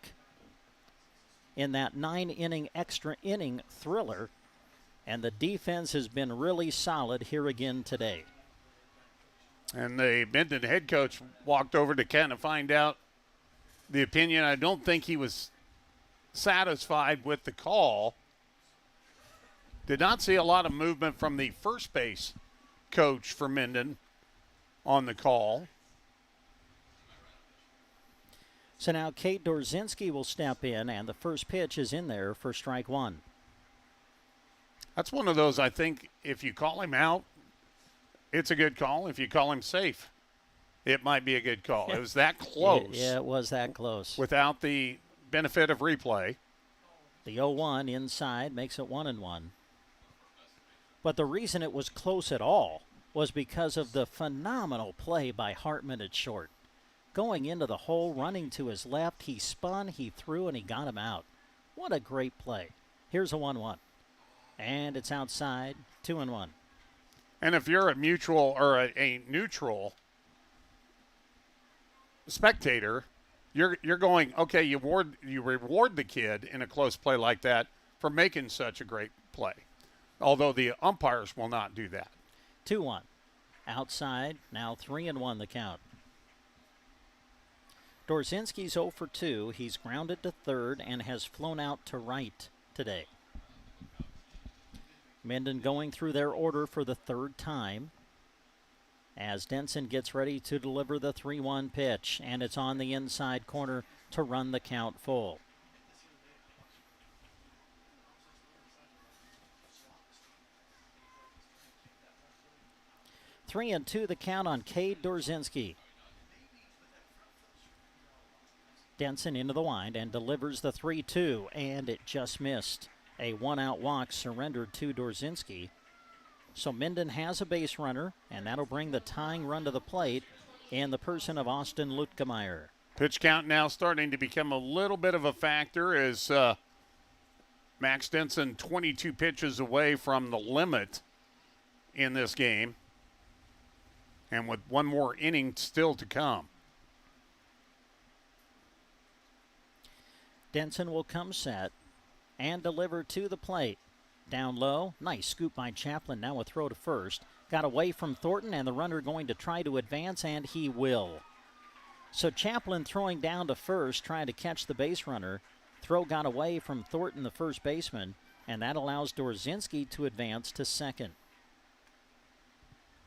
in that 9-inning extra inning thriller, and the defense has been really solid here again today. And the Minden head coach walked over to Ken to find out the opinion. I don't think he was satisfied with the call. Did not see a lot of movement from the first base coach for Minden on the call. So now Kate Dorzinski will step in, and the first pitch is in there for strike 1. That's one of those, I think, if you call him out, it's a good call. If you call him safe, it might be a good call. It was that close. Yeah, it was that close. Without the benefit of replay. The 0-1 inside makes it 1-1. But the reason it was close at all was because of the phenomenal play by Hartman at short. Going into the hole, running to his left, he spun, he threw, and he got him out. What a great play. Here's a 1-1. And it's outside, 2-1. And if you're a mutual or a neutral spectator, you're going, okay, you reward the kid in a close play like that for making such a great play. Although the umpires will not do that. 2-1. Outside, now 3-1 the count. Dorzinski's 0 for 2. He's grounded to third and has flown out to right today. Minden going through their order for the third time as Denson gets ready to deliver the 3-1 pitch, and it's on the inside corner to run the count full. Three and two the count on Cade Dorzinski. Denson into the wind and delivers the 3-2, and it just missed. A one-out walk surrendered to Dorzinski. So Minden has a base runner, and that'll bring the tying run to the plate in the person of Austin Lutkemeyer. Pitch count now starting to become a little bit of a factor as Max Denson 22 pitches away from the limit in this game, and with one more inning still to come. Denson will come set and deliver to the plate. Down low, nice scoop by Chaplin, now a throw to first. Got away from Thornton, and the runner going to try to advance, and he will. So Chaplin throwing down to first, trying to catch the base runner. Throw got away from Thornton, the first baseman, and that allows Dorzinski to advance to second.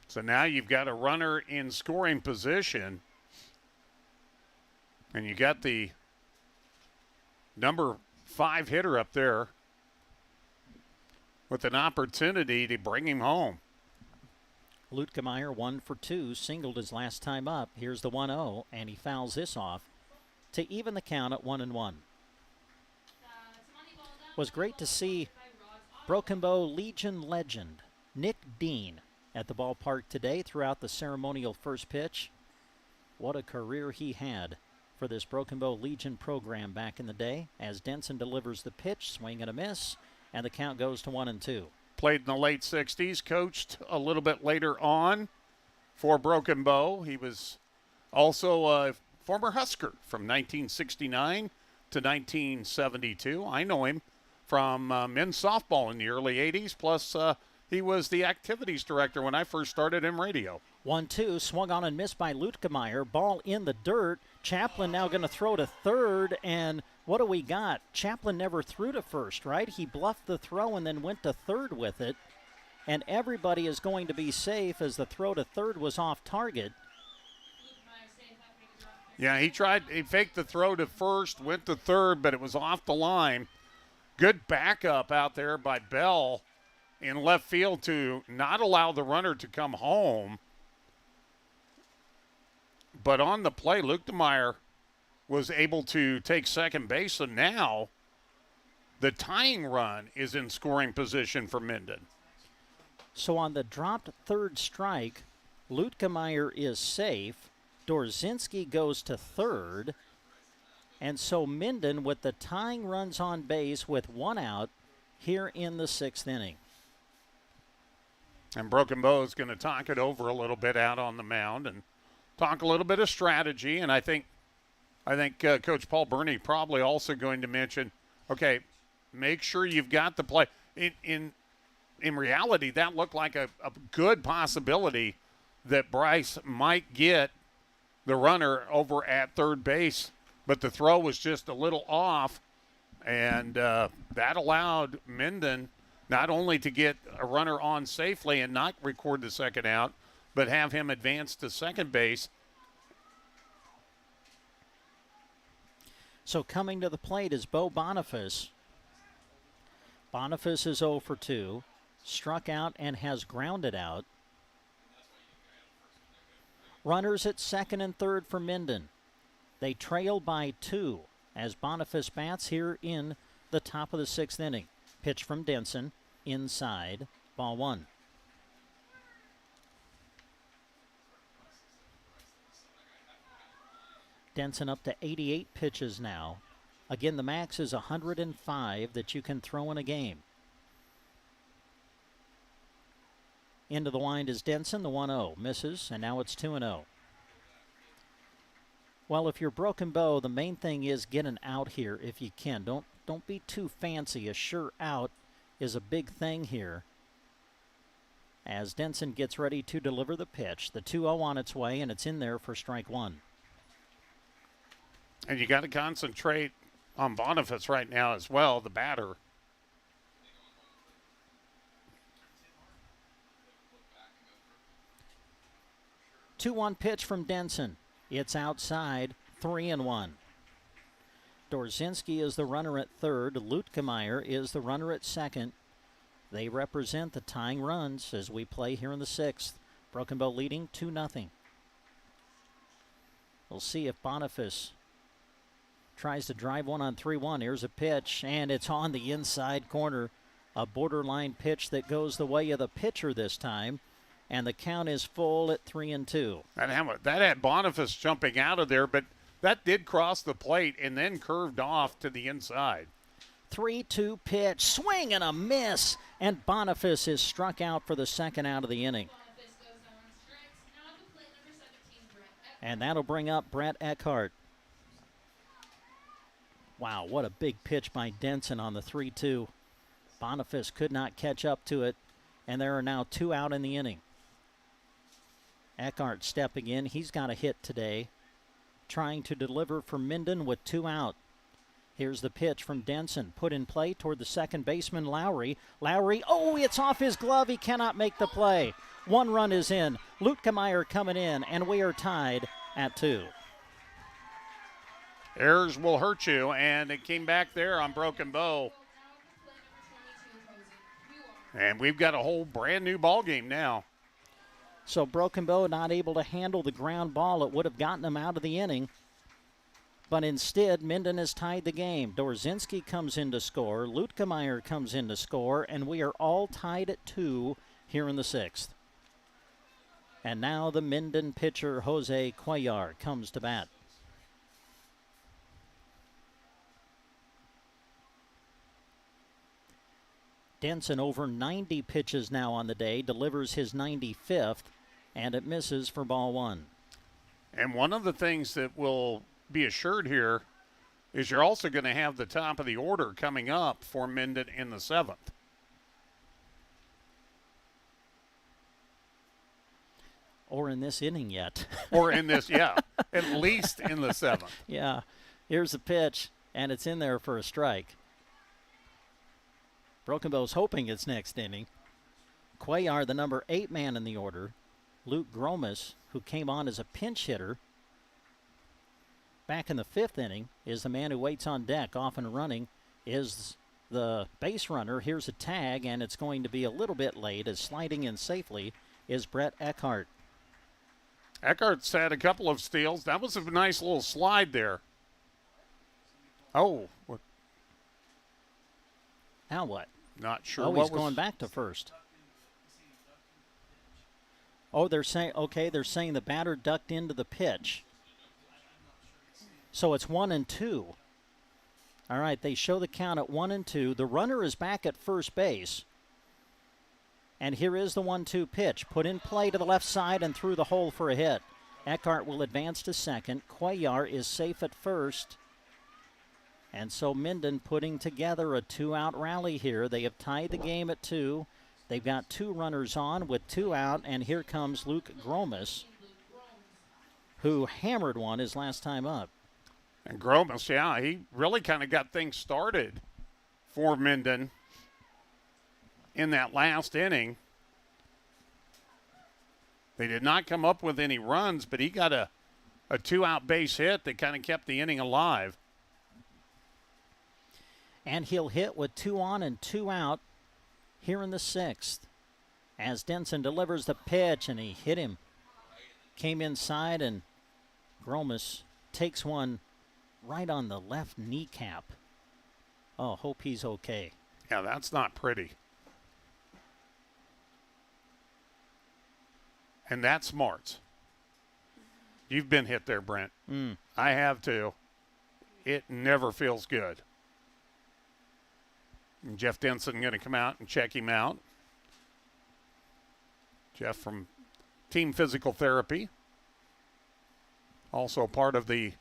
So now you've got a runner in scoring position, and you got the number 5 hitter up there with an opportunity to bring him home. Lutkemeyer 1 for 2, singled his last time up. Here's the 1-0, and he fouls this off to even the count at 1-1. Was great to see Broken Bow Legion legend Nick Dean at the ballpark today throughout the ceremonial first pitch. What a career he had for this Broken Bow Legion program back in the day, as Denson delivers the pitch, swing and a miss, and the count goes to 1-2. Played in the late 60s, coached a little bit later on for Broken Bow. He was also a former Husker from 1969 to 1972. I know him from men's softball in the early 80s, plus he was the activities director when I first started in radio. 1-2, swung on and missed by Lutkemeyer. Ball in the dirt. Chaplin now going to throw to third, and what do we got? Chaplin never threw to first, right? He bluffed the throw and then went to third with it, and everybody is going to be safe as the throw to third was off target. Yeah, he faked the throw to first, went to third, but it was off the line. Good backup out there by Bell in left field to not allow the runner to come home. But on the play, Lutkemeyer was able to take second base, and now the tying run is in scoring position for Minden. So on the dropped third strike, Lutkemeyer is safe. Dorzinski goes to third. And so Minden with the tying runs on base with one out here in the 6th inning. And Broken Bow is going to talk it over a little bit out on the mound and talk a little bit of strategy. And I think Coach Paul Burney probably also going to mention, okay, make sure you've got the play. In reality, that looked like a good possibility that Bryce might get the runner over at third base, but the throw was just a little off, and that allowed Minden not only to get a runner on safely and not record the second out, but have him advance to second base. So coming to the plate is Bo Boniface. Boniface is 0 for 2, struck out and has grounded out. Runners at second and third for Minden. They trail by 2 as Boniface bats here in the top of the 6th inning. Pitch from Denson, inside, ball 1. Denson up to 88 pitches now. Again, the max is 105 that you can throw in a game. Into the wind is Denson, the 1-0. Misses, and now it's 2-0. Well, if you're Broken Bow, the main thing is get an out here if you can. Don't be too fancy. A sure out is a big thing here. As Denson gets ready to deliver the pitch, the 2-0 on its way, and it's in there for strike 1. And you got to concentrate on Boniface right now as well, the batter. Two-one pitch from Denson. It's outside, 3-1. Dorzinski is the runner at third. Lutkemeyer is the runner at second. They represent the tying runs as we play here in the 6th. Broken Bow leading 2-0. We'll see if Boniface tries to drive one on 3-1. Here's a pitch, and it's on the inside corner. A borderline pitch that goes the way of the pitcher this time. And the count is full at 3-2. That had Boniface jumping out of there, but that did cross the plate and then curved off to the inside. 3-2 pitch, swing and a miss, and Boniface is struck out for the second out of the inning. And that'll bring up Brett Eckhart. Wow, what a big pitch by Denson on the 3-2. Boniface could not catch up to it, and there are now 2 out in the inning. Eckhart stepping in. He's got a hit today, trying to deliver for Minden with 2 out. Here's the pitch from Denson, put in play toward the second baseman, Lowry. Lowry, it's off his glove. He cannot make the play. 1 run is in. Lutkemeyer coming in, and we are tied at 2. Errors will hurt you, and it came back there on Broken Bow. And we've got a whole brand new ball game now. So Broken Bow not able to handle the ground ball. It would have gotten them out of the inning. But instead, Minden has tied the game. Dorzinski comes in to score. Lutkemeyer comes in to score. And we are all tied at 2 here in the 6th. And now the Minden pitcher, Jose Cuellar, comes to bat. Denson over 90 pitches now on the day, delivers his 95th, and it misses for ball 1. And one of the things that will be assured here is you're also going to have the top of the order coming up for Minden in the 7th. Or in this inning yet. Or in this, yeah, at least in the 7th. Yeah, here's the pitch, and it's in there for a strike. Broken Bow's hoping it's next inning. Cuellar, the number 8 man in the order. Luke Gromas, who came on as a pinch hitter back in the 5th inning, is the man who waits on deck. Off and running is the base runner. Here's a tag, and it's going to be a little bit late, as sliding in safely is Brett Eckhart. Eckhart's had a couple of steals. That was a nice little slide there. Oh. Now what? Not sure. Oh, he's going back to first. Oh, they're saying the batter ducked into the pitch. So it's 1-2. All right, they show the count at 1-2. The runner is back at first base. And here is the 1-2 pitch. Put in play to the left side and through the hole for a hit. Eckhart will advance to second. Cuellar is safe at first. And so Minden putting together a 2-out rally here. They have tied the game at 2. They've got 2 runners on with 2 out, and here comes Luke Gromas, who hammered one his last time up. And Gromas, yeah, he really kind of got things started for Minden in that last inning. They did not come up with any runs, but he got a 2-out base hit that kind of kept the inning alive. And he'll hit with 2 on and 2 out here in the 6th. As Denson delivers the pitch, and he hit him. Came inside, and Gromas takes one right on the left kneecap. Oh, hope he's okay. Yeah, that's not pretty. And that's smarts. You've been hit there, Brent. I have too. It never feels good. And Jeff Denson going to come out and check him out. Jeff from Team Physical Therapy. Also part of the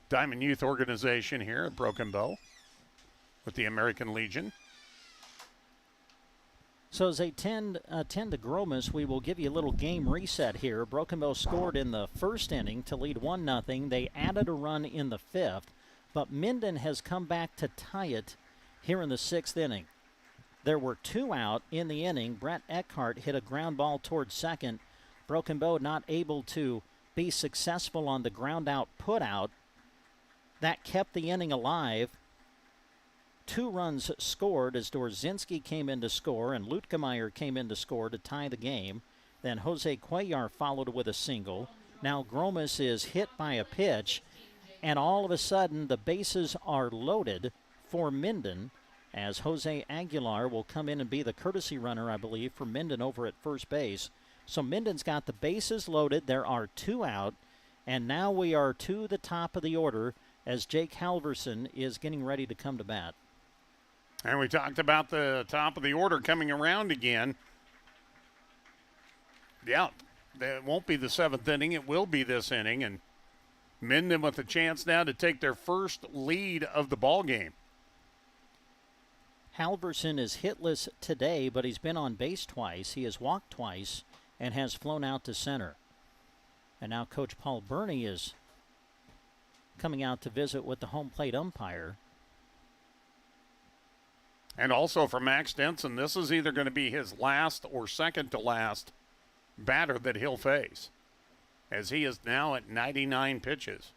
Diamond Youth Organization here at Broken Bow with the American Legion. So as they tend to Gromas, we will give you a little game reset here. Broken Bow scored in the first inning to lead 1-0. They added a run in the fifth, but Minden has come back to tie it here in the sixth inning. There were 2 out in the inning. Brett Eckhart hit a ground ball towards second. Broken Bow not able to be successful on the ground out put out. That kept the inning alive. 2 runs scored as Dorzinski came in to score and Lutkemeyer came in to score to tie the game. Then Jose Cuellar followed with a single. Now Gromas is hit by a pitch, and all of a sudden the bases are loaded for Minden as Jose Aguilar will come in and be the courtesy runner, I believe, for Minden over at first base. So Minden's got the bases loaded. There are 2 out, and now we are to the top of the order as Jake Halverson is getting ready to come to bat. And we talked about the top of the order coming around again. Yeah, it won't be the 7th inning. It will be this inning. And Minden with a chance now to take their first lead of the ball game. Halverson is hitless today, but he's been on base twice. He has walked twice and has flown out to center. And now Coach Paul Burney is coming out to visit with the home plate umpire. And also for Max Denson, this is either going to be his last or second to last batter that he'll face, as he is now at 99 pitches.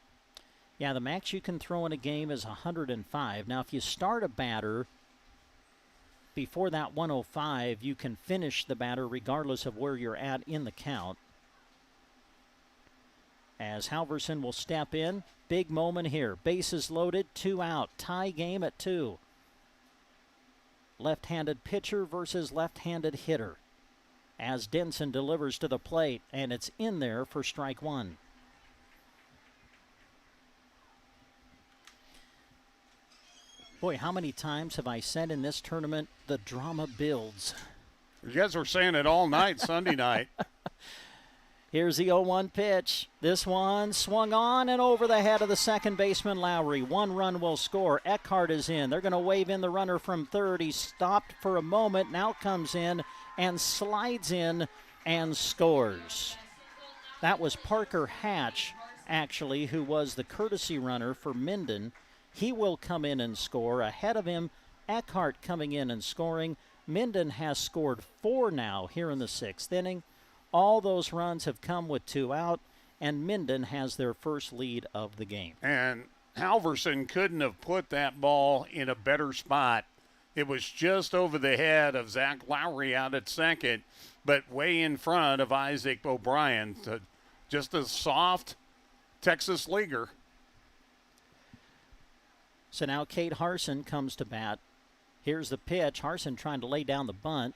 Yeah, the max you can throw in a game is 105. Now, if you start a batter before that 105, you can finish the batter regardless of where you're at in the count. As Halverson will step in, big moment here. Bases loaded, 2 out, tie game at 2. Left-handed pitcher versus left-handed hitter. As Denson delivers to the plate, and it's in there for strike 1. Boy, how many times have I said in this tournament, the drama builds? You guys were saying it all night, Sunday night. Here's the 0-1 pitch. This one swung on and over the head of the second baseman, Lowry. 1 run will score. Eckhart is in. They're going to wave in the runner from third. He stopped for a moment, now comes in and slides in and scores. That was Parker Hatch, actually, who was the courtesy runner for Minden. He will come in and score. Ahead of him, Eckhart coming in and scoring. Minden has scored 4 now here in the 6th inning. All those runs have come with 2 out, and Minden has their first lead of the game. And Halverson couldn't have put that ball in a better spot. It was just over the head of Zach Lowry out at second, but way in front of Isaac O'Brien. Just a soft Texas leaguer. So now Kate Harson comes to bat. Here's the pitch. Harson trying to lay down the bunt.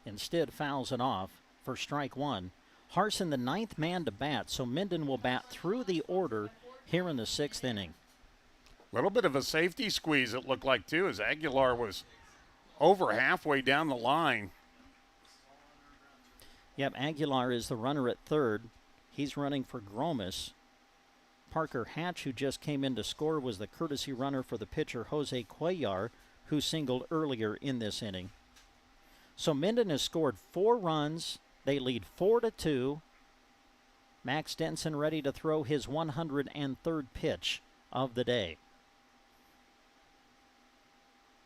Instead fouls it off for strike 1. Harson, the 9th man to bat, so Minden will bat through the order here in the 6th inning. A little bit of a safety squeeze, it looked like, too, as Aguilar was over halfway down the line. Yep, Aguilar is the runner at third. He's running for Gromas. Parker Hatch, who just came in to score, was the courtesy runner for the pitcher Jose Cuellar, who singled earlier in this inning. So Minden has scored 4 runs. They lead 4-2. Max Denson ready to throw his 103rd pitch of the day.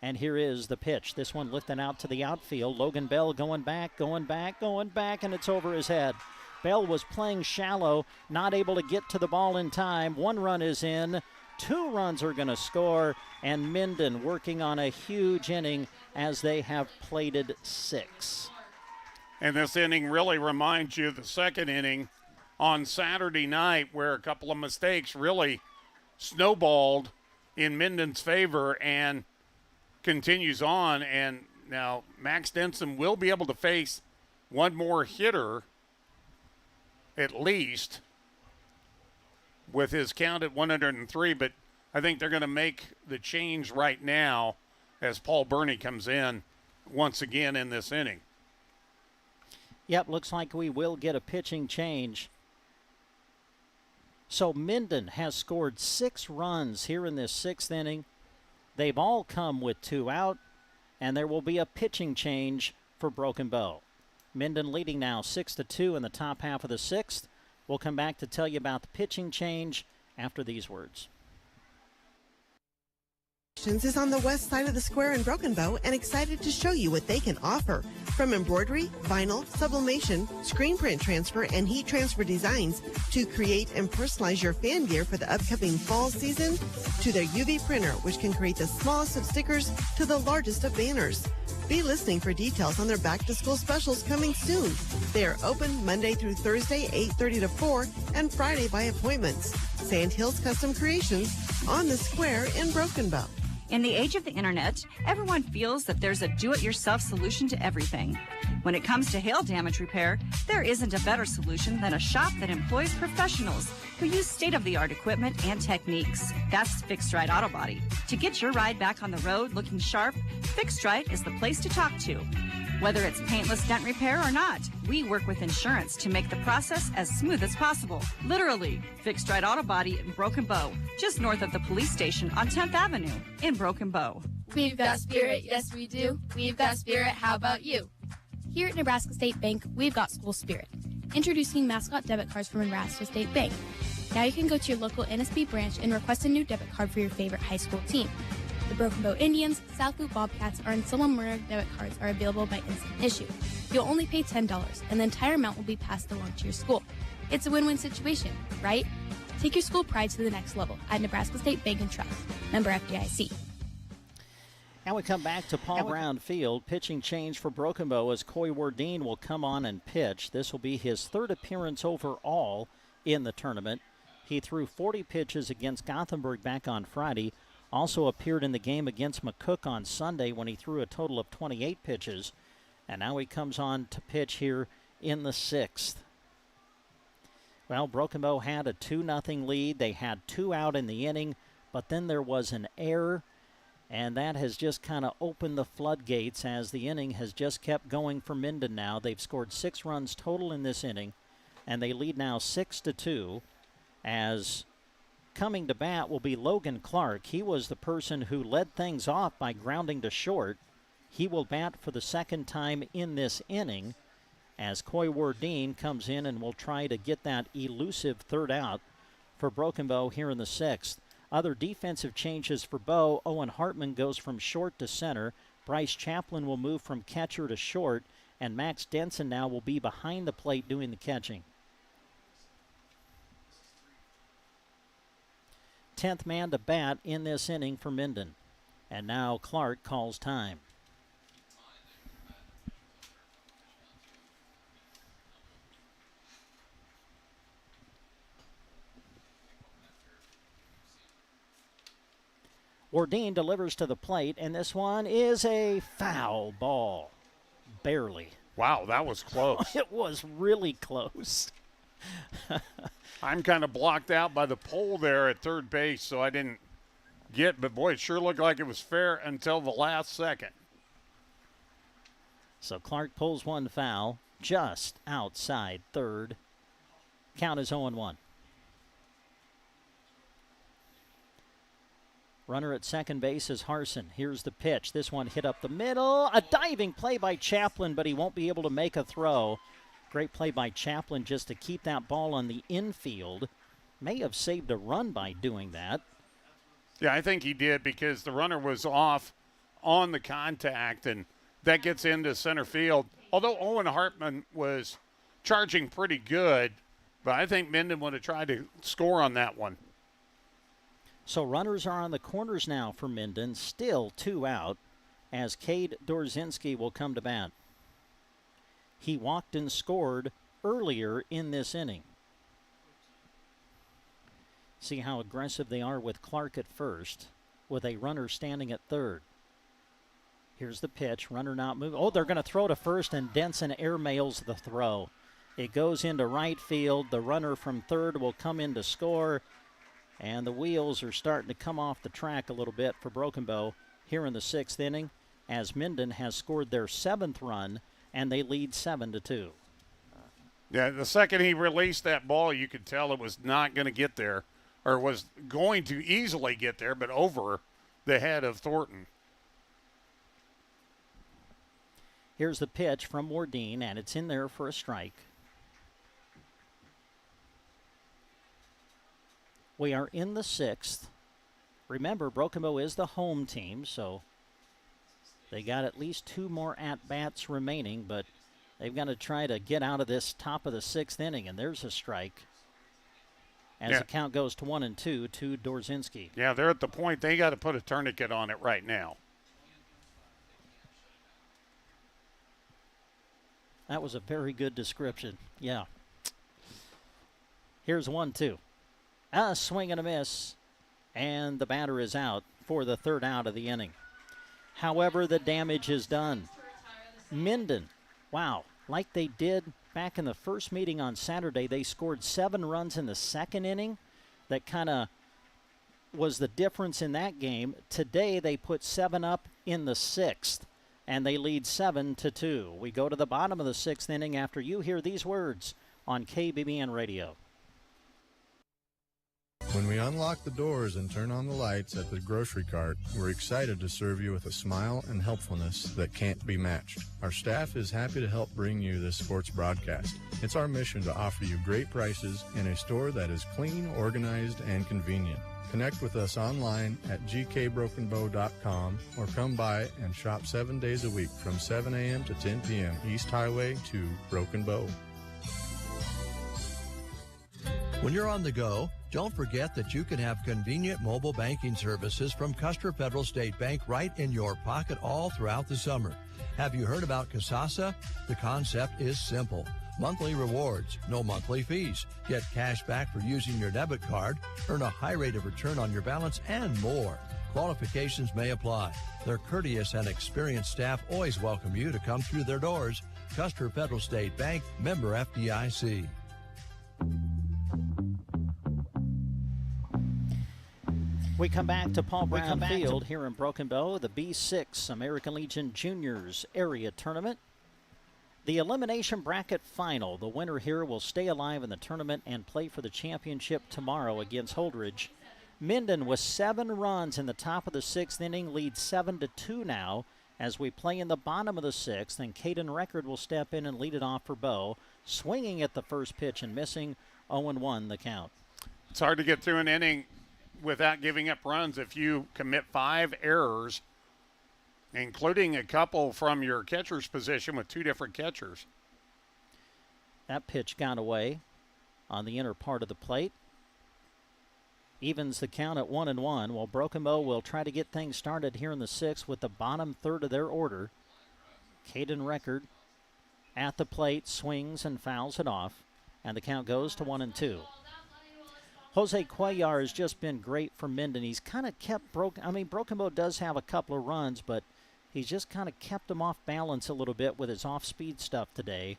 And here is the pitch. This one lifted out to the outfield. Logan Bell going back, and it's over his head. Bell was playing shallow, not able to get to the ball in time. 1 run is in. 2 runs are going to score, and Minden working on a huge inning as they have plated 6. And this inning really reminds you of the second inning on Saturday night, where a couple of mistakes really snowballed in Minden's favor and continues on. And now Max Denson will be able to face one more hitter at least with his count at 103, but I think they're going to make the change right now as Paul Burney comes in once again in this inning. Yep, looks like we will get a pitching change. So Minden has scored 6 runs here in this 6th inning. They've all come with 2 out, and there will be a pitching change for Broken Bow. Minden leading now 6-2 in the top half of the 6th. We'll come back to tell you about the pitching change after these words. Is on the west side of the square in Broken Bow and excited to show you what they can offer. From embroidery, vinyl, sublimation, screen print transfer, and heat transfer designs to create and personalize your fan gear for the upcoming fall season, to their UV printer, which can create the smallest of stickers to the largest of banners. Be listening for details on their back-to-school specials coming soon. They are open Monday through Thursday, 8:30 to 4, and Friday by appointments. Sandhills Custom Creations on the square in Broken Bow. In the age of the internet, everyone feels that there's a do-it-yourself solution to everything. When it comes to hail damage repair, there isn't a better solution than a shop that employs professionals who use state-of-the-art equipment and techniques. That's Fixed Right Auto Body. To get your ride back on the road looking sharp, Fixed Right is the place to talk to. Whether it's paintless dent repair or not, we work with insurance to make the process as smooth as possible. Literally, Fixed Right Auto Body in Broken Bow, just north of the police station on 10th Avenue in Broken Bow. We've got spirit, yes we do. We've got spirit, how about you? Here at Nebraska State Bank, we've got school spirit. Introducing mascot debit cards from Nebraska State Bank. Now you can go to your local NSB branch and request a new debit card for your favorite high school team. The Broken Bow Indians, South Loop Bobcats, and Silvermere debit cards are available by instant issue. You'll only pay $10, and the entire amount will be passed along to your school. It's a win-win situation, right? Take your school pride to the next level at Nebraska State Bank and Trust. Member FDIC. Now we come back to Paul Brown Field. Pitching change for Broken Bow as Coy Wardeen will come on and pitch. This will be his 3rd appearance overall in the tournament. He threw 40 pitches against Gothenburg back on Friday. Also appeared in the game against McCook on Sunday when he threw a total of 28 pitches. And now he comes on to pitch here in the 6th. Well, Broken Bow had a 2-0 lead. They had 2 out in the inning, but then there was an error, and that has just kind of opened the floodgates as the inning has just kept going for Minden now. They've scored 6 runs total in this inning, and they lead now 6-2 as coming to bat will be Logan Clark. He was the person who led things off by grounding to short. He will bat for the 2nd time in this inning as Coy Wardeen comes in and will try to get that elusive 3rd out for Broken Bow here in the 6th. Other defensive changes for Bow. Owen Hartman goes from short to center. Bryce Chaplin will move from catcher to short, and Max Denson now will be behind the plate doing the catching. 10th man to bat in this inning for Minden. And now Clark calls time. Wardeen delivers to the plate, and this one is a foul ball. Barely. Wow, that was close. It was really close. I'm kind of blocked out by the pole there at third base, so I didn't get, but boy, it sure looked like it was fair until the last second. So Clark pulls one foul just outside third. Count is 0-1. Runner at second base is Harson. Here's the pitch. This one hit up the middle. A diving play by Chaplin, but he won't be able to make a throw. Great play by Chaplin just to keep that ball on the infield. May have saved a run by doing that. Yeah, I think he did because the runner was off on the contact, and that gets into center field. Although Owen Hartman was charging pretty good, but I think Minden would have tried to score on that one. So runners are on the corners now for Minden. Still 2 out as Cade Dorzinski will come to bat. He walked and scored earlier in this inning. See how aggressive they are with Clark at first. with a runner standing at third. Here's the pitch. Runner not moving. Oh, they're going to throw to first, and Denson airmails the throw. It goes into right field. The runner from third will come in to score, and the wheels are starting to come off the track a little bit for Broken Bow here in the 6th inning, as Minden has scored their 7th run, and they lead 7-2. Yeah, the second he released that ball, you could tell it was not going to get there, or was going to easily get there, but over the head of Thornton. Here's the pitch from Wardine, and it's in there for a strike. We are in the 6th. Remember, Broken Bow is the home team, so they got at least 2 more at-bats remaining, but they've got to try to get out of this top of the 6th inning, and there's a strike. As the count goes to 1-2 to Dorzinski. Yeah, they're at the point they got to put a tourniquet on it right now. That was a very good description. Yeah. Here's 1-2. A swing and a miss, and the batter is out for the 3rd out of the inning. However, the damage is done. Minden, wow, like they did back in the first meeting on Saturday, they scored 7 runs in the 2nd inning. That kind of was the difference in that game. Today, they put 7 up in the 6th. And they lead 7-2. We go to the bottom of the 6th inning after you hear these words on KBBN Radio. When we unlock the doors and turn on the lights at the grocery cart, we're excited to serve you with a smile and helpfulness that can't be matched. Our staff is happy to help bring you this sports broadcast. It's our mission to offer you great prices in a store that is clean, organized, and convenient. Connect with us online at gkbrokenbow.com or come by and shop 7 days a week from 7 a.m. to 10 p.m. East Highway to Broken Bow. When you're on the go, don't forget that you can have convenient mobile banking services from Custer Federal State Bank right in your pocket all throughout the summer. Have you heard about Kasasa? The concept is simple. Monthly rewards, no monthly fees. Get cash back for using your debit card, earn a high rate of return on your balance, and more. Qualifications may apply. Their courteous and experienced staff always welcome you to come through their doors. Custer Federal State Bank, member FDIC. We come back to Paul Brown Field here in Broken Bow, the B6 American Legion Juniors Area Tournament. The elimination bracket final. The winner here will stay alive in the tournament and play for the championship tomorrow against Holdridge. Minden with 7 runs in the top of the 6th inning leads 7-2 now as we play in the bottom of the 6th, and Caden Record will step in and lead it off for Bow, swinging at the first pitch and missing. 0-1 the count. It's hard to get through an inning without giving up runs if you commit 5 errors, including a couple from your catcher's position with 2 different catchers. That pitch got away on the inner part of the plate. Evens the count at 1-1. Well, Broken Bow will try to get things started here in the 6th with the bottom third of their order. Caden Record at the plate, swings and fouls it off, and the count goes to 1-2. Jose Cuellar has just been great for Minden. He's kind of kept Broken Bow does have a couple of runs, but he's just kind of kept him off balance a little bit with his off-speed stuff today.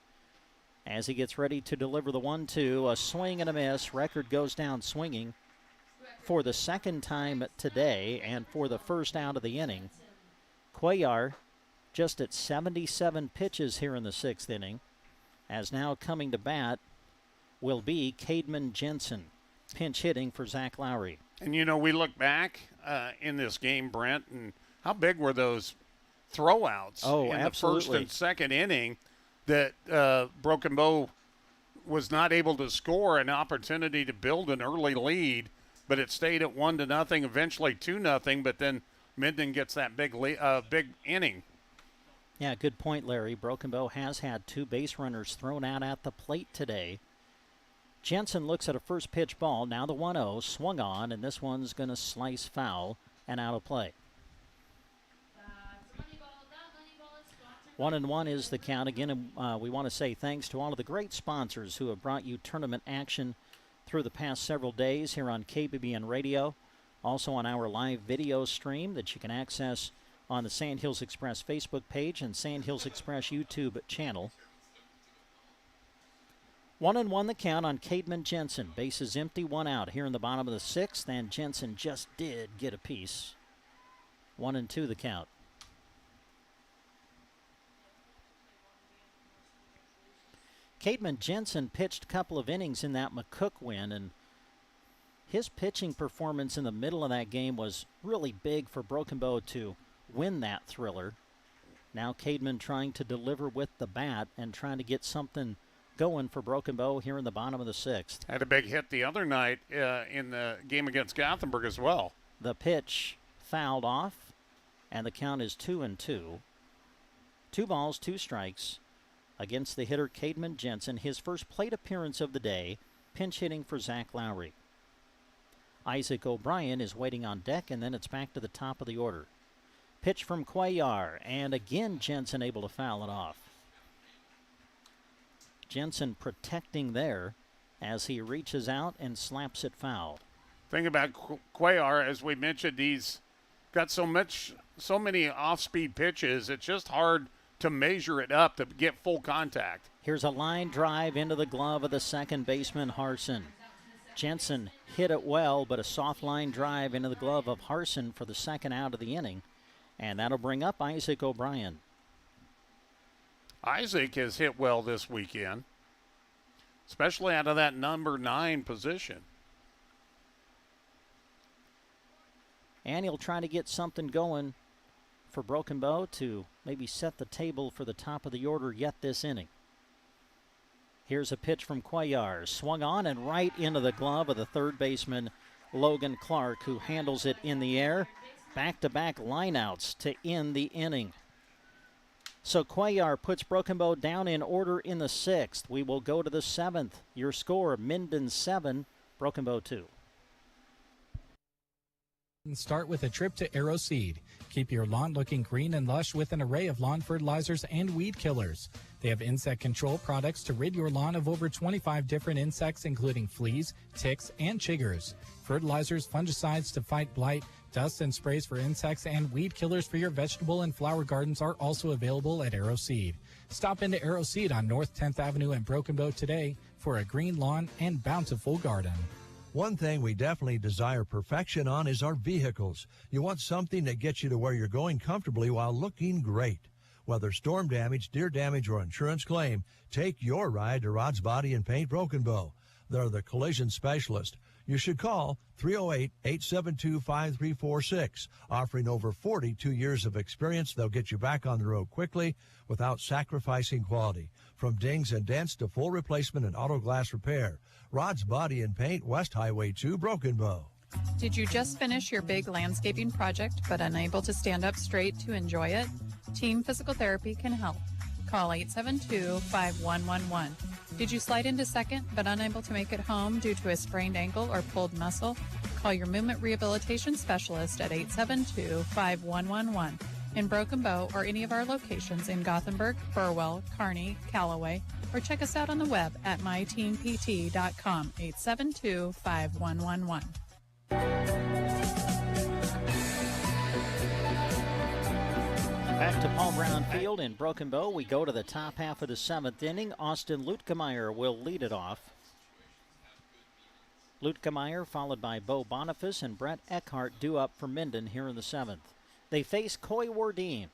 As he gets ready to deliver the 1-2, a swing and a miss. Record goes down swinging for the 2nd time today and for the 1st out of the inning. Cuellar just at 77 pitches here in the 6th inning, as now coming to bat will be Cademan Jensen, pinch hitting for Zach Lowry. And, you know, we look back in this game, Brent, and how big were those throwouts in the 1st and 2nd inning that Broken Bow was not able to score an opportunity to build an early lead, but it stayed at 1-0, eventually 2-0, but then Minden gets that big inning. Yeah, good point, Larry. Broken Bow has had 2 base runners thrown out at the plate today. Jensen looks at a first pitch ball. Now the 1-0 swung on, and this one's going to slice foul and out of play. 1-1 is the count. Again, we want to say thanks to all of the great sponsors who have brought you tournament action through the past several days here on KBBN Radio. Also on our live video stream that you can access on the Sandhills Express Facebook page and Sandhills Express YouTube channel. 1-1 the count on Cademan Jensen. Bases empty, 1 out here in the bottom of the 6th, and Jensen just did get a piece. 1-2 the count. Cademan Jensen pitched a couple of innings in that McCook win, and his pitching performance in the middle of that game was really big for Broken Bow to win that thriller. Now Cademan trying to deliver with the bat and trying to get something going for Broken Bow here in the bottom of the 6th. Had a big hit the other night in the game against Gothenburg as well. The pitch fouled off, and the count is 2-2. 2 balls, 2 strikes against the hitter Cademan Jensen, his first plate appearance of the day, pinch hitting for Zach Lowry. Isaac O'Brien is waiting on deck, and then it's back to the top of the order. Pitch from Cuellar, and again Jensen able to foul it off. Jensen protecting there as he reaches out and slaps it foul. Thing about Cuellar, as we mentioned, he's got so many off-speed pitches, it's just hard to measure it up to get full contact. Here's a line drive into the glove of the second baseman, Harson. Jensen hit it well, but a soft line drive into the glove of Harson for the second out of the inning, and that'll bring up Isaac O'Brien. Isaac has hit well this weekend, especially out of that number 9 position. And he'll try to get something going for Broken Bow to maybe set the table for the top of the order yet this inning. Here's a pitch from Cuellar, swung on and right into the glove of the third baseman, Logan Clark, who handles it in the air. Back-to-back lineouts to end the inning. So Cuellar puts Broken Bow down in order in the 6th. We will go to the 7th. Your score, Minden 7, Broken Bow 2. Start with a trip to Arrow Seed. Keep your lawn looking green and lush with an array of lawn fertilizers and weed killers. They have insect control products to rid your lawn of over 25 different insects, including fleas, ticks, and chiggers. Fertilizers, fungicides to fight blight, dust and sprays for insects, and weed killers for your vegetable and flower gardens are also available at Arrow Seed. Stop into Arrow Seed on North 10th Avenue in Broken Bow today for a green lawn and bountiful garden. One thing we definitely desire perfection on is our vehicles. You want something that gets you to where you're going comfortably while looking great. Whether storm damage, deer damage, or insurance claim, take your ride to Rod's Body and Paint Broken Bow. They're the collision specialist. You should call 308-872-5346. Offering over 42 years of experience, they'll get you back on the road quickly without sacrificing quality. From dings and dents to full replacement and auto glass repair. Rod's Body and Paint, West Highway 2, Broken Bow. Did you just finish your big landscaping project but unable to stand up straight to enjoy it? Team Physical Therapy can help. Call 872-5111. Did you slide into second but unable to make it home due to a sprained ankle or pulled muscle? Call your movement rehabilitation specialist at 872-5111. In Broken Bow or any of our locations in Gothenburg, Burwell, Kearney, Callaway, or check us out on the web at myteampt.com, 872-5111. Back to Paul Brown Field in Broken Bow. We go to the top half of the 7th inning. Austin Lutkemeyer will lead it off. Lutkemeyer followed by Bo Boniface and Brett Eckhart due up for Minden here in the 7th. They face Coy Wardeen.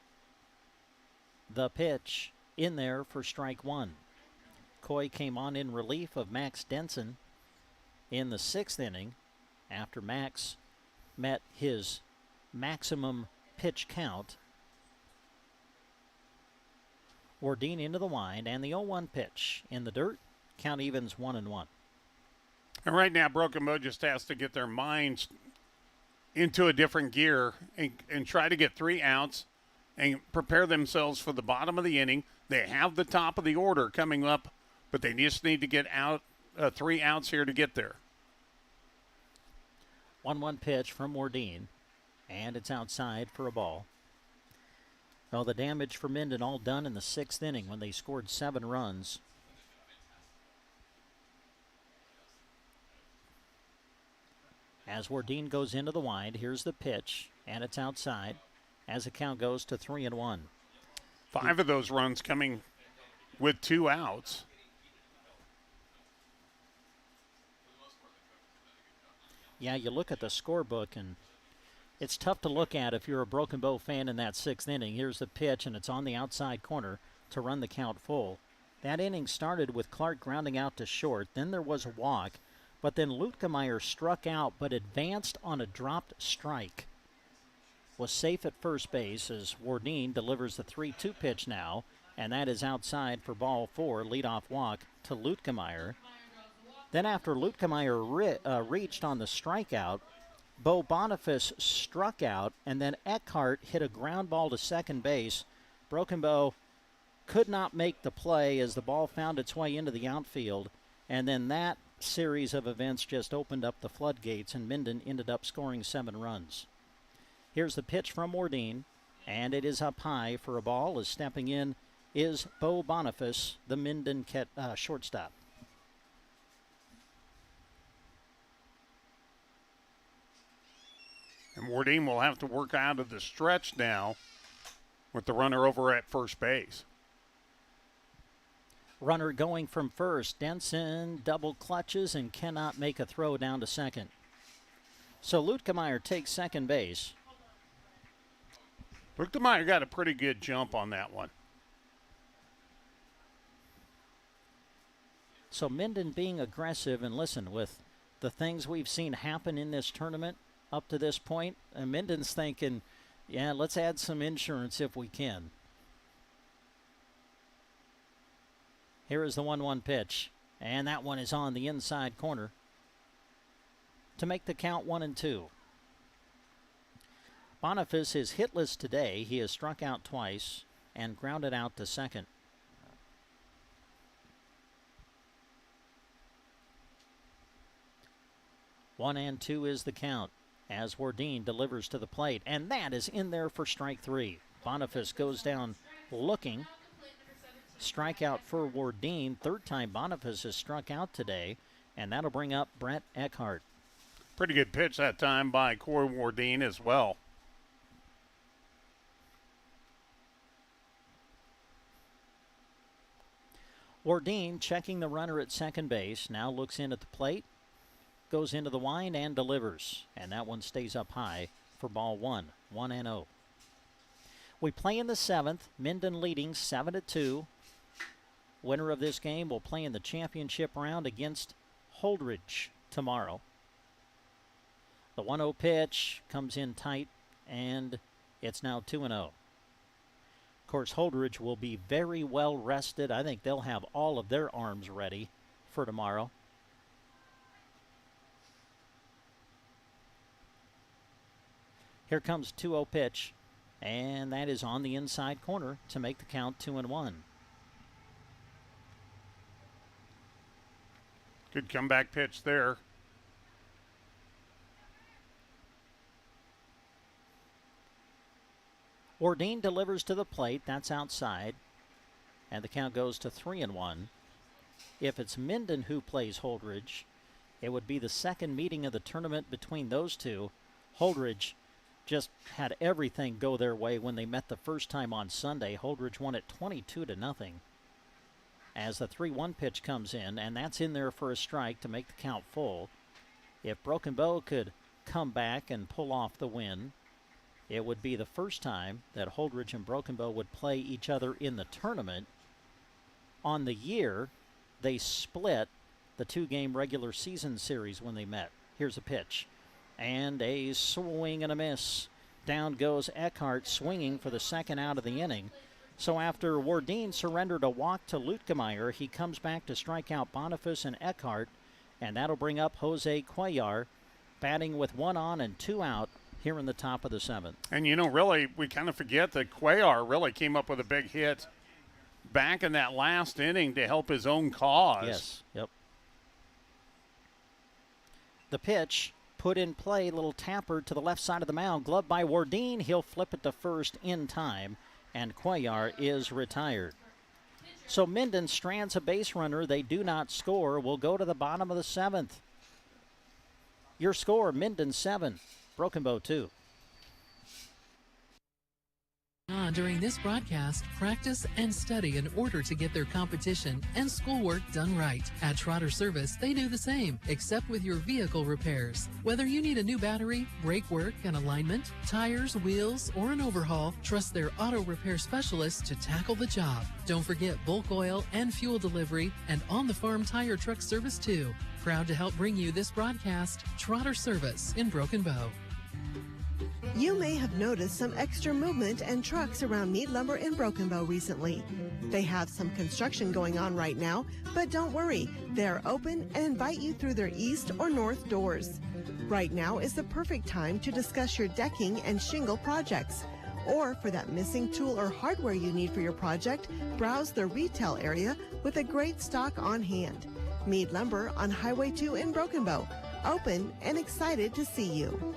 The pitch in there for strike 1. Coy came on in relief of Max Denson in the 6th inning after Max met his maximum pitch count. Wardeen into the wind, and the 0-1 pitch in the dirt. Count evens 1-1. And right now, Broken Bow just has to get their minds into a different gear and try to get 3 outs and prepare themselves for the bottom of the inning. They have the top of the order coming up, but they just need to get out 3 outs here to get there. 1-1 pitch from Wardeen, and it's outside for a ball. Well, the damage for Minden all done in the 6th inning when they scored 7 runs. as Wardeen goes into the wind. Here's the pitch, and it's outside as the count goes to 3-1. 5 of those runs coming with 2 outs. Yeah, you look at the scorebook, and it's tough to look at if you're a Broken Bow fan in that 6th inning. Here's the pitch, and it's on the outside corner to run the count full. That inning started with Clark grounding out to short. Then there was a walk, but then Lutkemeyer struck out but advanced on a dropped strike. Was safe at first base as Wardeen delivers the 3-2 pitch now, and that is outside for ball 4, leadoff walk to Lutkemeyer. Then after Lutkemeyer reached on the strikeout, Bo Boniface struck out, and then Eckhart hit a ground ball to second base. Broken Bow could not make the play as the ball found its way into the outfield, and then that series of events just opened up the floodgates, and Minden ended up scoring 7 runs. Here's the pitch from Wardeen, and it is up high for a ball as stepping in is Bo Boniface, the Minden shortstop. And Wardeen will have to work out of the stretch now with the runner over at first base. Runner going from first. Denson double clutches and cannot make a throw down to second. So Lutkemeyer takes second base. Lutkemeyer got a pretty good jump on that one. So Minden being aggressive, and listen, with the things we've seen happen in this tournament up to this point, Minden's thinking, yeah, let's add some insurance if we can. Here is the 1-1 pitch, and that one is on the inside corner to make the count 1-2. Boniface is hitless today. He has struck out twice and grounded out to second. One and 2 is the count as Wardeen delivers to the plate, and that is in there for strike 3. Boniface goes down looking. Strikeout for Wardeen. 3rd time Boniface has struck out today, and that'll bring up Brett Eckhart. Pretty good pitch that time by Corey Wardeen as well. Wardeen checking the runner at second base, now looks in at the plate, goes into the wind and delivers, and that one stays up high for ball 1, 1-0. We play in the 7th, Minden leading 7-2. Winner of this game will play in the championship round against Holdridge tomorrow. The 1-0 pitch comes in tight, and it's now 2-0. Of course, Holdridge will be very well rested. I think they'll have all of their arms ready for tomorrow. Here comes 2-0 pitch, and that is on the inside corner to make the count 2-1. Good comeback pitch there. Wardeen delivers to the plate. That's outside. And the count goes to 3-1. If it's Minden who plays Holdridge, it would be the second meeting of the tournament between those two. Holdridge just had everything go their way when they met the first time on Sunday. Holdridge won it 22-0. As the 3-1 pitch comes in, and that's in there for a strike to make the count full. If Broken Bow could come back and pull off the win, it would be the first time that Holdridge and Broken Bow would play each other in the tournament. On the year, they split the 2-game regular season series when they met. Here's a pitch, and a swing and a miss. Down goes Eckhart, swinging for the second out of the inning. So after Wardeen surrendered a walk to Lutkemeyer, he comes back to strike out Boniface and Eckhart, and that'll bring up Jose Cuellar, batting with 1 on and 2 out here in the top of the 7th. And, you know, really, we kind of forget that Cuellar really came up with a big hit back in that last inning to help his own cause. Yes, yep. The pitch put in play, little tapper to the left side of the mound, gloved by Wardeen. He'll flip it to first in time, and Cuellar is retired. So Minden strands a base runner. They do not score. We'll go to the bottom of the 7th. Your score, Minden 7, Broken Bow 2. During this broadcast, practice and study in order to get their competition and schoolwork done right. At Trotter Service, they do the same, except with your vehicle repairs. Whether you need a new battery, brake work and alignment, tires, wheels, or an overhaul, trust their auto repair specialists to tackle the job. Don't forget bulk oil and fuel delivery and on-the-farm tire truck service too. Proud to help bring you this broadcast, Trotter Service in Broken Bow. You may have noticed some extra movement and trucks around Mead Lumber in Broken Bow recently. They have some construction going on right now, but don't worry, they're open and invite you through their east or north doors. Right now is the perfect time to discuss your decking and shingle projects. Or for that missing tool or hardware you need for your project, browse the retail area with a great stock on hand. Mead Lumber on Highway 2 in Broken Bow, open and excited to see you.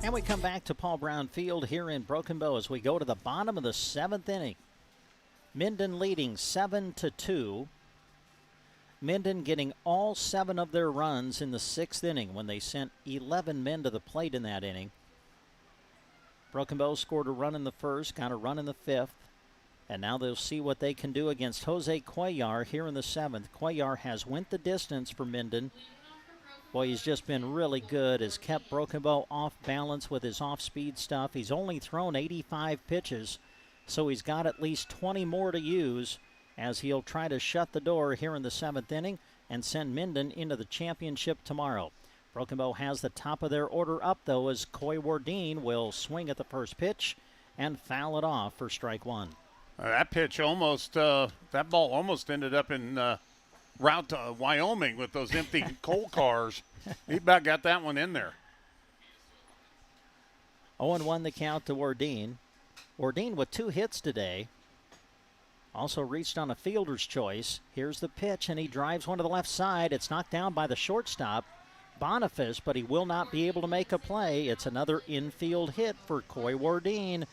And we come back to Paul Brown Field here in Broken Bow as we go to the bottom of the 7th inning. Minden leading 7-2. Minden getting all 7 of their runs in the 6th inning when they sent 11 men to the plate in that inning. Broken Bow scored a run in the 1st, got a run in the 5th, and now they'll see what they can do against Jose Cuellar here in the 7th. Cuellar has went the distance for Minden. Boy, he's just been really good, has kept Broken Bow off balance with his off-speed stuff. He's only thrown 85 pitches, so he's got at least 20 more to use as he'll try to shut the door here in the 7th inning and send Minden into the championship tomorrow. Broken Bow has the top of their order up, though, as Coy Wardeen will swing at the first pitch and foul it off for strike 1. That pitch almost, that ball almost ended up in route to Wyoming with those empty coal cars. He about got that one in there. 0-1 the count to Wardeen. Wardeen with 2 hits today. Also reached on a fielder's choice. Here's the pitch, and he drives one to the left side. It's knocked down by the shortstop, Boniface, but he will not be able to make a play. It's another infield hit for Coy Wardeen,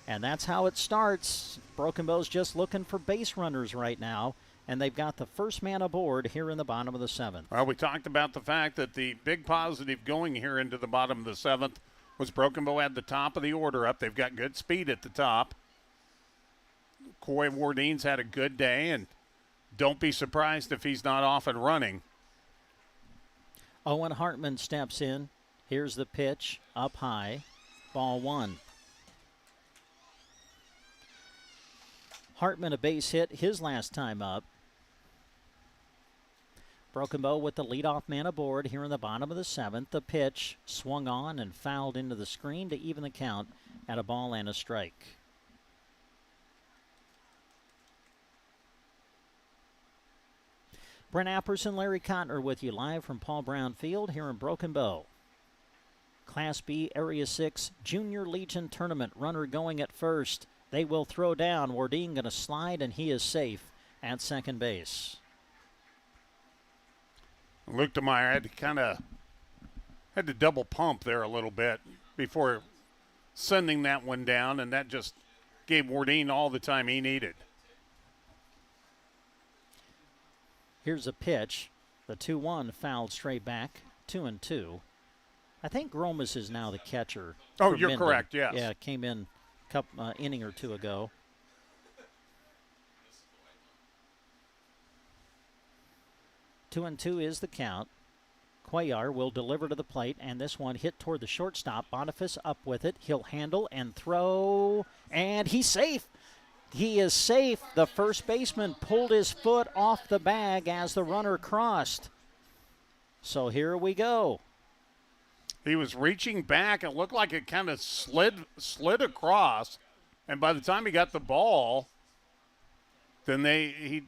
and that's how it starts. Broken Bow's just looking for base runners right now, and they've got the first man aboard here in the bottom of the 7th. Well, we talked about the fact that the big positive going here into the bottom of the 7th was Broken Bow had the top of the order up. They've got good speed at the top. Coy Wardeen's had a good day, and don't be surprised if he's not off and running. Owen Hartman steps in. Here's the pitch, up high, ball 1. Hartman a base hit his last time up. Broken Bow with the leadoff man aboard here in the bottom of the 7th. The pitch swung on and fouled into the screen to even the count at a ball and a strike. Brent Apperson, Larry Cotner with you live from Paul Brown Field here in Broken Bow. Class B Area 6 Junior Legion Tournament. Runner going at first. They will throw down. Wardeen going to slide, and he is safe at second base. Luke DeMeyer had to double pump there a little bit before sending that one down, and that just gave Wardeen all the time he needed. Here's a pitch. The 2-1 fouled straight back. 2-2. I think Gromas is now the catcher. Oh, you're Minden. correct, yes. Yeah, came in a inning or two ago. Two and two is the count. Cuellar will deliver to the plate, and this one hit toward the shortstop. Boniface up with it. He'll handle and throw, and he's safe. He is safe. The first baseman pulled his foot off the bag as the runner crossed. So here we go. He was reaching back. It looked like it kind of slid across, and by the time he got the ball, then the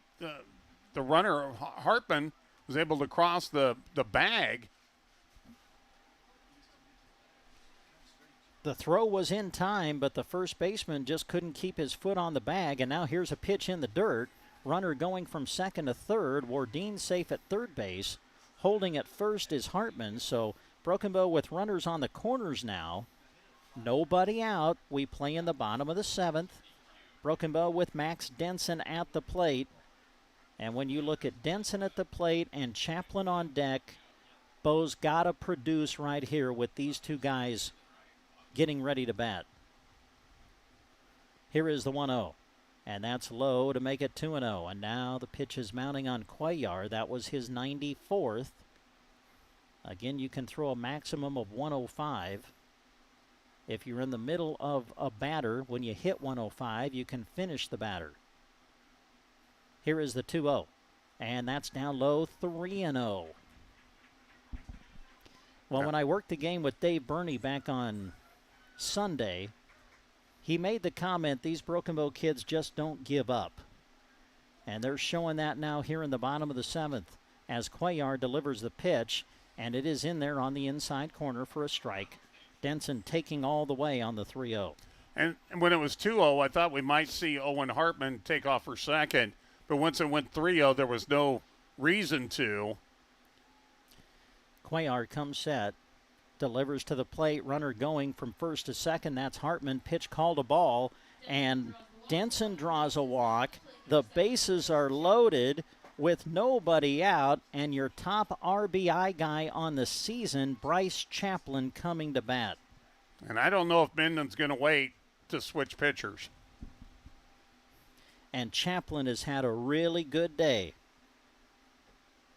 runner Hartman was able to cross the bag. The throw was in time, but the first baseman just couldn't keep his foot on the bag, and now here's a pitch in the dirt. Runner going from second to third. Wardeen safe at third base. Holding at first is Hartman, so Broken Bow with runners on the corners now. Nobody out. We play in the bottom of the 7th. Broken Bow with Max Denson at the plate. And when you look at Denson at the plate and Chaplin on deck, Bow's got to produce right here with these two guys getting ready to bat. Here is the 1-0. And that's low to make it 2-0. And now the pitch is mounting on Cuellar. That was his 94th. Again, you can throw a maximum of 105. If you're in the middle of a batter, when you hit 105, you can finish the batter. Here is the 2-0. And that's down low, 3-0. Well, when I worked the game with Dave Burney back on Sunday, he made the comment, these Broken Bow kids just don't give up. And they're showing that now here in the bottom of the 7th as Cuellar delivers the pitch, and it is in there on the inside corner for a strike. Denson taking all the way on the 3-0. And when it was 2-0, I thought we might see Owen Hartman take off for second. But once it went 3-0, there was no reason to. Cuellar comes set. Delivers to the plate, runner going from first to second. That's Hartman. Pitch called a ball, and Denson draws a walk. The bases are loaded with nobody out, and your top RBI guy on the season, Bryce Chaplin, coming to bat. And I don't know if Minden's going to wait to switch pitchers. And Chaplin has had a really good day.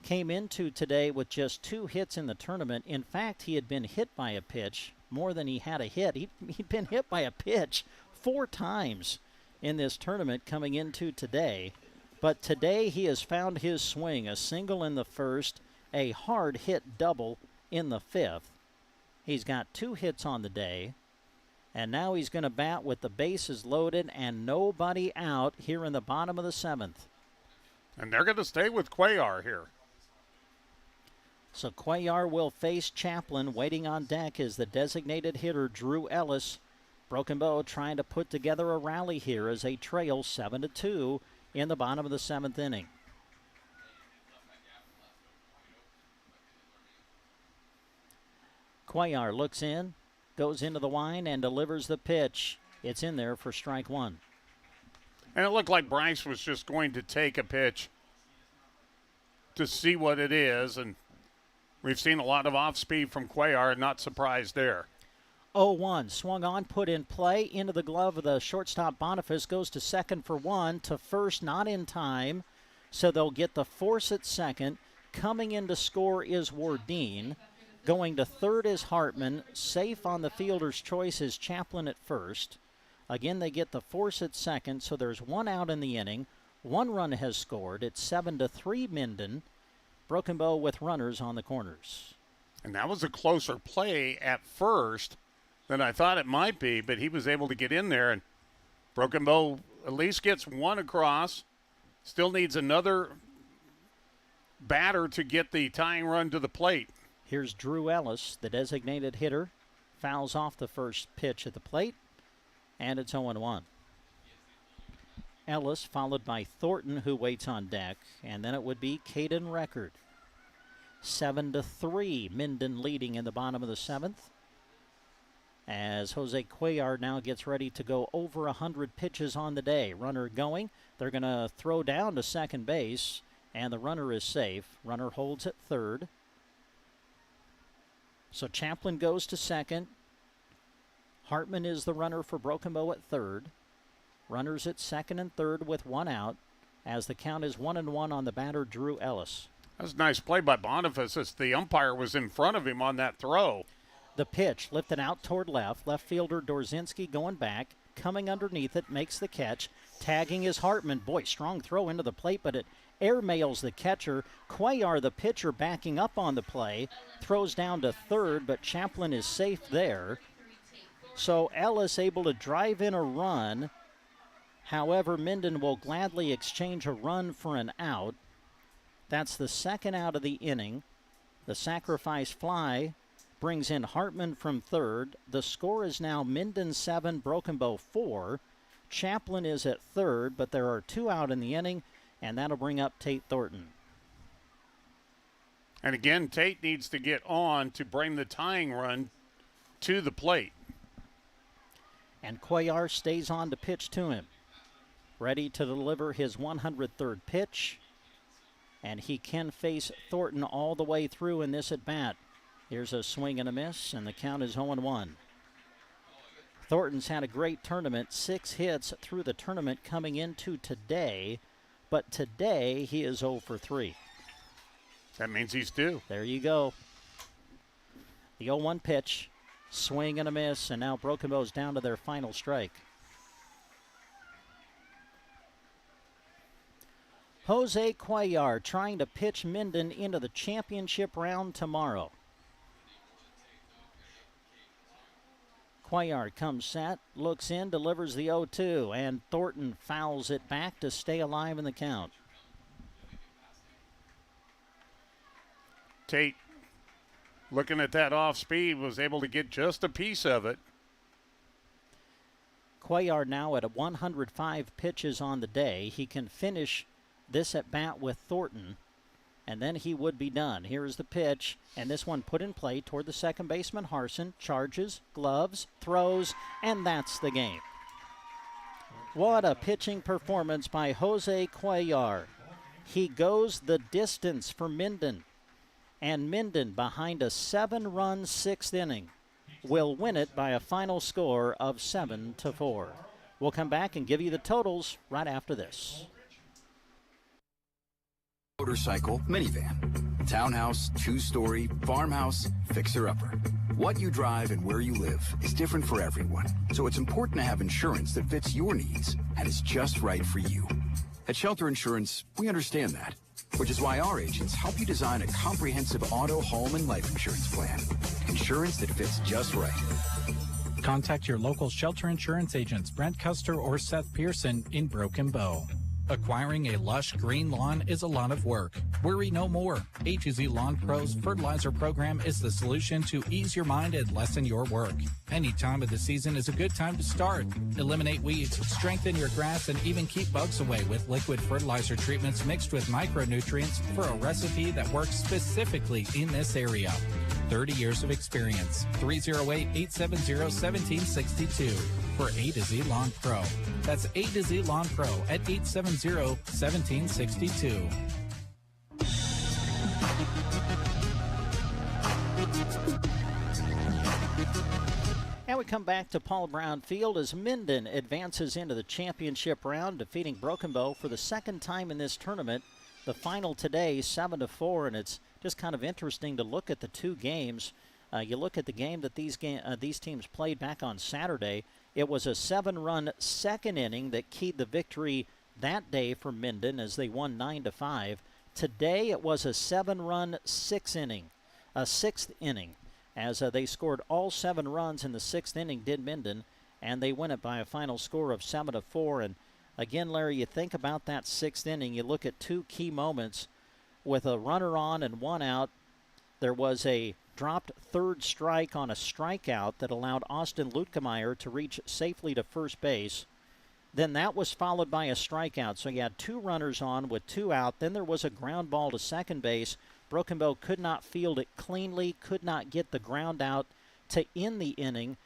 Came into today with just 2 hits in the tournament. In fact, he had been hit by a pitch more than he had a hit. He'd been hit by a pitch 4 times in this tournament coming into today. But today he has found his swing, a single in the first, a hard hit double in the 5th. He's got 2 hits on the day. And now he's going to bat with the bases loaded and nobody out here in the bottom of the 7th. And they're going to stay with Cuellar here. So Cuellar will face Chaplin. Waiting on deck is the designated hitter, Drew Ellis. Broken Bow trying to put together a rally here as they trail 7-2 in the bottom of the 7th inning. Cuellar looks in, goes into the line, and delivers the pitch. It's in there for strike 1. And it looked like Bryce was just going to take a pitch to see what it is, and we've seen a lot of off-speed from Cuellar, not surprised there. 0-1, swung on, put in play, into the glove of the shortstop Boniface, goes to second for 1, to first, not in time, so they'll get the force at second. Coming in to score is Wardeen. Going to third is Hartman. Safe on the fielder's choice is Chaplin at first. Again, they get the force at second, so there's 1 out in the inning. 1 run has scored. It's 7-3 Minden. Broken Bow with runners on the corners. And that was a closer play at first than I thought it might be, but he was able to get in there, and Broken Bow at least gets 1 across. Still needs another batter to get the tying run to the plate. Here's Drew Ellis, the designated hitter. Fouls off the first pitch at the plate, and it's 0-1. Ellis followed by Thornton, who waits on deck, and then it would be Caden Record. 7-3, Minden leading in the bottom of the 7th. As Jose Cuellar now gets ready to go over 100 pitches on the day. Runner going. They're going to throw down to second base, and the runner is safe. Runner holds at third. So Chaplin goes to second. Hartman is the runner for Broken Bow at third. Runners at second and third with 1 out, as the count is 1-1 on the batter, Drew Ellis. That was a nice play by Boniface as the umpire was in front of him on that throw. The pitch lifted out toward left. Left fielder Dorzinski going back. Coming underneath it, makes the catch. Tagging is Hartman. Boy, strong throw into the plate, but it airmails the catcher. Cuellar, the pitcher, backing up on the play. Throws down to third, but Chaplin is safe there. So Ellis able to drive in a run. However, Minden will gladly exchange a run for an out. That's the 2nd out of the inning. The sacrifice fly brings in Hartman from third. The score is now Minden 7, Broken Bow 4. Chaplin is at third, but there are 2 out in the inning, and that'll bring up Tate Thornton. And again, Tate needs to get on to bring the tying run to the plate. And Cuellar stays on to pitch to him. ready to deliver his 103rd pitch. And he can face Thornton all the way through in this at-bat. Here's a swing and a miss, and the count is 0-1. Thornton's had a great tournament, 6 hits through the tournament coming into today, but today he is 0 for 3. That means he's due. There you go. The 0-1 pitch, swing and a miss, and now Broken Bow's down to their final strike. Jose Cuellar trying to pitch Minden into the championship round tomorrow. Cuellar comes set, looks in, delivers the 0-2, and Thornton fouls it back to stay alive in the count. Tate, looking at that off speed, was able to get just a piece of it. Cuellar now at 105 pitches on the day. He can finish this at bat with Thornton, and then he would be done. Here is the pitch, and this one put in play toward the second baseman. Harson charges, gloves, throws, and that's the game. What a pitching performance by Jose Cuellar. He goes the distance for Minden, and Minden, behind a 7-run 6th inning, will win it by a final score of 7-4. We'll come back and give you the totals right after this. Motorcycle, minivan, townhouse, 2-story, farmhouse, fixer-upper. What you drive and where you live is different for everyone, so it's important to have insurance that fits your needs and is just right for you. At Shelter Insurance, we understand that, which is why our agents help you design a comprehensive auto, home, and life insurance plan. Insurance that fits just right. Contact your local Shelter Insurance agents, Brent Custer or Seth Pearson in Broken Bow. Acquiring a lush green lawn is a lot of work. Worry no more. A2Z Lawn Pro's fertilizer program is the solution to ease your mind and lessen your work. Any time of the season is a good time to start. Eliminate weeds, strengthen your grass, and even keep bugs away with liquid fertilizer treatments mixed with micronutrients for a recipe that works specifically in this area. 30 years of experience. 308-870-1762 for A to Z Lawn Pro. That's A to Z Lawn Pro at 870-1762. And we come back to Paul Brown Field as Minden advances into the championship round, defeating Broken Bow for the second time in this tournament. The final today, 7-4, and it's just kind of interesting to look at the two games. You look at the game that these teams played back on Saturday. It was a 7-run second inning that keyed the victory that day for Minden as they won 9-5. Today it was a 7-run sixth inning as they scored all 7 runs in the 6th inning, did Minden, and they win it by a final score of 7-4. And again, Larry, you think about that 6th inning, you look at two key moments with a runner on and 1 out. There was a dropped third strike on a strikeout that allowed Austin Lutkemeyer to reach safely to first base. Then that was followed by a strikeout. So you had 2 runners on with 2 out. Then there was a ground ball to second base. Broken Bow could not field it cleanly, could not get the ground out to end the inning.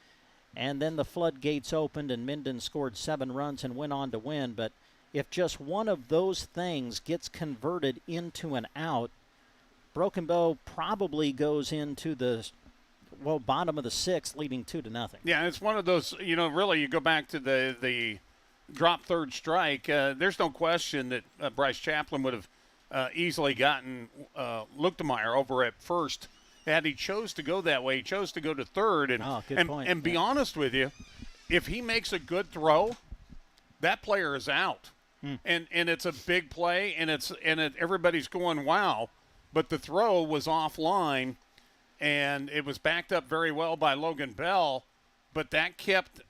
And then the floodgates opened and Minden scored 7 runs and went on to win. But if just one of those things gets converted into an out, Broken Bow probably goes into the bottom of the 6th, leading 2-0. Yeah, it's one of those, really you go back to the drop third strike. There's no question that Bryce Chaplin would have easily gotten Lutkemeyer over at first had he chose to go that way. He chose to go to third. And be honest with you, if he makes a good throw, that player is out. And it's a big play, and everybody's going, wow. But the throw was offline, and it was backed up very well by Logan Bell, but that kept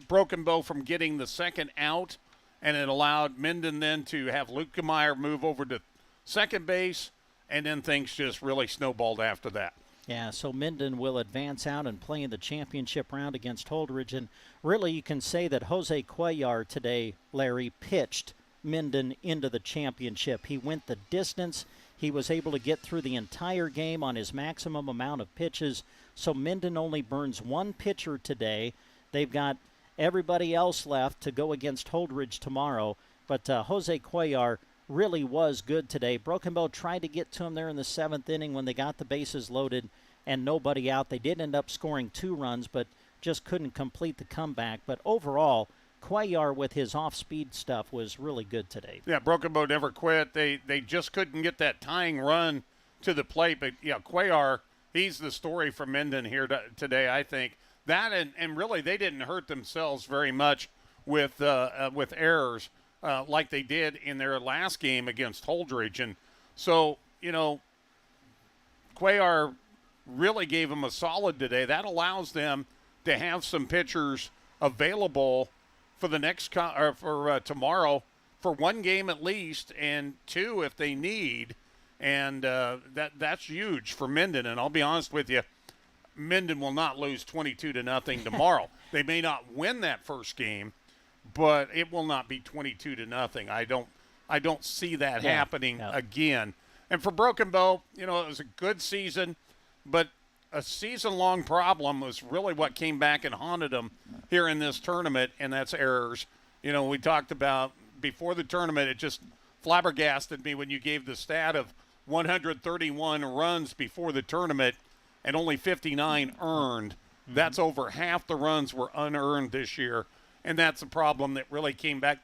Broken Bow from getting the second out, and it allowed Minden then to have Lutkemeyer move over to second base, and then things just really snowballed after that. Yeah, so Minden will advance out and play in the championship round against Holdridge, and really you can say that Jose Cuellar today, Larry, pitched Minden into the championship. He went the distance. He was able to get through the entire game on his maximum amount of pitches. So Minden only burns 1 pitcher today. They've got Everybody else left to go against Holdridge tomorrow, but Jose Cuellar really was good today. Broken Bow tried to get to him there in the 7th inning when they got the bases loaded and nobody out. They did end up scoring 2 runs, but just couldn't complete the comeback. But overall, Cuellar with his off-speed stuff was really good today. Yeah, Broken Bow never quit. They just couldn't get that tying run to the plate. But, yeah, Cuellar, he's the story from Minden here today, I think. That and really they didn't hurt themselves very much with errors like they did in their last game against Holdridge. And so, Cuellar really gave them a solid today. That allows them to have some pitchers available for the next for tomorrow for 1 game at least, and 2 if they need. And that's huge for Minden. And I'll be honest with you, Minden will not lose 22-0 tomorrow. They may not win that first game, but it will not be 22-0. I don't see that happening again. And for Broken Bow, it was a good season, but a season-long problem was really what came back and haunted them here in this tournament, and that's errors. We talked about before the tournament, it just flabbergasted me when you gave the stat of 131 runs before the tournament and only 59 earned. Mm-hmm. That's over half the runs were unearned this year, and that's a problem that really came back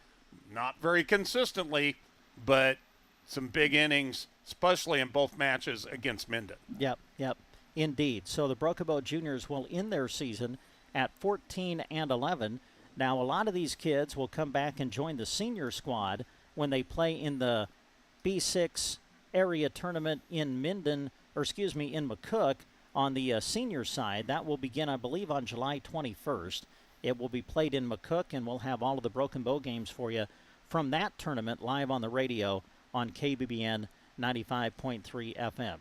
not very consistently, but some big innings, especially in both matches against Minden. Yep. Indeed. So the Broken Bow Juniors will end their season at 14-11. Now, a lot of these kids will come back and join the senior squad when they play in the B6 area tournament in in McCook on the senior side. That will begin, I believe, on July 21st. It will be played in McCook, and we'll have all of the Broken Bow games for you from that tournament live on the radio on KBBN 95.3 FM.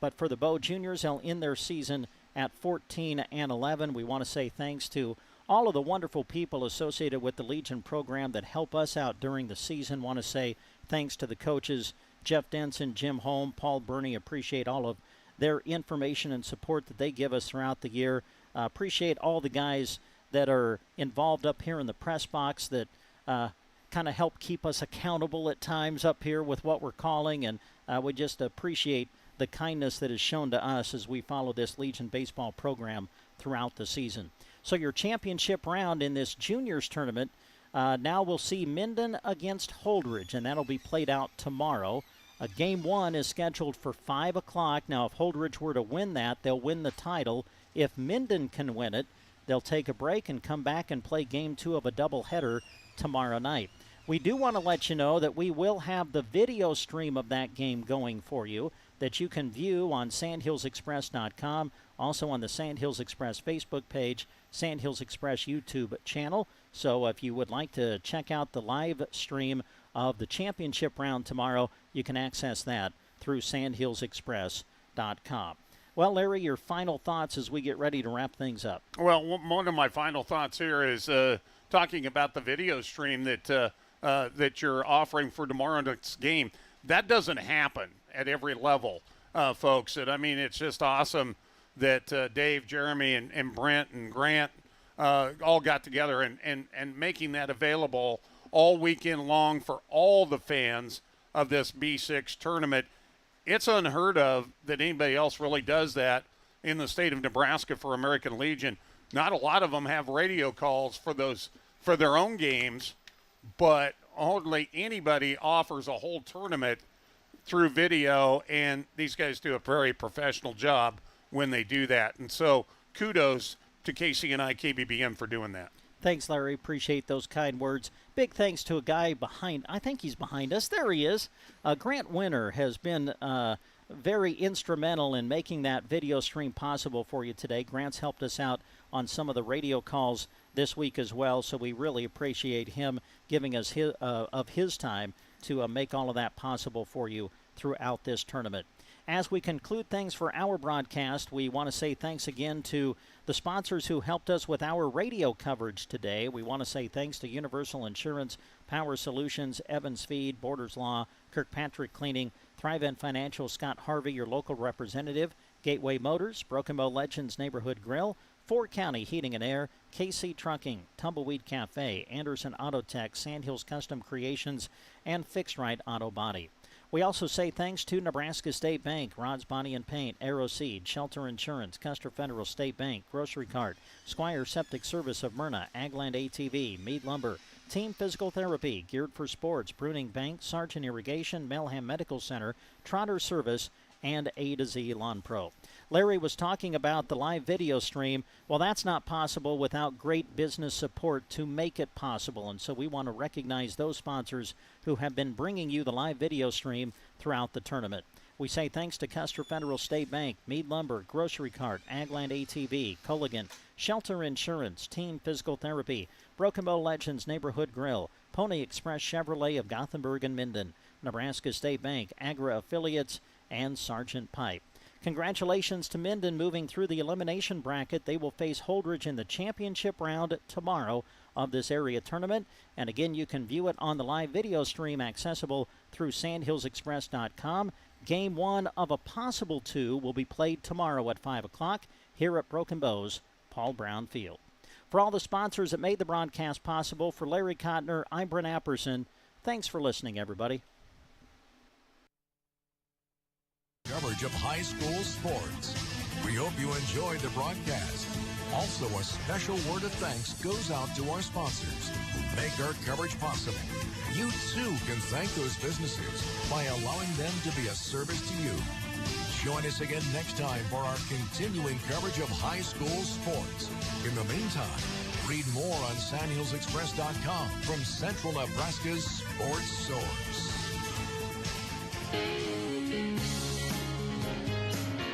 But for the Bow Juniors, they'll end their season at 14-11. We want to say thanks to all of the wonderful people associated with the Legion program that help us out during the season. Want to say thanks to the coaches, Jeff Denson, Jim Holm, Paul Burney. Appreciate all of their information and support that they give us throughout the year. Appreciate all the guys that are involved up here in the press box that kind of help keep us accountable at times up here with what we're calling, and we just appreciate the kindness that is shown to us as we follow this Legion baseball program throughout the season. So your championship round in this juniors tournament, now we'll see Minden against Holdridge, and that'll be played out tomorrow. Game 1 is scheduled for 5 o'clock. Now, if Holdridge were to win that, they'll win the title. If Minden can win it, they'll take a break and come back and play Game 2 of a doubleheader tomorrow night. We do want to let you know that we will have the video stream of that game going for you that you can view on sandhillsexpress.com, also on the Sandhills Express Facebook page, Sandhills Express YouTube channel. So if you would like to check out the live stream of the championship round tomorrow, you can access that through sandhillsexpress.com. Well, Larry, your final thoughts as we get ready to wrap things up. Well, one of my final thoughts here is talking about the video stream that you're offering for tomorrow's game. That doesn't happen at every level, folks. And I mean, it's just awesome that Dave, Jeremy, and Brent and Grant all got together and making that available all weekend long for all the fans of this B6 tournament. It's unheard of that anybody else really does that in the state of Nebraska for American Legion. Not a lot of them have radio calls for their own games, but hardly anybody offers a whole tournament through video, and these guys do a very professional job when they do that. And so kudos to Casey and KBBM for doing that. Thanks, Larry. Appreciate those kind words. Big thanks to a guy behind, I think he's behind us. There he is. Grant Winter has been very instrumental in making that video stream possible for you today. Grant's helped us out on some of the radio calls this week as well, so we really appreciate him giving us his time to make all of that possible for you throughout this tournament. As we conclude things for our broadcast, we want to say thanks again to the sponsors who helped us with our radio coverage today. We want to say thanks to Universal Insurance, Power Solutions, Evans Feed, Borders Law, Kirkpatrick Cleaning, Thrive End Financial, Scott Harvey, your local representative, Gateway Motors, Broken Bow Legends Neighborhood Grill, 4 County Heating and Air, KC Trucking, Tumbleweed Cafe, Anderson Auto Tech, Sandhills Custom Creations, and Fixed Right Auto Body. We also say thanks to Nebraska State Bank, Rod's Body and Paint, Aeroseed, Shelter Insurance, Custer Federal State Bank, Grocery Cart, Squire Septic Service of Myrna, Agland ATV, Mead Lumber, Team Physical Therapy, Geared for Sports, Pruning Bank, Sargent Irrigation, Melham Medical Center, Trotter Service, and A to Z Lawn Pro. Larry was talking about the live video stream. Well, that's not possible without great business support to make it possible, and so we want to recognize those sponsors who have been bringing you the live video stream throughout the tournament. We say thanks to Custer Federal State Bank, Mead Lumber, Grocery Cart, Agland ATV, Culligan, Shelter Insurance, Team Physical Therapy, Broken Bow Legends Neighborhood Grill, Pony Express Chevrolet of Gothenburg and Minden, Nebraska State Bank, Agra Affiliates, and Sargent Pipe. Congratulations to Minden moving through the elimination bracket. They will face Holdridge in the championship round tomorrow of this area tournament. And again, you can view it on the live video stream accessible through sandhillsexpress.com. Game 1 of a possible 2 will be played tomorrow at 5 o'clock here at Broken Bow's Paul Brown Field. For all the sponsors that made the broadcast possible, for Larry Kottner, I'm Brent Apperson. Thanks for listening, everybody. Coverage of high school sports. We hope you enjoyed the broadcast. Also, a special word of thanks goes out to our sponsors who make our coverage possible. You too can thank those businesses by allowing them to be a service to you. Join us again next time for our continuing coverage of high school sports. In the meantime, read more on sandhillsexpress.com from Central Nebraska's sports source.